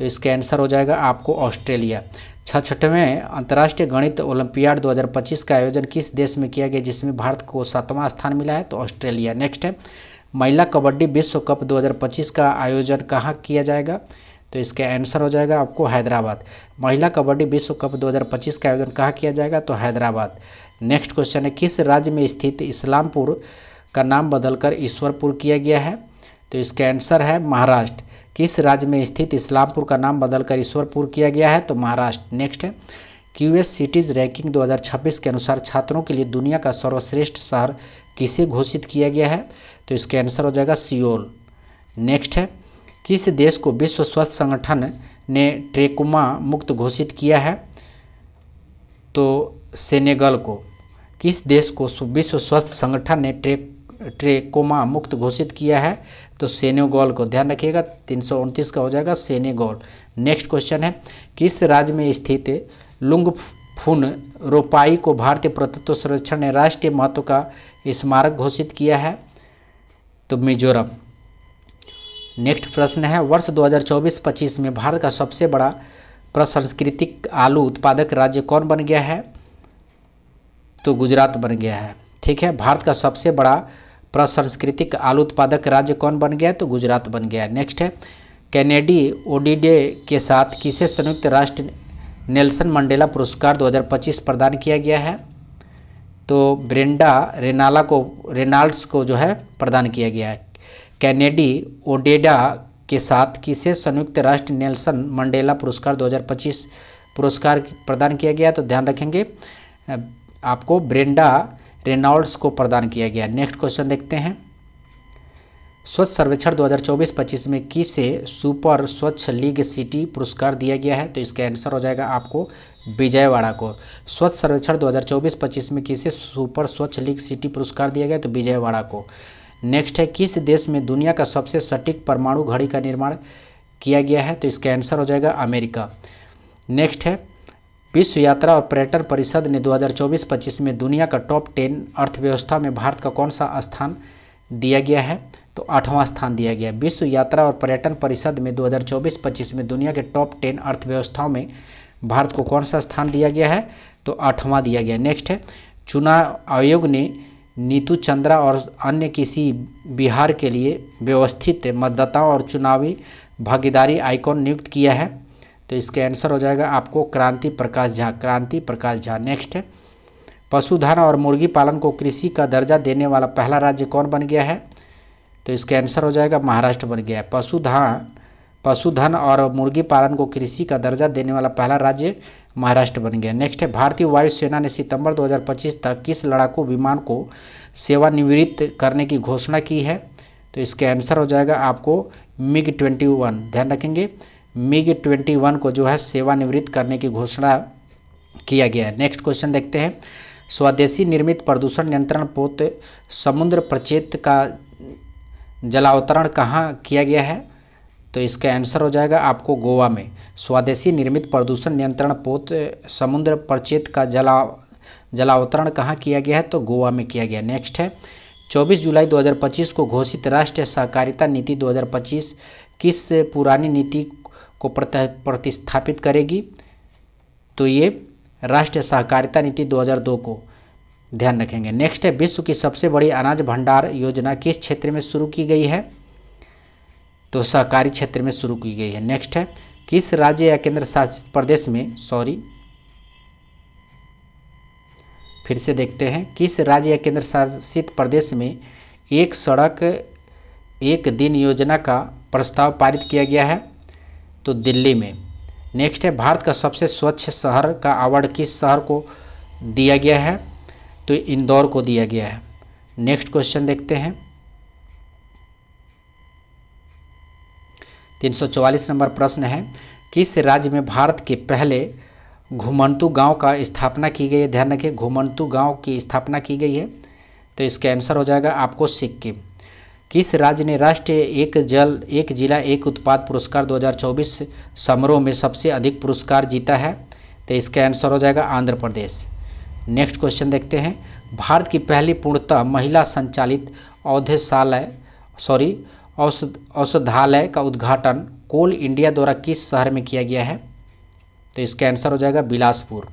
तो इसका आंसर हो जाएगा आपको ऑस्ट्रेलिया। 66वें अंतर्राष्ट्रीय गणित ओलंपियाड 2025 का आयोजन किस देश में किया गया जिसमें भारत को 7वां स्थान मिला है? तो ऑस्ट्रेलिया। नेक्स्ट है, महिला कबड्डी विश्व कप 2025 का आयोजन कहाँ किया जाएगा? तो इसका आंसर हो जाएगा आपको हैदराबाद। महिला कबड्डी विश्व कप 2025 का आयोजन कहाँ किया जाएगा? तो हैदराबाद। नेक्स्ट क्वेश्चन है, किस राज्य में स्थित इस्लामपुर का नाम बदलकर ईश्वरपुर किया गया है? तो इसका आंसर है महाराष्ट्र। किस राज्य में स्थित इस्लामपुर का नाम बदलकर ईश्वरपुर किया गया है? तो महाराष्ट्र। नेक्स्ट है, क्यूएस सिटीज़ रैंकिंग 2026 के अनुसार छात्रों के लिए दुनिया का सर्वश्रेष्ठ शहर किसे घोषित किया गया है? तो इसका आंसर हो जाएगा सियोल। नेक्स्ट है, किस देश को विश्व स्वास्थ्य संगठन ने ट्रेकोमा मुक्त घोषित किया है? तो सेनेगल को। किस देश को विश्व स्वास्थ्य संगठन ने ट्रेकोमा मुक्त घोषित किया है? तो सेनेगल को। ध्यान रखिएगा 329 का हो जाएगा सेनेगल। नेक्स्ट क्वेश्चन है, किस राज्य में स्थित लुंगफुन रोपाई को भारतीय पुरातत्व सर्वेक्षण ने राष्ट्रीय महत्व का स्मारक घोषित किया है? तो मिजोरम। नेक्स्ट प्रश्न है, वर्ष 2024-25 में भारत का सबसे बड़ा प्रसंस्कृतिक आलू उत्पादक राज्य कौन बन गया है? तो गुजरात बन गया है। ठीक है, भारत का सबसे बड़ा प्रसंस्कृतिक आलू उत्पादक राज्य कौन बन गया है? तो गुजरात बन गया है। नेक्स्ट है, कैनेडी ओडिडे के साथ किसे संयुक्त राष्ट्र नेल्सन मंडेला पुरस्कार 2025 प्रदान किया गया है? तो ब्रेंडा रेनाल्ड्स को जो है प्रदान किया गया है। कैनेडी ओडेडा के साथ किसे संयुक्त राष्ट्र नेल्सन मंडेला पुरस्कार 2025 पुरस्कार प्रदान किया गया? तो ध्यान रखेंगे आपको ब्रेंडा रेनॉल्ड्स को प्रदान किया गया। नेक्स्ट क्वेश्चन देखते हैं, स्वच्छ सर्वेक्षण 2024-25 में किसे सुपर स्वच्छ लीग सिटी पुरस्कार दिया गया है? तो इसका आंसर हो जाएगा आपको विजयवाड़ा को। स्वच्छ सर्वेक्षण 2024-25 में किसे सुपर स्वच्छ लीग सिटी पुरस्कार दिया गया? तो विजयवाड़ा को। नेक्स्ट है, किस देश में दुनिया का सबसे सटीक परमाणु घड़ी का निर्माण किया गया है? तो इसका आंसर हो जाएगा अमेरिका। नेक्स्ट है, विश्व यात्रा और पर्यटन परिषद ने 2024-25 में दुनिया का टॉप 10 अर्थव्यवस्था में भारत का कौन सा स्थान दिया गया है? तो 8वां स्थान दिया गया। विश्व यात्रा और पर्यटन परिषद में 2024-25 में दुनिया के टॉप 10 अर्थव्यवस्थाओं में भारत को कौन सा स्थान दिया गया है? तो 8वां दिया गया। नेक्स्ट है, चुनाव आयोग ने नीतू चंद्रा और अन्य किसी बिहार के लिए व्यवस्थित मतदाताओं और चुनावी भागीदारी आइकॉन नियुक्त किया है? तो इसका आंसर हो जाएगा आपको क्रांति प्रकाश झा। क्रांति प्रकाश झा। नेक्स्ट है, पशुधन और मुर्गी पालन को कृषि का दर्जा देने वाला पहला राज्य कौन बन गया है? तो इसका आंसर हो जाएगा महाराष्ट्र बन गया है। पशुधन और मुर्गी पालन को कृषि का दर्जा देने वाला पहला राज्य महाराष्ट्र बन गया। नेक्स्ट है, भारतीय वायुसेना ने सितंबर 2025 तक किस लड़ाकू विमान को सेवानिवृत्त करने की घोषणा की है? तो इसका आंसर हो जाएगा आपको MiG-21। ध्यान रखेंगे MiG-21 को जो है सेवानिवृत्त करने की घोषणा किया गया है। नेक्स्ट क्वेश्चन देखते हैं, स्वदेशी निर्मित प्रदूषण नियंत्रण पोत समुद्र प्रचेत का जलावतरण कहाँ किया गया है? तो इसका आंसर हो जाएगा आपको गोवा में। स्वदेशी निर्मित प्रदूषण नियंत्रण पोत समुद्र प्रचेत का जलावतरण कहाँ किया गया है? तो गोवा में किया गया। नेक्स्ट है, 24 जुलाई 2025 को घोषित राष्ट्रीय सहकारिता नीति 2025 किस पुरानी नीति को प्रतिस्थापित करेगी? तो ये राष्ट्रीय सहकारिता नीति 2002 को ध्यान रखेंगे। नेक्स्ट है, विश्व की सबसे बड़ी अनाज भंडार योजना किस क्षेत्र में शुरू की गई है? तो सहकारी क्षेत्र में शुरू की गई है। नेक्स्ट है, किस राज्य या केंद्र शासित प्रदेश में फिर से देखते हैं, किस राज्य या केंद्र शासित प्रदेश में एक सड़क एक दिन योजना का प्रस्ताव पारित किया गया है? तो दिल्ली में। नेक्स्ट है, भारत का सबसे स्वच्छ शहर का अवार्ड किस शहर को दिया गया है? तो इंदौर को दिया गया है। नेक्स्ट क्वेश्चन देखते हैं, 344 नंबर प्रश्न है, किस राज्य में भारत के पहले घुमंतू गांव का स्थापना की गई है? ध्यान रखिए घुमंतू गांव की स्थापना की गई है। तो इसका आंसर हो जाएगा आपको सिक्किम। किस राज्य ने राष्ट्रीय एक जिला एक उत्पाद पुरस्कार 2024 समारोह में सबसे अधिक पुरस्कार जीता है? तो इसका आंसर हो जाएगा आंध्र प्रदेश। नेक्स्ट क्वेश्चन देखते हैं, भारत की पहली पूर्णतः महिला संचालित औषधालय का उद्घाटन कोल इंडिया द्वारा किस शहर में किया गया है? तो इसका आंसर हो जाएगा बिलासपुर।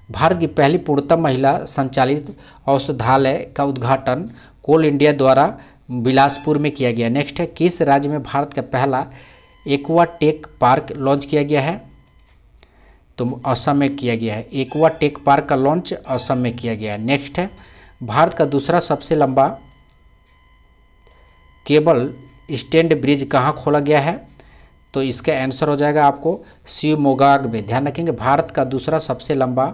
भारत की पहली पूर्णतः महिला संचालित औषधालय का उद्घाटन कोल इंडिया द्वारा बिलासपुर में किया गया। नेक्स्ट है, किस राज्य में भारत का पहला एक्वा टेक पार्क लॉन्च किया गया है? तो असम में किया गया है। एक्वा टेक पार्क का लॉन्च असम में किया गया है। नेक्स्ट है, भारत का दूसरा सबसे लंबा केबल स्टैंड ब्रिज कहाँ खोला गया है? तो इसका आंसर हो जाएगा आपको शिवमोगा में। ध्यान रखेंगे, भारत का दूसरा सबसे लंबा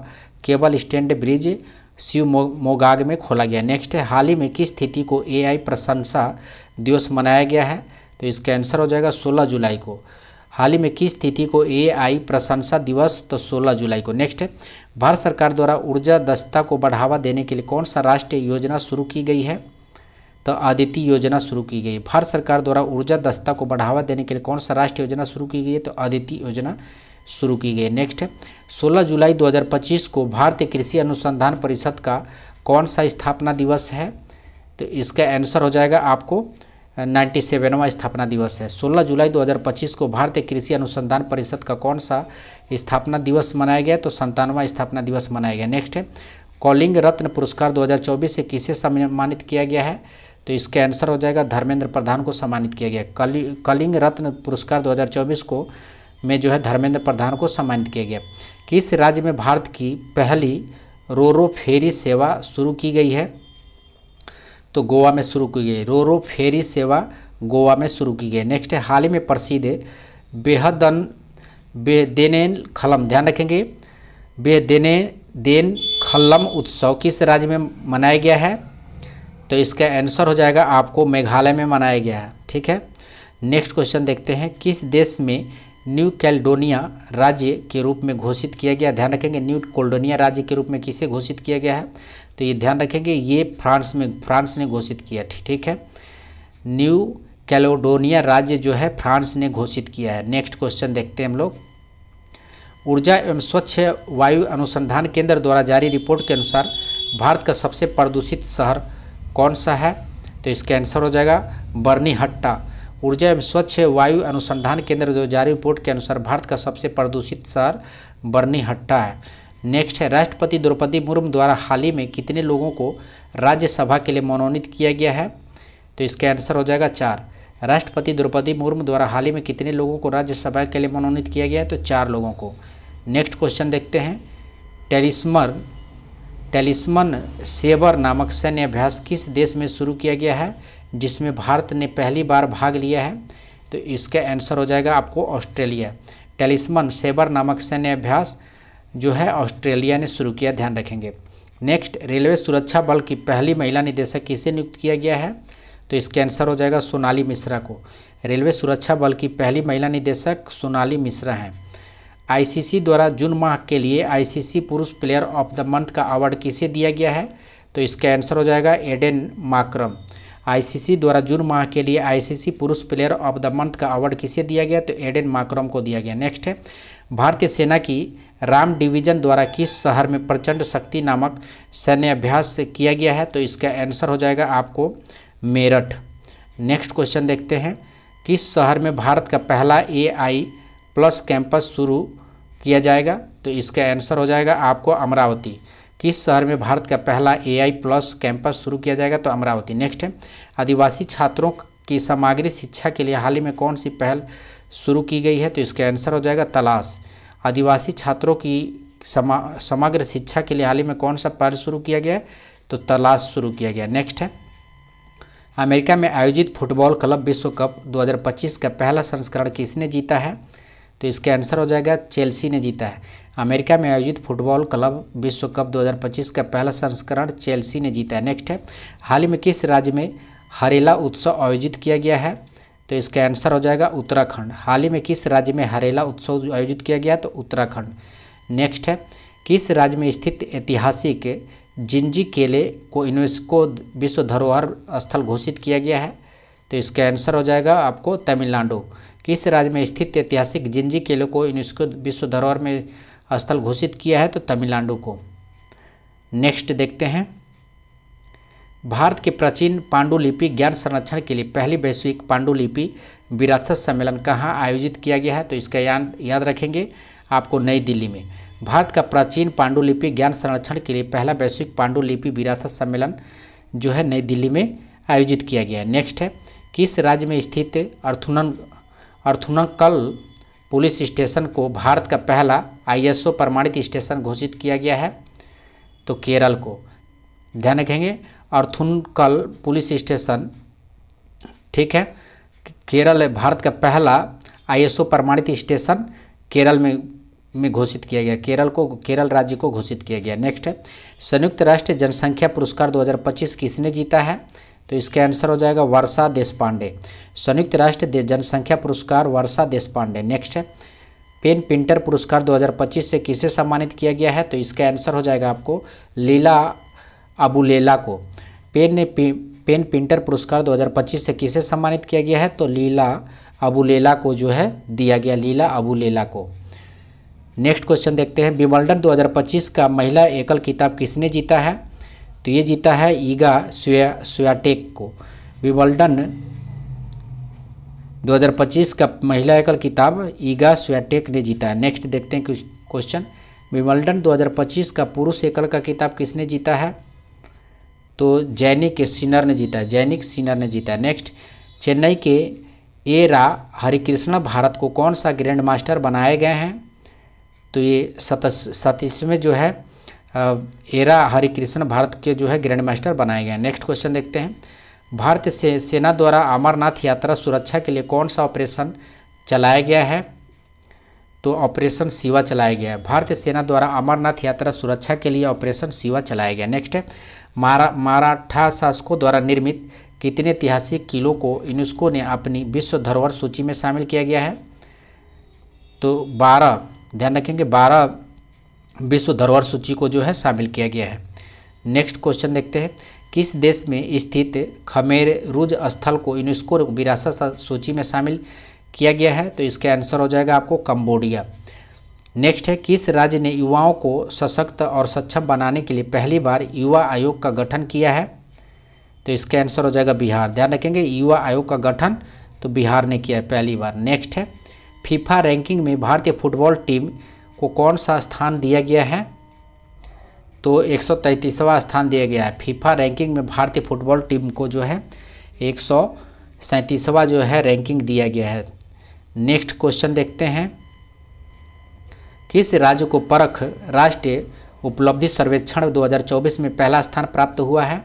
केबल स्टैंड ब्रिज शिवमोगा में खोला गया। नेक्स्ट है, हाल ही में किस तिथि को एआई प्रशंसा दिवस मनाया गया है? तो इसका आंसर हो जाएगा 16 जुलाई को। हाल ही में किस तिथि को एआई प्रशंसा दिवस? तो 16 जुलाई को। नेक्स्ट है, भारत सरकार द्वारा ऊर्जा दक्षता को बढ़ावा देने के लिए कौन सा राष्ट्रीय योजना शुरू की गई है? तो अदिति योजना शुरू की गई। भारत सरकार द्वारा ऊर्जा दक्षता को बढ़ावा देने के लिए कौन सा राष्ट्रीय योजना शुरू की गई है? तो अदिति योजना शुरू की गई। नेक्स्ट है, 16 जुलाई 2025 को भारतीय कृषि अनुसंधान परिषद का कौन सा स्थापना दिवस है? तो इसका आंसर हो जाएगा आपको 97वां स्थापना दिवस है। 16 जुलाई 2025 को भारतीय कृषि अनुसंधान परिषद का कौन सा स्थापना दिवस मनाया गया? तो 97वां स्थापना दिवस मनाया गया। नेक्स्ट है, कलिंग रत्न पुरस्कार 2024 से किसे सम्मानित किया गया है? तो इसका आंसर हो जाएगा धर्मेंद्र प्रधान को सम्मानित किया गया। कलिंग रत्न पुरस्कार 2024 को में जो है धर्मेंद्र प्रधान को सम्मानित किया गया। किस राज्य में भारत की पहली रोरो फेरी सेवा शुरू की गई है? तो गोवा में शुरू की गई। रोरो फेरी सेवा गोवा में शुरू की गई। नेक्स्ट है, हाल ही में प्रसिद्ध बेदेनेन खलम, ध्यान रखेंगे, बेदेन खल्लम उत्सव किस राज्य में मनाया गया है? तो इसका आंसर हो जाएगा आपको मेघालय में मनाया गया है। ठीक है, नेक्स्ट क्वेश्चन देखते हैं, किस देश में न्यू कैलेडोनिया राज्य के रूप में घोषित किया गया? ध्यान रखेंगे, न्यू कैलेडोनिया राज्य के रूप में किसे घोषित किया गया है? तो ये ध्यान रखेंगे, ये फ्रांस ने घोषित किया। ठीक है, न्यू कैलेडोनिया राज्य जो है फ्रांस ने घोषित किया है। नेक्स्ट क्वेश्चन देखते हैं हम लोग, ऊर्जा एवं स्वच्छ वायु अनुसंधान केंद्र द्वारा जारी रिपोर्ट के अनुसार भारत का सबसे प्रदूषित शहर कौन सा है? तो इसका आंसर हो जाएगा बर्नीहट्टा। ऊर्जा एवं स्वच्छ वायु अनुसंधान केंद्र द्वारा जारी रिपोर्ट के अनुसार भारत का सबसे प्रदूषित शहर बर्नीहट्टा है। नेक्स्ट है, राष्ट्रपति द्रौपदी मुर्मू द्वारा हाल ही में कितने लोगों को राज्यसभा के लिए मनोनीत किया गया है? तो इसका आंसर हो जाएगा 4। राष्ट्रपति द्रौपदी मुर्मू द्वारा हाल ही में कितने लोगों को राज्यसभा के लिए मनोनीत किया गया है? तो 4 लोगों को। नेक्स्ट क्वेश्चन देखते हैं, टेलिस्मन सेबर नामक सैन्य अभ्यास किस देश में शुरू किया गया है जिसमें भारत ने पहली बार भाग लिया है? तो इसका आंसर हो जाएगा आपको ऑस्ट्रेलिया। टेलिस्मन सेबर नामक सैन्य अभ्यास जो है ऑस्ट्रेलिया ने शुरू किया, ध्यान रखेंगे। नेक्स्ट, रेलवे सुरक्षा बल की पहली महिला निदेशक किसे नियुक्त किया गया है? तो इसका आंसर हो जाएगा सोनाली मिश्रा को। रेलवे सुरक्षा बल की पहली महिला निदेशक सोनाली मिश्रा हैं। आईसीसी द्वारा जून माह के लिए आईसीसी पुरुष प्लेयर ऑफ द मंथ का अवार्ड किसे दिया गया है? तो इसका आंसर हो जाएगा एडेन माकरम। आईसीसी द्वारा जून माह के लिए आईसीसी पुरुष प्लेयर ऑफ द मंथ का अवार्ड किसे दिया गया? तो एडेन माकरम को दिया गया। नेक्स्ट है, भारतीय सेना की राम डिवीजन द्वारा किस शहर में प्रचंड शक्ति नामक सैन्य अभ्यास किया गया है? तो इसका आंसर हो जाएगा आपको मेरठ। नेक्स्ट क्वेश्चन देखते हैं, किस शहर में भारत का पहला AI प्लस कैंपस शुरू किया जाएगा? तो इसका आंसर हो जाएगा आपको अमरावती। किस शहर में भारत का पहला AI प्लस कैंपस शुरू किया जाएगा? तो अमरावती। नेक्स्ट है, आदिवासी छात्रों की समग्र शिक्षा के लिए हाल ही में कौन सी पहल शुरू की गई है? तो इसका आंसर हो जाएगा तलाश। आदिवासी छात्रों की समग्र शिक्षा के लिए हाल ही में कौन सा पहल शुरू किया गया? तो तलाश शुरू किया गया। नेक्स्ट है, अमेरिका में आयोजित फुटबॉल क्लब विश्व कप 2025 का पहला संस्करण किसने जीता है? तो इसका आंसर हो जाएगा चेल्सी ने जीता है। अमेरिका में आयोजित फुटबॉल क्लब विश्व कप 2025 का पहला संस्करण चेल्सी ने जीता है। नेक्स्ट है, हाल ही में किस राज्य में हरेला उत्सव आयोजित किया गया है? तो इसका आंसर हो जाएगा उत्तराखंड। हाल ही में किस राज्य में हरेला उत्सव आयोजित किया गया? तो उत्तराखंड। नेक्स्ट है, किस राज्य में स्थित ऐतिहासिक जिंजी केले को यूनेस्को विश्व धरोहर स्थल घोषित किया गया है? तो इसका आंसर हो जाएगा आपको तमिलनाडु। किस राज्य में स्थित ऐतिहासिक जिंजी केले को यूनेस्को विश्व धरोहर में स्थल घोषित किया है? तो तमिलनाडु को। नेक्स्ट देखते हैं, भारत के प्राचीन पांडुलिपि ज्ञान संरक्षण के लिए पहली वैश्विक पांडुलिपि विरासत सम्मेलन कहाँ आयोजित किया गया है? तो इसका याद रखेंगे आपको नई दिल्ली में। भारत का प्राचीन पांडुलिपि ज्ञान संरक्षण के लिए पहला वैश्विक पांडुलिपि विरासत सम्मेलन जो है नई दिल्ली में आयोजित किया गया है। नेक्स्ट है, किस राज्य में स्थित अर्थुनकल पुलिस स्टेशन को भारत का पहला ISO प्रमाणित स्टेशन घोषित किया गया है? तो केरल को। ध्यान रखेंगे, अर्थुनकल पुलिस स्टेशन, ठीक है, केरल है, भारत का पहला ISO प्रमाणित स्टेशन केरल में घोषित किया गया, केरल राज्य को घोषित किया गया। नेक्स्ट है, संयुक्त राष्ट्र जनसंख्या पुरस्कार 2025 किसने जीता है? तो इसका आंसर हो जाएगा वर्षा देशपांडे। संयुक्त राष्ट्र जनसंख्या पुरस्कार वर्षा देशपांडे। नेक्स्ट है, पेन पिंटर पुरस्कार 2025 से किसे सम्मानित किया गया है? तो इसका आंसर हो जाएगा आपको लीला अबुलेला को। पेन पिंटर पुरस्कार 2025 से किसे सम्मानित किया गया है? तो लीला अबुलेला को जो है दिया गया, लीला अबुलेला को। नेक्स्ट क्वेश्चन देखते हैं, विंबलडन 2025 का महिला एकल खिताब किसने जीता है? तो ये जीता है ईगा स्वियाटेक को। विंबलडन 2025 का महिला एकल खिताब ईगा स्वियाटेक ने जीता है। नेक्स्ट देखते हैं क्वेश्चन, विंबलडन 2025 का पुरुष एकल का खिताब किसने जीता है? तो जैनिक सिनर ने जीता है, जैनिक सिनर ने जीता है। नेक्स्ट, चेन्नई के एरा हरिकृष्ण भारत को कौन सा ग्रैंड मास्टर बनाए गए हैं? तो ये 37वें जो है एरा हरिकृष्ण भारत के जो है ग्रैंड मास्टर बनाए गए हैं। नेक्स्ट क्वेश्चन देखते हैं, भारतीय सेना द्वारा अमरनाथ यात्रा सुरक्षा के लिए कौन सा ऑपरेशन चलाया गया है? तो ऑपरेशन शिवा चलाया गया है। भारतीय सेना द्वारा अमरनाथ यात्रा सुरक्षा के लिए ऑपरेशन शिवा चलाया गया। नेक्स्ट है, मराठा शासकों द्वारा निर्मित कितने ऐतिहासिक किलों को यूनेस्को ने अपनी विश्व धरोहर सूची में शामिल किया गया है? तो 12, ध्यान रखेंगे 12 विश्व धरोहर सूची को जो है शामिल किया गया है। नेक्स्ट क्वेश्चन देखते हैं, किस देश में स्थित खमेर रुज स्थल को यूनेस्को विरासत सूची में शामिल किया गया है? तो इसका आंसर हो जाएगा आपको कंबोडिया। नेक्स्ट है, किस राज्य ने युवाओं को सशक्त और सक्षम बनाने के लिए पहली बार युवा आयोग का गठन किया है? तो इसका आंसर हो जाएगा बिहार। ध्यान रखेंगे, युवा आयोग का गठन तो बिहार ने किया है पहली बार। नेक्स्ट है, फीफा रैंकिंग में भारतीय फुटबॉल टीम को कौन सा स्थान दिया गया है? तो 133वां स्थान दिया गया है। फीफा रैंकिंग में भारतीय फुटबॉल टीम को जो है 137वां जो है रैंकिंग दिया गया है। नेक्स्ट क्वेश्चन देखते हैं, किस राज्य को परख राष्ट्रीय उपलब्धि सर्वेक्षण 2024 में पहला स्थान प्राप्त हुआ है?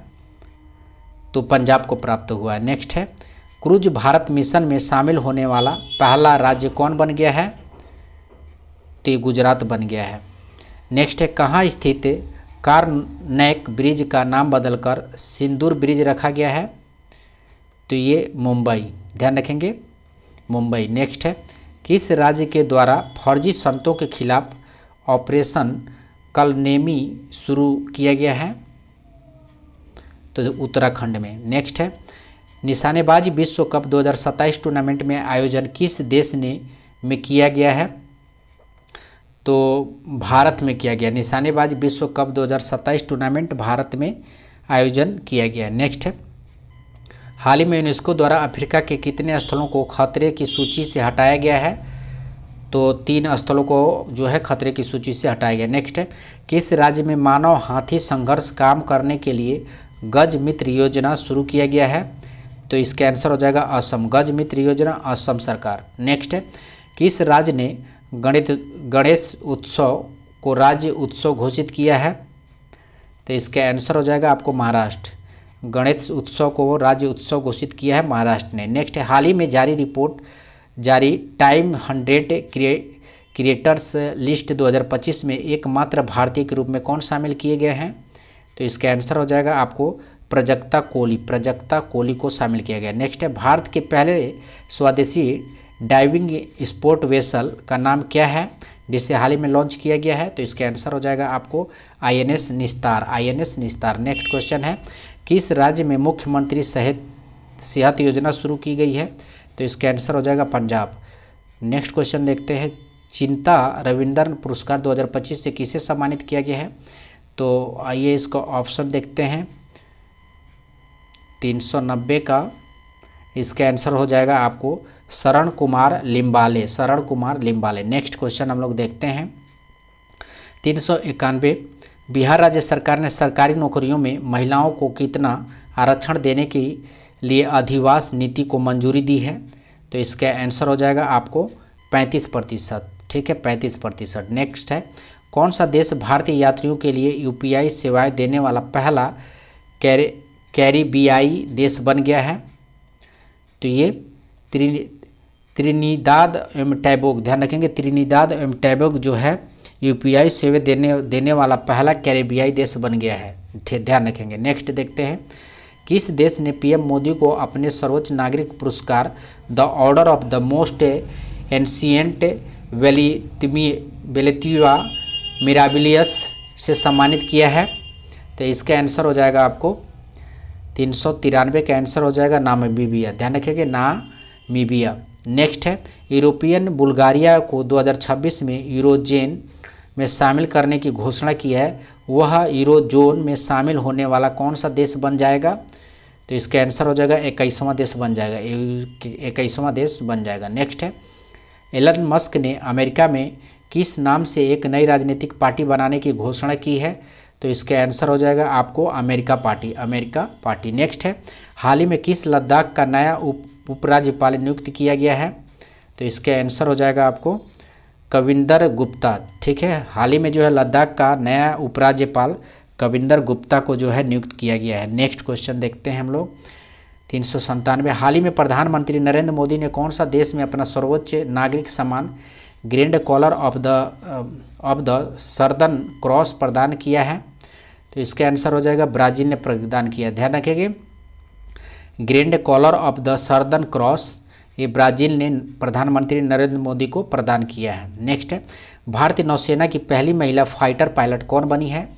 तो पंजाब को प्राप्त हुआ है। नेक्स्ट है, क्रूज भारत मिशन में शामिल होने वाला पहला राज्य कौन बन गया है? तो गुजरात बन गया है। नेक्स्ट है, कहाँ स्थित कार्नैक ब्रिज का नाम बदलकर सिंदूर ब्रिज रखा गया है? तो ये मुंबई, ध्यान रखेंगे मुंबई। नेक्स्ट है, किस राज्य के द्वारा फर्जी संतों के खिलाफ ऑपरेशन कलनेमी शुरू किया गया है? तो उत्तराखंड में। नेक्स्ट है, निशानेबाजी विश्व कप 2027 टूर्नामेंट में आयोजन किस देश में किया गया है? तो भारत में किया गया। निशानेबाजी विश्व कप 2027 टूर्नामेंट भारत में आयोजन किया गया। नेक्स्ट है, हाल ही में यूनेस्को द्वारा अफ्रीका के कितने स्थलों को खतरे की सूची से हटाया गया है? तो 3 स्थलों को जो है खतरे की सूची से हटाया गया। नेक्स्ट है, किस राज्य में मानव हाथी संघर्ष काम करने के लिए गज मित्र योजना शुरू किया गया है? तो इसका आंसर हो जाएगा असम। गज मित्र योजना असम सरकार। नेक्स्ट है, किस राज्य ने गणेश उत्सव को राज्य उत्सव घोषित किया है? तो इसका आंसर हो जाएगा आपको महाराष्ट्र। गणेश उत्सव को राज्य उत्सव घोषित किया है महाराष्ट्र ने। नेक्स्ट है, हाल ही में जारी टाइम 100 क्रिएटर्स लिस्ट 2025 में एकमात्र भारतीय के रूप में कौन शामिल किए गए हैं? तो इसका आंसर हो जाएगा आपको प्रजक्ता कोली को शामिल किया गया। नेक्स्ट है, भारत के पहले स्वदेशी डाइविंग स्पोर्ट वेसल का नाम क्या है जिसे हाल ही में लॉन्च किया गया है? तो इसका आंसर हो जाएगा आपको INS निस्तार। नेक्स्ट क्वेश्चन है, किस राज्य में मुख्यमंत्री सेहत योजना शुरू की गई है? तो इसका आंसर हो जाएगा पंजाब। नेक्स्ट क्वेश्चन देखते हैं, चिंता रविंद्रन पुरस्कार 2025 से किसे सम्मानित किया गया है? तो आइए इसका ऑप्शन देखते हैं। 390 का इसका आंसर हो जाएगा आपको शरण कुमार लिम्बाले, शरण कुमार लिम्बाले। नेक्स्ट क्वेश्चन हम लोग देखते हैं 391, बिहार राज्य सरकार ने सरकारी नौकरियों में महिलाओं को कितना आरक्षण देने के लिए अधिवास नीति को मंजूरी दी है? तो इसका आंसर हो जाएगा आपको 35%। ठीक है, 35%। नेक्स्ट है, कौन सा देश भारतीय यात्रियों के लिए यूपीआई सेवाएं देने वाला पहला कैरिबियाई देश बन गया है? तो ये त्रिनिदाद एवं टैबोग, ध्यान रखेंगे, त्रिनिदाद एवं टैबोग जो है यूपीआई सेवा देने वाला पहला कैरिबियाई देश बन गया है। ध्यान रखेंगे। नेक्स्ट देखते हैं, किस देश ने पीएम मोदी को अपने सर्वोच्च नागरिक पुरस्कार the order of the most ancient Welwitschia Mirabilis से सम्मानित किया है? तो इसका आंसर हो जाएगा आपको 393 का आंसर हो जाएगा नामीबिया। ध्यान रखेंगे, नामीबिया। नेक्स्ट है, यूरोपियन बुल्गारिया को 2026 में यूरोजोन में शामिल करने की घोषणा की है, वह यूरोजोन में शामिल होने वाला कौन सा देश बन जाएगा? तो इसका आंसर हो जाएगा 21वां देश बन जाएगा, 21वां देश बन जाएगा। नेक्स्ट है, एलन मस्क ने अमेरिका में किस नाम से एक नई राजनीतिक पार्टी बनाने की घोषणा की है? तो इसका आंसर हो जाएगा आपको America party, America party. Next है, हाल ही में किस लद्दाख का नया उपराज्यपाल नियुक्त किया गया है? तो इसका आंसर हो जाएगा आपको कविंदर गुप्ता। ठीक है, हाल ही में जो है लद्दाख का नया उपराज्यपाल कविंदर गुप्ता को जो है नियुक्त किया गया है। नेक्स्ट क्वेश्चन देखते हैं हम लोग 397, हाल ही में प्रधानमंत्री नरेंद्र मोदी ने कौन सा देश में अपना सर्वोच्च नागरिक सम्मान grand collar of the southern cross प्रदान किया है? तो इसका आंसर हो जाएगा ब्राज़ील ने प्रदान किया। ध्यान रखेंगे, grand collar of the southern cross ये ब्राज़ील ने प्रधानमंत्री नरेंद्र मोदी को प्रदान किया है। नेक्स्ट है, भारतीय नौसेना की पहली महिला फाइटर पायलट कौन बनी है?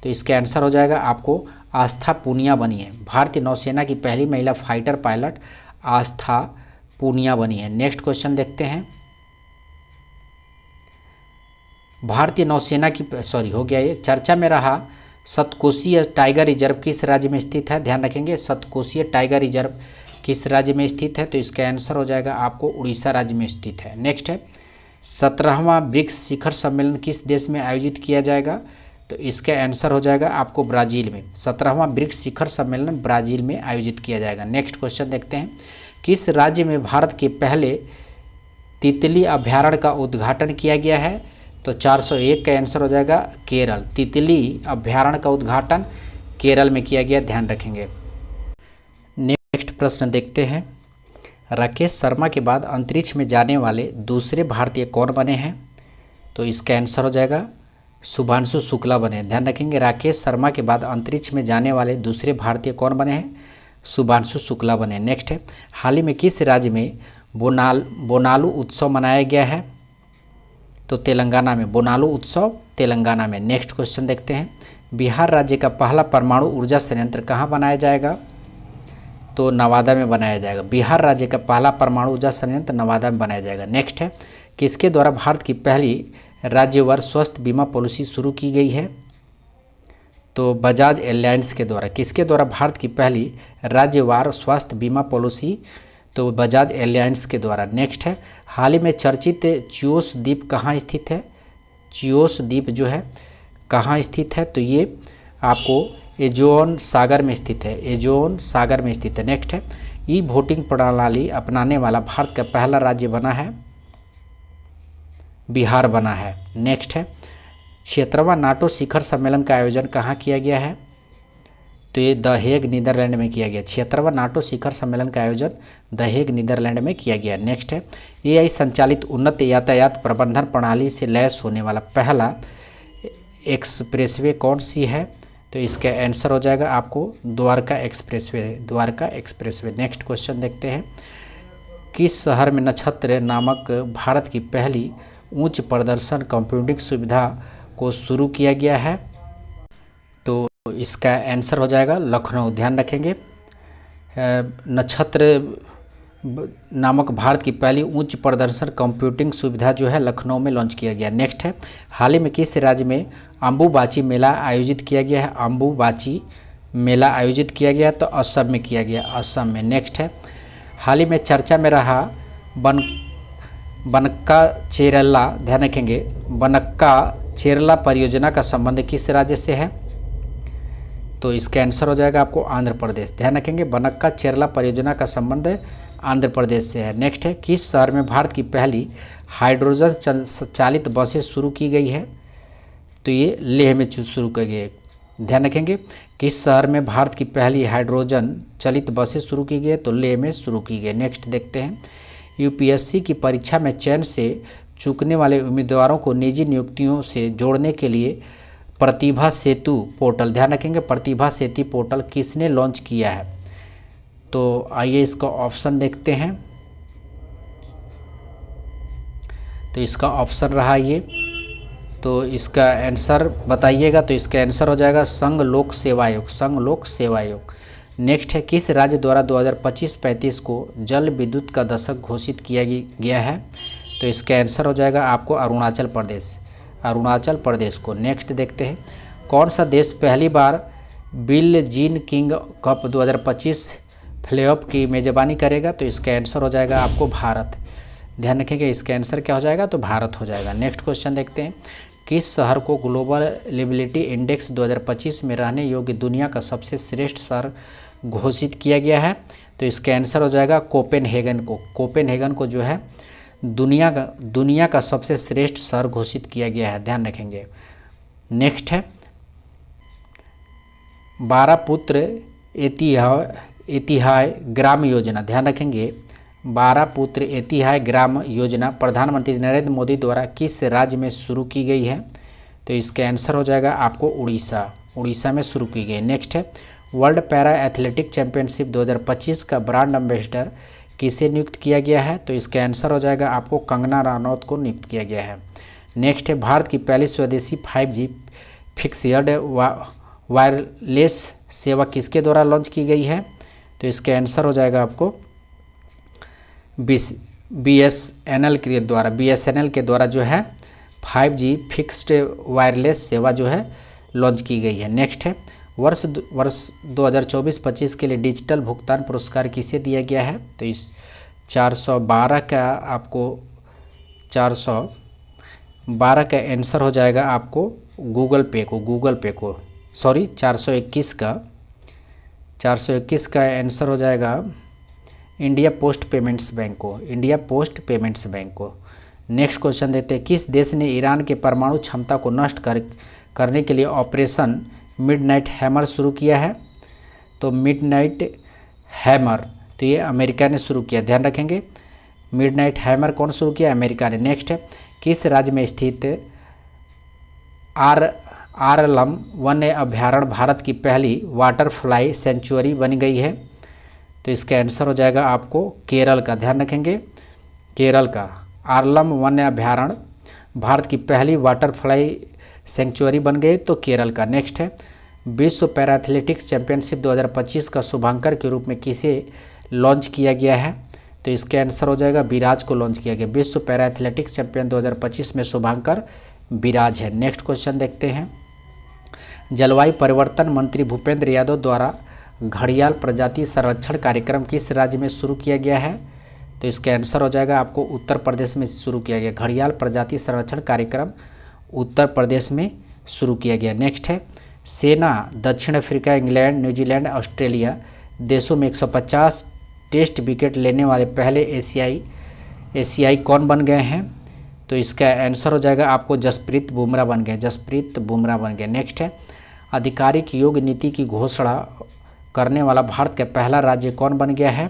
तो इसका आंसर हो जाएगा आपको आस्था पूनिया बनी है। भारतीय नौसेना की पहली महिला फाइटर पायलट आस्था पूनिया बनी है। नेक्स्ट क्वेश्चन देखते हैं, भारतीय नौसेना की हो गया ये, चर्चा में रहा सतकोशीय टाइगर रिजर्व किस राज्य में स्थित है? ध्यान रखेंगे, सतकोशीय टाइगर रिजर्व किस राज्य में स्थित है? तो इसका आंसर हो जाएगा आपको उड़ीसा राज्य में स्थित है। नेक्स्ट है, 17वां ब्रिक्स शिखर सम्मेलन किस देश में आयोजित किया जाएगा? तो इसका आंसर हो जाएगा आपको ब्राज़ील में। 17वां ब्रिक्स शिखर सम्मेलन ब्राज़ील में आयोजित किया जाएगा। नेक्स्ट क्वेश्चन देखते हैं, किस राज्य में भारत के पहले तितली अभयारण्य का उद्घाटन किया गया है? तो 401 का आंसर हो जाएगा केरल। तितली अभयारण्य का उद्घाटन केरल में किया गया, ध्यान रखेंगे। नेक्स्ट प्रश्न देखते हैं, राकेश शर्मा के बाद अंतरिक्ष में जाने वाले दूसरे भारतीय कौन बने हैं? तो इसका आंसर हो जाएगा शुभांशु शुक्ला बने। ध्यान रखेंगे, राकेश शर्मा के बाद अंतरिक्ष में जाने वाले दूसरे भारतीय कौन बने हैं? शुभांशु शुक्ला बने। नेक्स्ट है, हाल ही में किस राज्य में बोनालू उत्सव मनाया गया है? तो तेलंगाना में, बोनालू उत्सव तेलंगाना में। नेक्स्ट क्वेश्चन देखते हैं, बिहार राज्य का पहला परमाणु ऊर्जा संयंत्र कहाँ बनाया जाएगा? तो नवादा में बनाया जाएगा। बिहार राज्य का पहला परमाणु ऊर्जा संयंत्र नवादा में बनाया जाएगा। नेक्स्ट है, किसके द्वारा भारत की पहली राज्यवार स्वास्थ्य बीमा पॉलिसी शुरू की गई है? तो बजाज एलायंस के द्वारा। किसके द्वारा भारत की पहली राज्यवार स्वास्थ्य बीमा पॉलिसी? तो बजाज एलायंस के द्वारा। नेक्स्ट है, हाल ही में चर्चित चियोस द्वीप कहाँ स्थित है? चियोस द्वीप जो है कहाँ स्थित है? तो ये आपको एजोन सागर में स्थित है, एजोन सागर में स्थित है। नेक्स्ट है, ई वोटिंग प्रणाली अपनाने वाला भारत का पहला राज्य बना है? बिहार बना है। नेक्स्ट है, 76वां नाटो शिखर सम्मेलन का आयोजन कहाँ किया गया है? तो ये द हेग नीदरलैंड में किया गया। 76वां नाटो शिखर सम्मेलन का आयोजन द हेग नीदरलैंड में किया गया। नेक्स्ट है, एआई संचालित उन्नत यातायात प्रबंधन प्रणाली से लैस होने वाला पहला एक्सप्रेसवे कौन सी है? तो इसका आंसर हो जाएगा आपको Dwarka expressway, Dwarka expressway. Next question देखते हैं, किस शहर में नक्षत्र नामक भारत की पहली उच्च प्रदर्शन कंप्यूटिंग सुविधा को शुरू किया गया है? तो इसका आंसर हो जाएगा लखनऊ। ध्यान रखेंगे, नक्षत्र नामक भारत की पहली उच्च प्रदर्शन कंप्यूटिंग सुविधा जो है लखनऊ में लॉन्च किया गया। नेक्स्ट है, हाल ही में किस राज्य में अम्बुबाची मेला आयोजित किया गया है? अम्बुबाची मेला आयोजित किया गया, तो असम में किया गया, असम में। नेक्स्ट है, हाल ही में चर्चा में रहा बनक्का चेरला, ध्यान रखेंगे, बनक्का चेरला परियोजना का संबंध किस राज्य से है? तो इसका आंसर हो जाएगा आपको आंध्र प्रदेश। ध्यान रखेंगे, बनक्का चेरला परियोजना का संबंध आंध्र प्रदेश से है। नेक्स्ट है, किस शहर में भारत की पहली हाइड्रोजन चालित बसें शुरू की गई है? तो ये लेह में शुरू की गई है। ध्यान रखेंगे, किस शहर में भारत की पहली हाइड्रोजन चालित बसें शुरू की गई है? तो लेह में शुरू की गई। नेक्स्ट देखते हैं, यूपीएससी की परीक्षा में चयन से चूकने वाले उम्मीदवारों को निजी नियुक्तियों से जोड़ने के लिए प्रतिभा सेतु पोर्टल, ध्यान रखेंगे, प्रतिभा सेतु पोर्टल किसने लॉन्च किया है? तो आइए इसका ऑप्शन देखते हैं। तो इसका ऑप्शन रहा ये, तो इसका आंसर बताइएगा। तो इसका आंसर हो जाएगा संघ लोक सेवा आयोग, संघ लोक सेवा आयोग। नेक्स्ट है, किस राज्य द्वारा 2025-35 को जल विद्युत का दशक घोषित किया गया है? तो इसका आंसर हो जाएगा आपको अरुणाचल प्रदेश, अरुणाचल प्रदेश को। नेक्स्ट देखते हैं, कौन सा देश पहली बार Billie Jean King Cup 2025 playoff की मेजबानी करेगा? तो इसका आंसर हो जाएगा आपको भारत। ध्यान रखेंगे, इसका आंसर क्या हो जाएगा? तो भारत हो जाएगा। नेक्स्ट क्वेश्चन देखते हैं, किस शहर को ग्लोबल लिविलिटी इंडेक्स 2025 में रहने योग्य दुनिया का सबसे श्रेष्ठ शहर घोषित किया गया है? तो इसका आंसर हो जाएगा कोपेनहेगन को। कोपेनहेगन को जो है दुनिया का सबसे श्रेष्ठ शहर घोषित किया गया है, ध्यान रखेंगे। नेक्स्ट है, 12 पुत्र एतिहाय ग्राम योजना, ध्यान रखेंगे, 12 पुत्र एतिहाय ग्राम योजना प्रधानमंत्री नरेंद्र मोदी द्वारा किस राज्य में शुरू की गई है? तो इसका आंसर हो जाएगा आपको उड़ीसा, उड़ीसा में शुरू की गई। नेक्स्ट है, वर्ल्ड पैरा एथलेटिक चैंपियनशिप 2025 का ब्रांड एम्बेसडर किसे नियुक्त किया गया है? तो इसका आंसर हो जाएगा आपको कंगना रनौत को नियुक्त किया गया है। नेक्स्ट है, भारत की पहली स्वदेशी 5G फिक्स्ड वायरलेस सेवा किसके द्वारा लॉन्च की गई है? तो इसका आंसर हो जाएगा आपको BSNL के द्वारा, BSNL के द्वारा जो है 5G फिक्स्ड वायरलेस सेवा जो है लॉन्च की गई है। नेक्स्ट है, वर्ष 2024-25 के लिए डिजिटल भुगतान पुरस्कार किसे दिया गया है? तो इस 412 का आपको 412 का आंसर हो जाएगा आपको गूगल पे को, सॉरी 421 का आंसर हो जाएगा इंडिया पोस्ट पेमेंट्स बैंक को, इंडिया पोस्ट पेमेंट्स बैंक को। नेक्स्ट क्वेश्चन देते हैं, किस देश ने ईरान के परमाणु क्षमता को नष्ट करने के लिए ऑपरेशन मिडनाइट हैमर शुरू किया है? तो मिडनाइट हैमर, तो ये अमेरिका ने शुरू किया, ध्यान रखेंगे, मिडनाइट हैमर कौन शुरू किया? अमेरिका ने। नेक्स्ट है, किस राज्य में स्थित आरलम वन्य अभ्यारण्य भारत की पहली वाटरफ्लाई सेंचुरी बन गई है? तो इसका आंसर हो जाएगा आपको केरल का, ध्यान रखेंगे, केरल का आरलम वन्य अभ्यारण्य भारत की पहली वाटरफ्लाई सेंचुरी बन गई, तो केरल का। नेक्स्ट है, विश्व पैरा एथलेटिक्स चैंपियनशिप 2025 का शुभांकर के रूप में किसे लॉन्च किया गया है? तो इसका आंसर हो जाएगा विराज को लॉन्च किया गया। विश्व पैरा एथलेटिक्स चैंपियन 2025 में शुभांकर विराज है। नेक्स्ट क्वेश्चन देखते हैं, जलवायु परिवर्तन मंत्री भूपेंद्र यादव द्वारा घड़ियाल प्रजाति संरक्षण कार्यक्रम किस राज्य में शुरू किया गया है? तो इसका आंसर हो जाएगा आपको उत्तर प्रदेश में शुरू किया गया। घड़ियाल प्रजाति संरक्षण कार्यक्रम उत्तर प्रदेश में शुरू किया गया। नेक्स्ट है, सेना दक्षिण अफ्रीका, इंग्लैंड, न्यूजीलैंड, ऑस्ट्रेलिया देशों में 150 टेस्ट विकेट लेने वाले पहले एशियाई कौन बन गए हैं? तो इसका आंसर हो जाएगा आपको जसप्रीत बुमराह बन गए, जसप्रीत बुमराह बन गए। नेक्स्ट है, आधिकारिक योग नीति की घोषणा करने वाला भारत का पहला राज्य कौन बन गया है?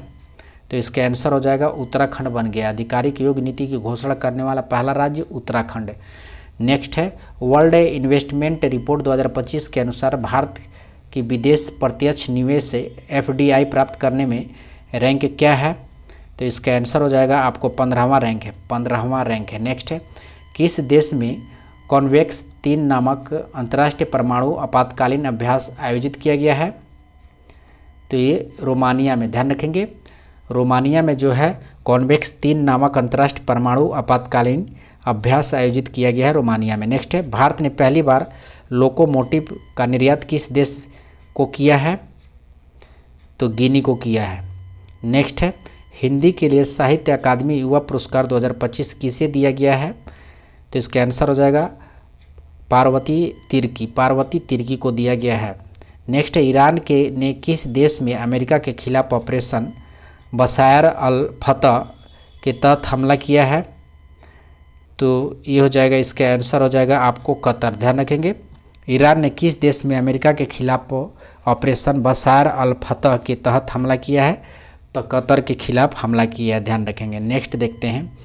तो इसका आंसर हो जाएगा उत्तराखंड बन गया। आधिकारिक योग नीति की घोषणा करने वाला पहला राज्य उत्तराखंड। नेक्स्ट है, वर्ल्ड इन्वेस्टमेंट रिपोर्ट 2025 के अनुसार भारत की विदेश प्रत्यक्ष निवेश FDI प्राप्त करने में रैंक क्या है? तो इसका आंसर हो जाएगा आपको 15वां रैंक है, 15वां रैंक है। नेक्स्ट है, किस देश में कॉन्वेक्स 3 नामक अंतर्राष्ट्रीय परमाणु आपातकालीन अभ्यास आयोजित किया गया है? तो ये रोमानिया में, ध्यान रखेंगे, रोमानिया में जो है कॉन्वेक्स 3 नामक अंतर्राष्ट्रीय परमाणु आपातकालीन अभ्यास आयोजित किया गया है रोमानिया में। नेक्स्ट है, भारत ने पहली बार लोकोमोटिव का निर्यात किस देश को किया है? तो गिनी को किया है। नेक्स्ट है, हिंदी के लिए साहित्य अकादमी युवा पुरस्कार 2025 किसे दिया गया है? तो इसका आंसर हो जाएगा पार्वती तिर्की को दिया गया है। नेक्स्ट है, ईरान के ने किस देश में अमेरिका के खिलाफ ऑपरेशन बसायर अल फतह के तहत हमला किया है? तो ये हो जाएगा, इसका आंसर हो जाएगा आपको कतर। ध्यान रखेंगे, ईरान ने किस देश में अमेरिका के खिलाफ ऑपरेशन बसायर अल फतह के तहत हमला किया है? तो कतर के खिलाफ हमला किया है। ध्यान रखेंगे। नेक्स्ट देखते हैं,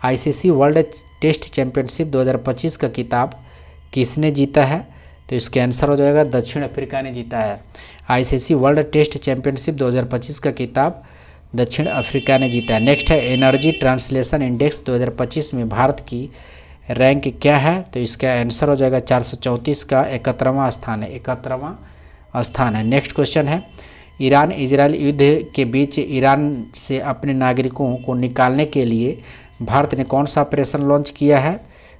आईसीसी वर्ल्ड टेस्ट चैंपियनशिप 2025 का खिताब किसने जीता है? तो इसका आंसर हो जाएगा दक्षिण अफ्रीका ने जीता है। आईसीसी वर्ल्ड टेस्ट चैंपियनशिप 2025 का खिताब दक्षिण अफ्रीका ने जीता है। नेक्स्ट है, एनर्जी ट्रांसलेशन इंडेक्स 2025 में भारत की रैंक क्या है? तो इसका आंसर हो जाएगा 434 का 71वां स्थान है। 71वां स्थान है। नेक्स्ट क्वेश्चन है, ईरान इजराइल युद्ध के बीच ईरान से अपने नागरिकों को निकालने के लिए भारत ने कौन सा ऑपरेशन लॉन्च किया है?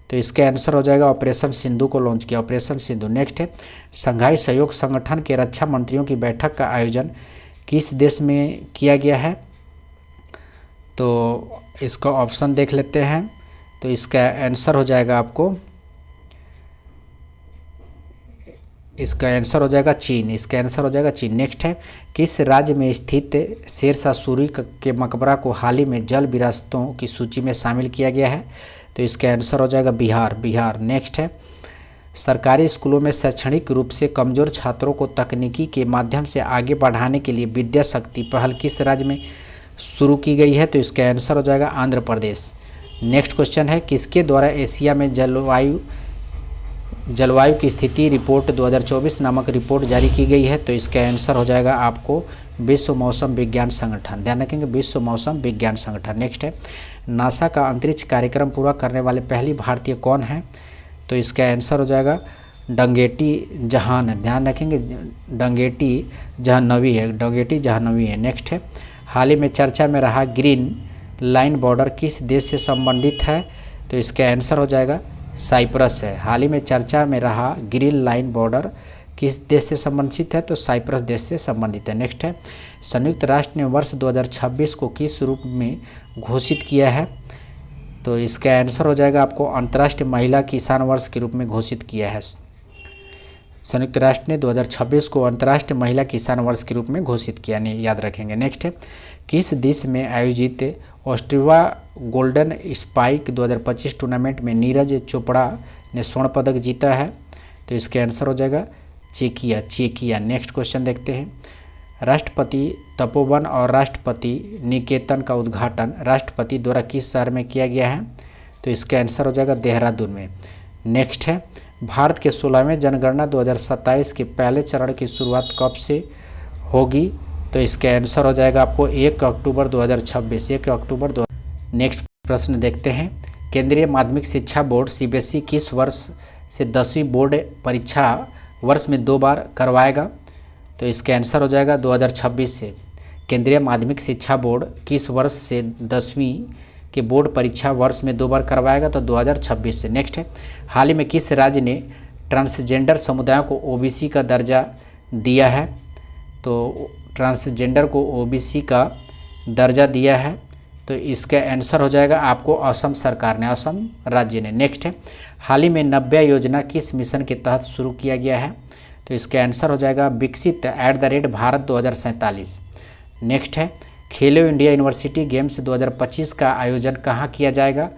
तो इसका आंसर हो जाएगा ऑपरेशन सिंधु को लॉन्च किया, ऑपरेशन सिंधु। नेक्स्ट है, संघाई सहयोग संगठन के रक्षा मंत्रियों की बैठक का आयोजन किस देश में किया गया है? तो इसका ऑप्शन देख लेते हैं। तो इसका आंसर हो जाएगा आपको, इसका आंसर हो जाएगा चीन। इसका आंसर हो जाएगा चीन। नेक्स्ट है, किस राज्य में स्थित शेरशाह सूरी के मकबरा को हाल ही में जल विरासतों की सूची में शामिल किया गया है? तो इसका आंसर हो जाएगा बिहार। नेक्स्ट है, सरकारी स्कूलों में शैक्षणिक रूप से कमजोर छात्रों को तकनीकी के माध्यम से आगे बढ़ाने के लिए विद्या शक्ति पहल किस राज्य में शुरू की गई है? तो इसका आंसर हो जाएगा आंध्र प्रदेश। नेक्स्ट क्वेश्चन है, किसके द्वारा एशिया में जलवायु की स्थिति रिपोर्ट 2024 नामक रिपोर्ट जारी की गई है? तो इसका आंसर हो जाएगा आपको विश्व मौसम विज्ञान संगठन। ध्यान रखेंगे, विश्व मौसम विज्ञान संगठन। नेक्स्ट है, नासा का अंतरिक्ष कार्यक्रम पूरा करने वाले पहली भारतीय कौन है? तो इसका आंसर हो जाएगा डंगेटी जहान। ध्यान रखेंगे, डंगेटी जहानवी है। नेक्स्ट है, हाल ही में चर्चा में रहा ग्रीन लाइन बॉर्डर किस देश से संबंधित है? तो इसका आंसर हो जाएगा साइप्रस है। हाल ही में चर्चा में रहा ग्रीन लाइन बॉर्डर किस देश से संबंधित है? तो साइप्रस देश से संबंधित है। नेक्स्ट है, संयुक्त राष्ट्र ने वर्ष 2026 को किस रूप में घोषित किया है? तो इसका आंसर हो जाएगा आपको अंतर्राष्ट्रीय महिला किसान वर्ष के रूप में घोषित किया है। संयुक्त राष्ट्र ने 2026 को अंतर्राष्ट्रीय महिला किसान वर्ष के रूप में घोषित किया, नहीं याद रखेंगे। नेक्स्ट है, किस देश में आयोजित ऑस्ट्रेवा गोल्डन स्पाइक 2025 टूर्नामेंट में नीरज चोपड़ा ने स्वर्ण पदक जीता है? तो इसका आंसर हो जाएगा चेकिया। नेक्स्ट क्वेश्चन देखते हैं, राष्ट्रपति तपोवन और राष्ट्रपति निकेतन का उद्घाटन राष्ट्रपति द्वारा किस शहर में किया गया है? तो इसका आंसर हो जाएगा देहरादून में। नेक्स्ट है, भारत के 16वें जनगणना 2027 के पहले चरण की शुरुआत कब से होगी? तो इसका आंसर हो जाएगा आपको 1 अक्टूबर 2026। 1 अक्टूबर 2026। नेक्स्ट प्रश्न देखते हैं, केंद्रीय माध्यमिक शिक्षा बोर्ड सीबीएसई किस वर्ष से 10वीं बोर्ड परीक्षा वर्ष में 2 बार करवाएगा? तो इसका आंसर हो जाएगा 2026 से। केंद्रीय माध्यमिक शिक्षा बोर्ड किस वर्ष से 10वीं के बोर्ड परीक्षा वर्ष में 2 बार करवाएगा? तो 2026 से। नेक्स्ट है, हाल ही में किस राज्य ने ट्रांसजेंडर समुदाय को ओबीसी का दर्जा दिया है? तो ट्रांसजेंडर को ओबीसी का दर्जा दिया है, तो इसका आंसर हो जाएगा आपको असम सरकार ने, असम राज्य ने। नेक्स्ट है, हाल ही में नव्या योजना किस मिशन के तहत शुरू किया गया है? तो इसका आंसर हो जाएगा विकसित @भारत 2047। नेक्स्ट है, खेलो इंडिया यूनिवर्सिटी गेम्स 2025 का आयोजन कहाँ किया जाएगा?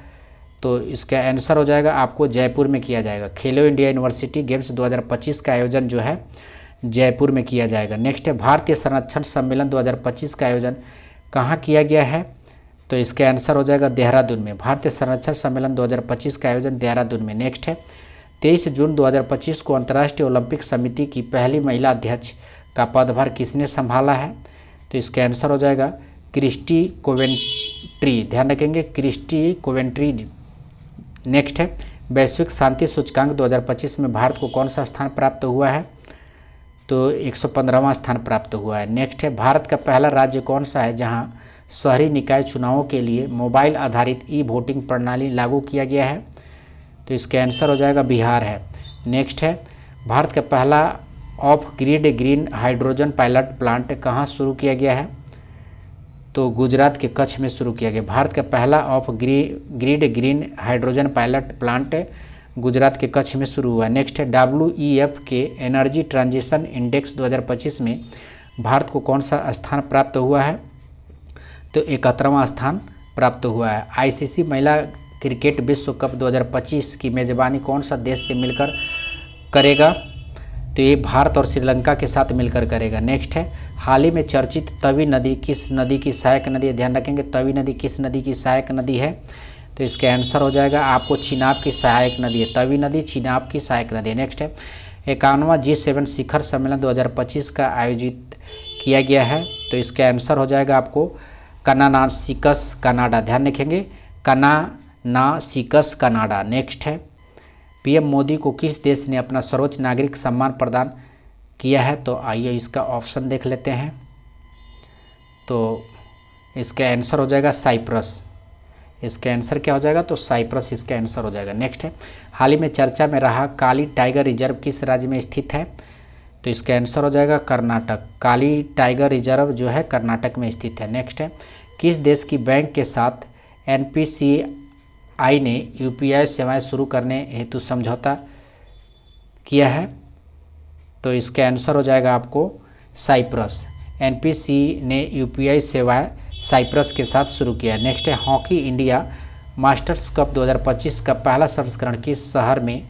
तो इसका आंसर हो जाएगा आपको जयपुर में किया जाएगा। खेलो इंडिया यूनिवर्सिटी गेम्स 2025 का आयोजन जो है जयपुर में किया जाएगा। नेक्स्ट है, भारतीय संरक्षण सम्मेलन 2025 का आयोजन कहाँ किया गया है? तो इसका आंसर हो जाएगा देहरादून में। भारतीय संरक्षण सम्मेलन 2025 का आयोजन देहरादून में। नेक्स्ट है, 23 जून 2025 को अंतर्राष्ट्रीय ओलंपिक समिति की पहली महिला अध्यक्ष का पदभार किसने संभाला है? तो इसका आंसर हो जाएगा क्रिस्टी कोवेंट्री। ध्यान रखेंगे, क्रिस्टी कोवेंट्री। नेक्स्ट है, वैश्विक शांति सूचकांक 2025 में भारत को कौन सा स्थान प्राप्त हुआ है? तो 115वां स्थान प्राप्त हुआ है। नेक्स्ट है, भारत का पहला राज्य कौन सा है जहां शहरी निकाय चुनावों के लिए मोबाइल आधारित ई वोटिंग प्रणाली लागू किया गया है? तो इसका आंसर हो जाएगा बिहार है। नेक्स्ट है, भारत का पहला of grid green hydrogen pilot plant कहाँ शुरू किया गया है? तो गुजरात के कच्छ में शुरू किया गया। भारत का पहला of grid green hydrogen pilot plant Gujarat के कच्छ में शुरू हुआ। नेक्स्ट है WEF के एनर्जी ट्रांजिशन इंडेक्स 2025 में भारत को कौन सा स्थान प्राप्त हुआ है? तो 71वां स्थान प्राप्त हुआ है। ICC महिला क्रिकेट विश्व कप 2025 की मेजबानी कौन सा देश से मिलकर करेगा? तो ये भारत और श्रीलंका के साथ मिलकर करेगा। नेक्स्ट है हाल ही में चर्चित तवी नदी किस नदी की सहायक नदी है? ध्यान रखेंगे, तवी नदी किस नदी की सहायक नदी है? तो इसका आंसर हो जाएगा आपको चिनाब की सहायक नदी है। तवी नदी चिनाब की सहायक नदी है। नेक्स्ट है 51वां G7 शिखर सम्मेलन 2025 का आयोजित किया गया है। तो इसका आंसर हो जाएगा आपको कनानासिकस कनाडा। ध्यान रखेंगे, कनानासिकस कनाडा। नेक्स्ट है PM मोदी को किस देश ने अपना सर्वोच्च नागरिक सम्मान प्रदान किया है? तो आइए इसका ऑप्शन देख लेते हैं। तो इसका आंसर हो जाएगा साइप्रस। इसका आंसर क्या हो जाएगा? तो साइप्रस इसका आंसर हो जाएगा। नेक्स्ट है हाल ही में चर्चा में रहा काली टाइगर रिजर्व किस राज्य में स्थित है? तो इसका आंसर हो जाएगा कर्नाटक। काली टाइगर रिजर्व जो है कर्नाटक में स्थित है। नेक्स्ट है किस देश की बैंक के साथ NPCI ने UPI सेवाएं शुरू करने हेतु समझौता किया है? तो इसका आंसर हो जाएगा आपको साइप्रस। NPC ने UPI सेवाएं साइप्रस के साथ शुरू किया है। नेक्स्ट है हॉकी इंडिया मास्टर्स कप 2025 का पहला संस्करण किस शहर में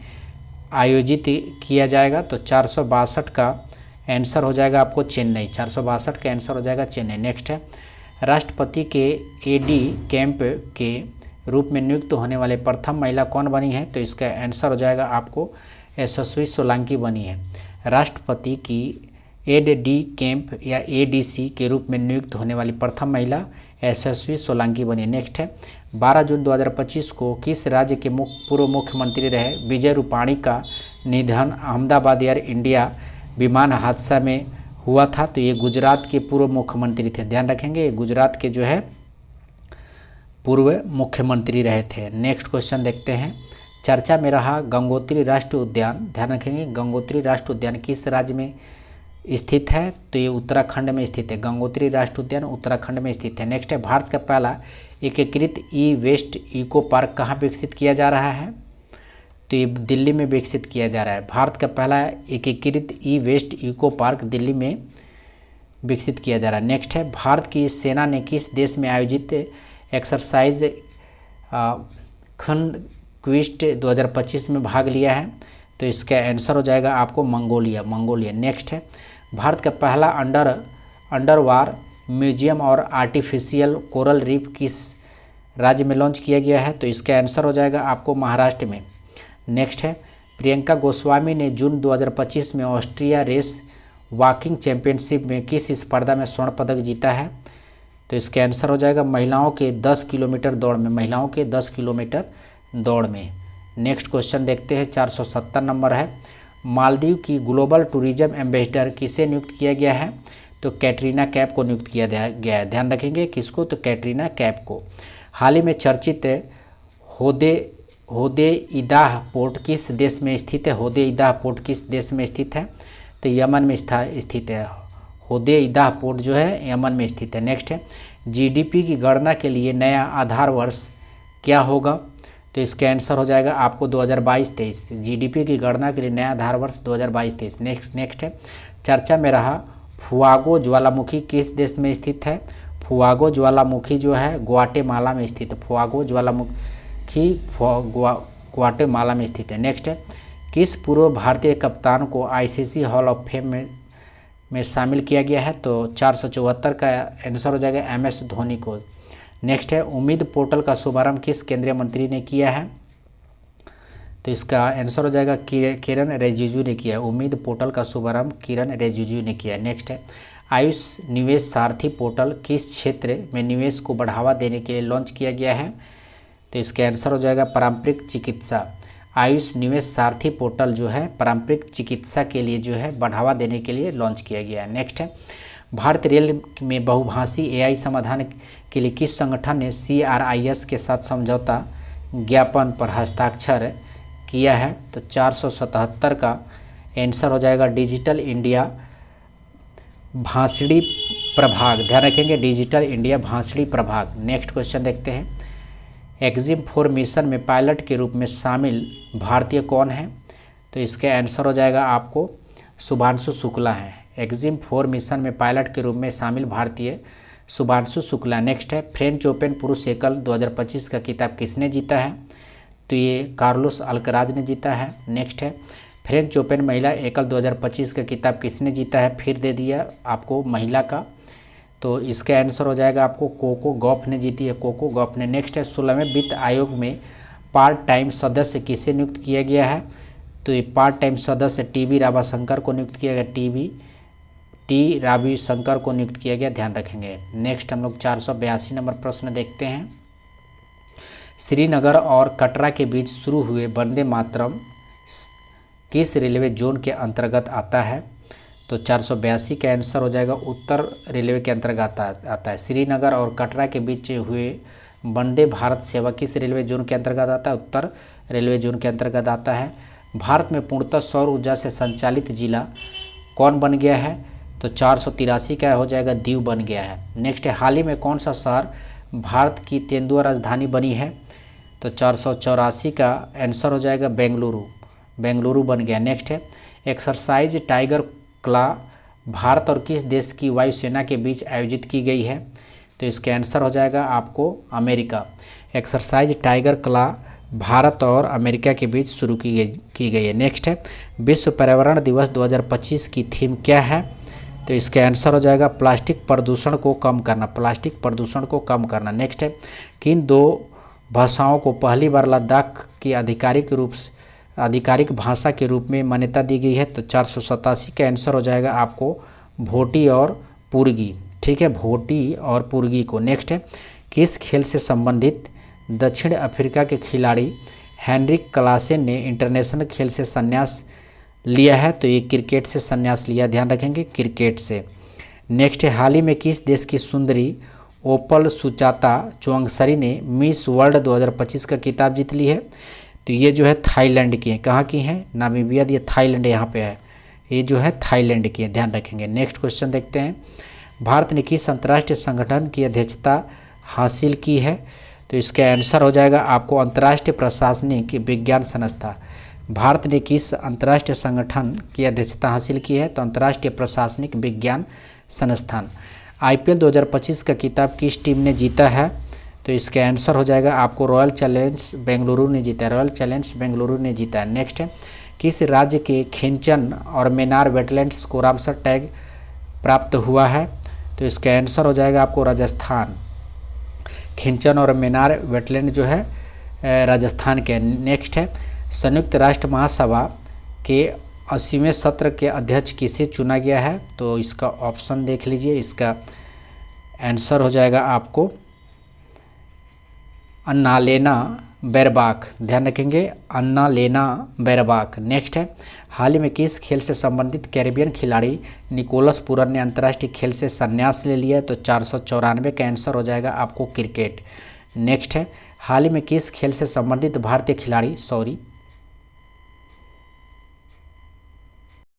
आयोजित किया जाएगा? तो 462 का आंसर हो जाएगा आपको चेन्नई। 462 का आंसर हो जाएगा चेन्नई। नेक्स्ट है राष्ट्रपति के AD कैंप के रूप में नियुक्त होने वाले प्रथम महिला कौन बनी है? तो इसका आंसर हो जाएगा आपको यशस्वी सोलंकी बनी है। राष्ट्रपति की AD कैंप या ADC के रूप में नियुक्त होने वाली प्रथम महिला यशस्वी सोलंकी बनी। नेक्स्ट है 12 जून 2025 को किस राज्य के पूर्व मुख्यमंत्री रहे विजय रूपाणी का निधन अहमदाबाद एयर इंडिया विमान हादसा में हुआ था? तो ये गुजरात के पूर्व मुख्यमंत्री थे। ध्यान रखेंगे, गुजरात के जो है पूर्व मुख्यमंत्री रहे थे। नेक्स्ट क्वेश्चन देखते हैं। चर्चा में रहा गंगोत्री राष्ट्रीय उद्यान। ध्यान रखेंगे, गंगोत्री राष्ट्रीय उद्यान किस राज्य में स्थित है? तो ये उत्तराखंड में स्थित है। गंगोत्री राष्ट्रीय उद्यान उत्तराखंड में स्थित है। नेक्स्ट है भारत का पहला एकीकृत ई-वेस्ट इको पार्क कहाँ विकसित किया जा रहा है? तो ये दिल्ली में विकसित किया जा रहा है। भारत का पहला एकीकृत ई-वेस्ट इको पार्क दिल्ली में विकसित किया जा रहा है। नेक्स्ट है भारत की सेना ने किस देश में आयोजित एक्सरसाइज कॉन्क्विस्ट 2025 में भाग लिया है? तो इसका आंसर हो जाएगा आपको मंगोलिया। नेक्स्ट है भारत का पहला अंडरवार म्यूजियम और आर्टिफिशियल कोरल रीफ किस राज्य में लॉन्च किया गया है? तो इसका आंसर हो जाएगा आपको महाराष्ट्र में। नेक्स्ट है प्रियंका गोस्वामी ने जून 2025 में ऑस्ट्रिया रेस वॉकिंग चैंपियनशिप में किस स्पर्धा में स्वर्ण पदक जीता है? तो इसका आंसर हो जाएगा महिलाओं के 10 किलोमीटर दौड़ में। महिलाओं के 10 किलोमीटर दौड़ में। नेक्स्ट क्वेश्चन देखते हैं, 470 नंबर है। मालदीव की ग्लोबल टूरिज्म एम्बेसडर किसे नियुक्त किया गया है? तो कैटरीना कैफ को नियुक्त किया गया है। ध्यान रखेंगे किसको? तो कैटरीना कैफ को। हाल ही में चर्चित होदेइदाह पोर्ट किस देश में स्थित है? होदेइदाह पोर्ट किस देश में स्थित है? तो यमन में स्थित है। होदेइदाह पोर्ट जो है यमन में स्थित है। नेक्स्ट है GDP की गणना के लिए नया आधार वर्ष क्या होगा? तो इसका आंसर हो जाएगा आपको 2022-23। GDP की गणना के लिए नया आधार वर्ष 2022-23। नेक्स्ट है चर्चा में रहा फुआगो ज्वालामुखी किस देश में स्थित है? फुआगो ज्वालामुखी जो है ग्वाटेमाला में स्थित है। फुआगो ज्वालामुखी ग्वाटेमाला में स्थित है। नेक्स्ट है किस पूर्व भारतीय कप्तान को ICC हॉल ऑफ फेम में शामिल किया गया है? तो 474 का आंसर हो जाएगा MS धोनी को। नेक्स्ट है उम्मीद पोर्टल का शुभारंभ किस केंद्रीय मंत्री ने किया है? तो इसका आंसर हो जाएगा किरण रिजिजू ने किया है। उम्मीद पोर्टल का शुभारंभ किरण रिजिजू ने किया है। नेक्स्ट है आयुष निवेश सारथी पोर्टल किस क्षेत्र में निवेश को बढ़ावा देने के लिए लॉन्च किया गया है? तो इसका आंसर हो जाएगा पारंपरिक चिकित्सा। आयुष निवेश सारथी पोर्टल जो है पारंपरिक चिकित्सा के लिए जो है बढ़ावा देने के लिए लॉन्च किया गया है। नेक्स्ट है भारत रेल में बहुभाषी AI समाधान के लिए किस संगठन ने CRIS के साथ समझौता ज्ञापन पर हस्ताक्षर किया है? तो 477 का आंसर हो जाएगा डिजिटल इंडिया भांसड़ी प्रभाग, ध्यान रखेंगे डिजिटल इंडिया भांसड़ी प्रभाग। नेक्स्ट क्वेश्चन देखते हैं, एक्जिम 4 मिशन में पायलट के रूप में शामिल भारतीय कौन है? तो इसके आंसर हो जाएगा आपको शुभांशु शुक्ला है। एक्जिम 4 मिशन में पायलट के रूप में शामिल भारतीय शुभांशु शुक्ला। नेक्स्ट है, फ्रेंच ओपन पुरुष एकल 2025 का खिताब किसने जीता है? तो ये कार्लोस अल्कराज ने जीता है। नेक्स्ट है, फ्रेंच ओपन महिला एकल 2025 का खिताब किसने जीता है? फिर दे दिया आपको महिला का, तो इसका आंसर हो जाएगा आपको कोको गॉफ ने जीती है, कोको गॉफ ने। नेक्स्ट है, 16वें वित्त आयोग में पार्ट टाइम सदस्य किसे नियुक्त किया गया है? तो ये पार्ट टाइम सदस्य टी रावाशंकर को नियुक्त किया गया, टी राविशंकर को नियुक्त किया गया, ध्यान रखेंगे। नेक्स्ट हम लोग 482 नंबर प्रश्न देखते हैं, श्रीनगर और कटरा के बीच शुरू हुए वंदे मातरम किस रेलवे जोन के अंतर्गत आता है? तो 482 का आंसर हो जाएगा उत्तर रेलवे के अंतर्गत आता है। श्रीनगर और कटरा के बीच हुए वंदे भारत सेवा किस रेलवे जोन के अंतर्गत आता है? उत्तर रेलवे जोन के अंतर्गत आता है। भारत में पूर्णतः सौर ऊर्जा से संचालित जिला कौन बन गया है? तो 483 का हो जाएगा दीव बन गया है। नेक्स्ट है, हाल ही में कौन सा शहर भारत की तेंदुआ राजधानी बनी है? तो 484 का आंसर हो जाएगा बेंगलुरु, बेंगलुरु बन गया। नेक्स्ट है, एक्सरसाइज टाइगर क्ला भारत और किस देश की वायुसेना के बीच आयोजित की गई है? तो इसका आंसर हो जाएगा आपको अमेरिका। एक्सरसाइज टाइगर क्ला भारत और अमेरिका के बीच शुरू की गई है। नेक्स्ट है, विश्व पर्यावरण दिवस 2025 की थीम क्या है? तो इसका आंसर हो जाएगा प्लास्टिक प्रदूषण को कम करना, प्लास्टिक प्रदूषण को कम करना। नेक्स्ट है, किन 2 भाषाओं को पहली बार लद्दाख की आधिकारिक भाषा के रूप में मान्यता दी गई है? तो 487 का आंसर हो जाएगा आपको भोटी और पुर्गी, ठीक है, भोटी और पुर्गी को। नेक्स्ट है, किस खेल से संबंधित दक्षिण अफ्रीका के खिलाड़ी हेनरिक क्लासेन ने इंटरनेशनल खेल से संन्यास लिया है? तो ये क्रिकेट से संन्यास लिया, ध्यान रखेंगे क्रिकेट से। नेक्स्ट है, हाल ही में किस देश की सुंदरी ओपल सुचाता चुवांगसरी ने मिस वर्ल्ड 2025 का खिताब जीत ली है? तो ये जो है थाईलैंड की है, कहाँ की है? नामीबिया, ये थाईलैंड यहाँ पे है, ये जो है थाईलैंड की है, ध्यान रखेंगे। नेक्स्ट क्वेश्चन देखते हैं, भारत ने किस अंतर्राष्ट्रीय संगठन की अध्यक्षता हासिल की है? तो इसका आंसर हो जाएगा आपको अंतर्राष्ट्रीय प्रशासनिक विज्ञान संस्था। भारत ने किस अंतर्राष्ट्रीय संगठन की अध्यक्षता हासिल की है? तो अंतर्राष्ट्रीय प्रशासनिक विज्ञान संस्थान। आईपीएल 2025 का खिताब किस टीम ने जीता है? तो इसका आंसर हो जाएगा आपको रॉयल चैलेंजर्स बेंगलुरु ने जीता है, रॉयल चैलेंजर्स बेंगलुरु ने जीता है। नेक्स्ट है, किस राज्य के खिंचन और मेनार वेटलैंड्स को रामसर टैग प्राप्त हुआ है? तो इसका आंसर हो जाएगा आपको राजस्थान, खिंचन और मेनार वेटलैंड जो है राजस्थान के। नेक्स्ट है, संयुक्त राष्ट्र महासभा के 80वें सत्र के अध्यक्ष किसे चुना गया है? तो इसका ऑप्शन देख लीजिए, इसका आंसर हो जाएगा आपको अन्नालेना बैरबाक, ध्यान रखेंगे अन्नालेना बैरबाक। नेक्स्ट है, हाल ही में किस खेल से संबंधित कैरिबियन खिलाड़ी निकोलस पूरन ने अंतर्राष्ट्रीय खेल से संन्यास ले लिया है? तो 494 का आंसर हो जाएगा आपको क्रिकेट। नेक्स्ट है, हाल ही में किस खेल से संबंधित भारतीय खिलाड़ी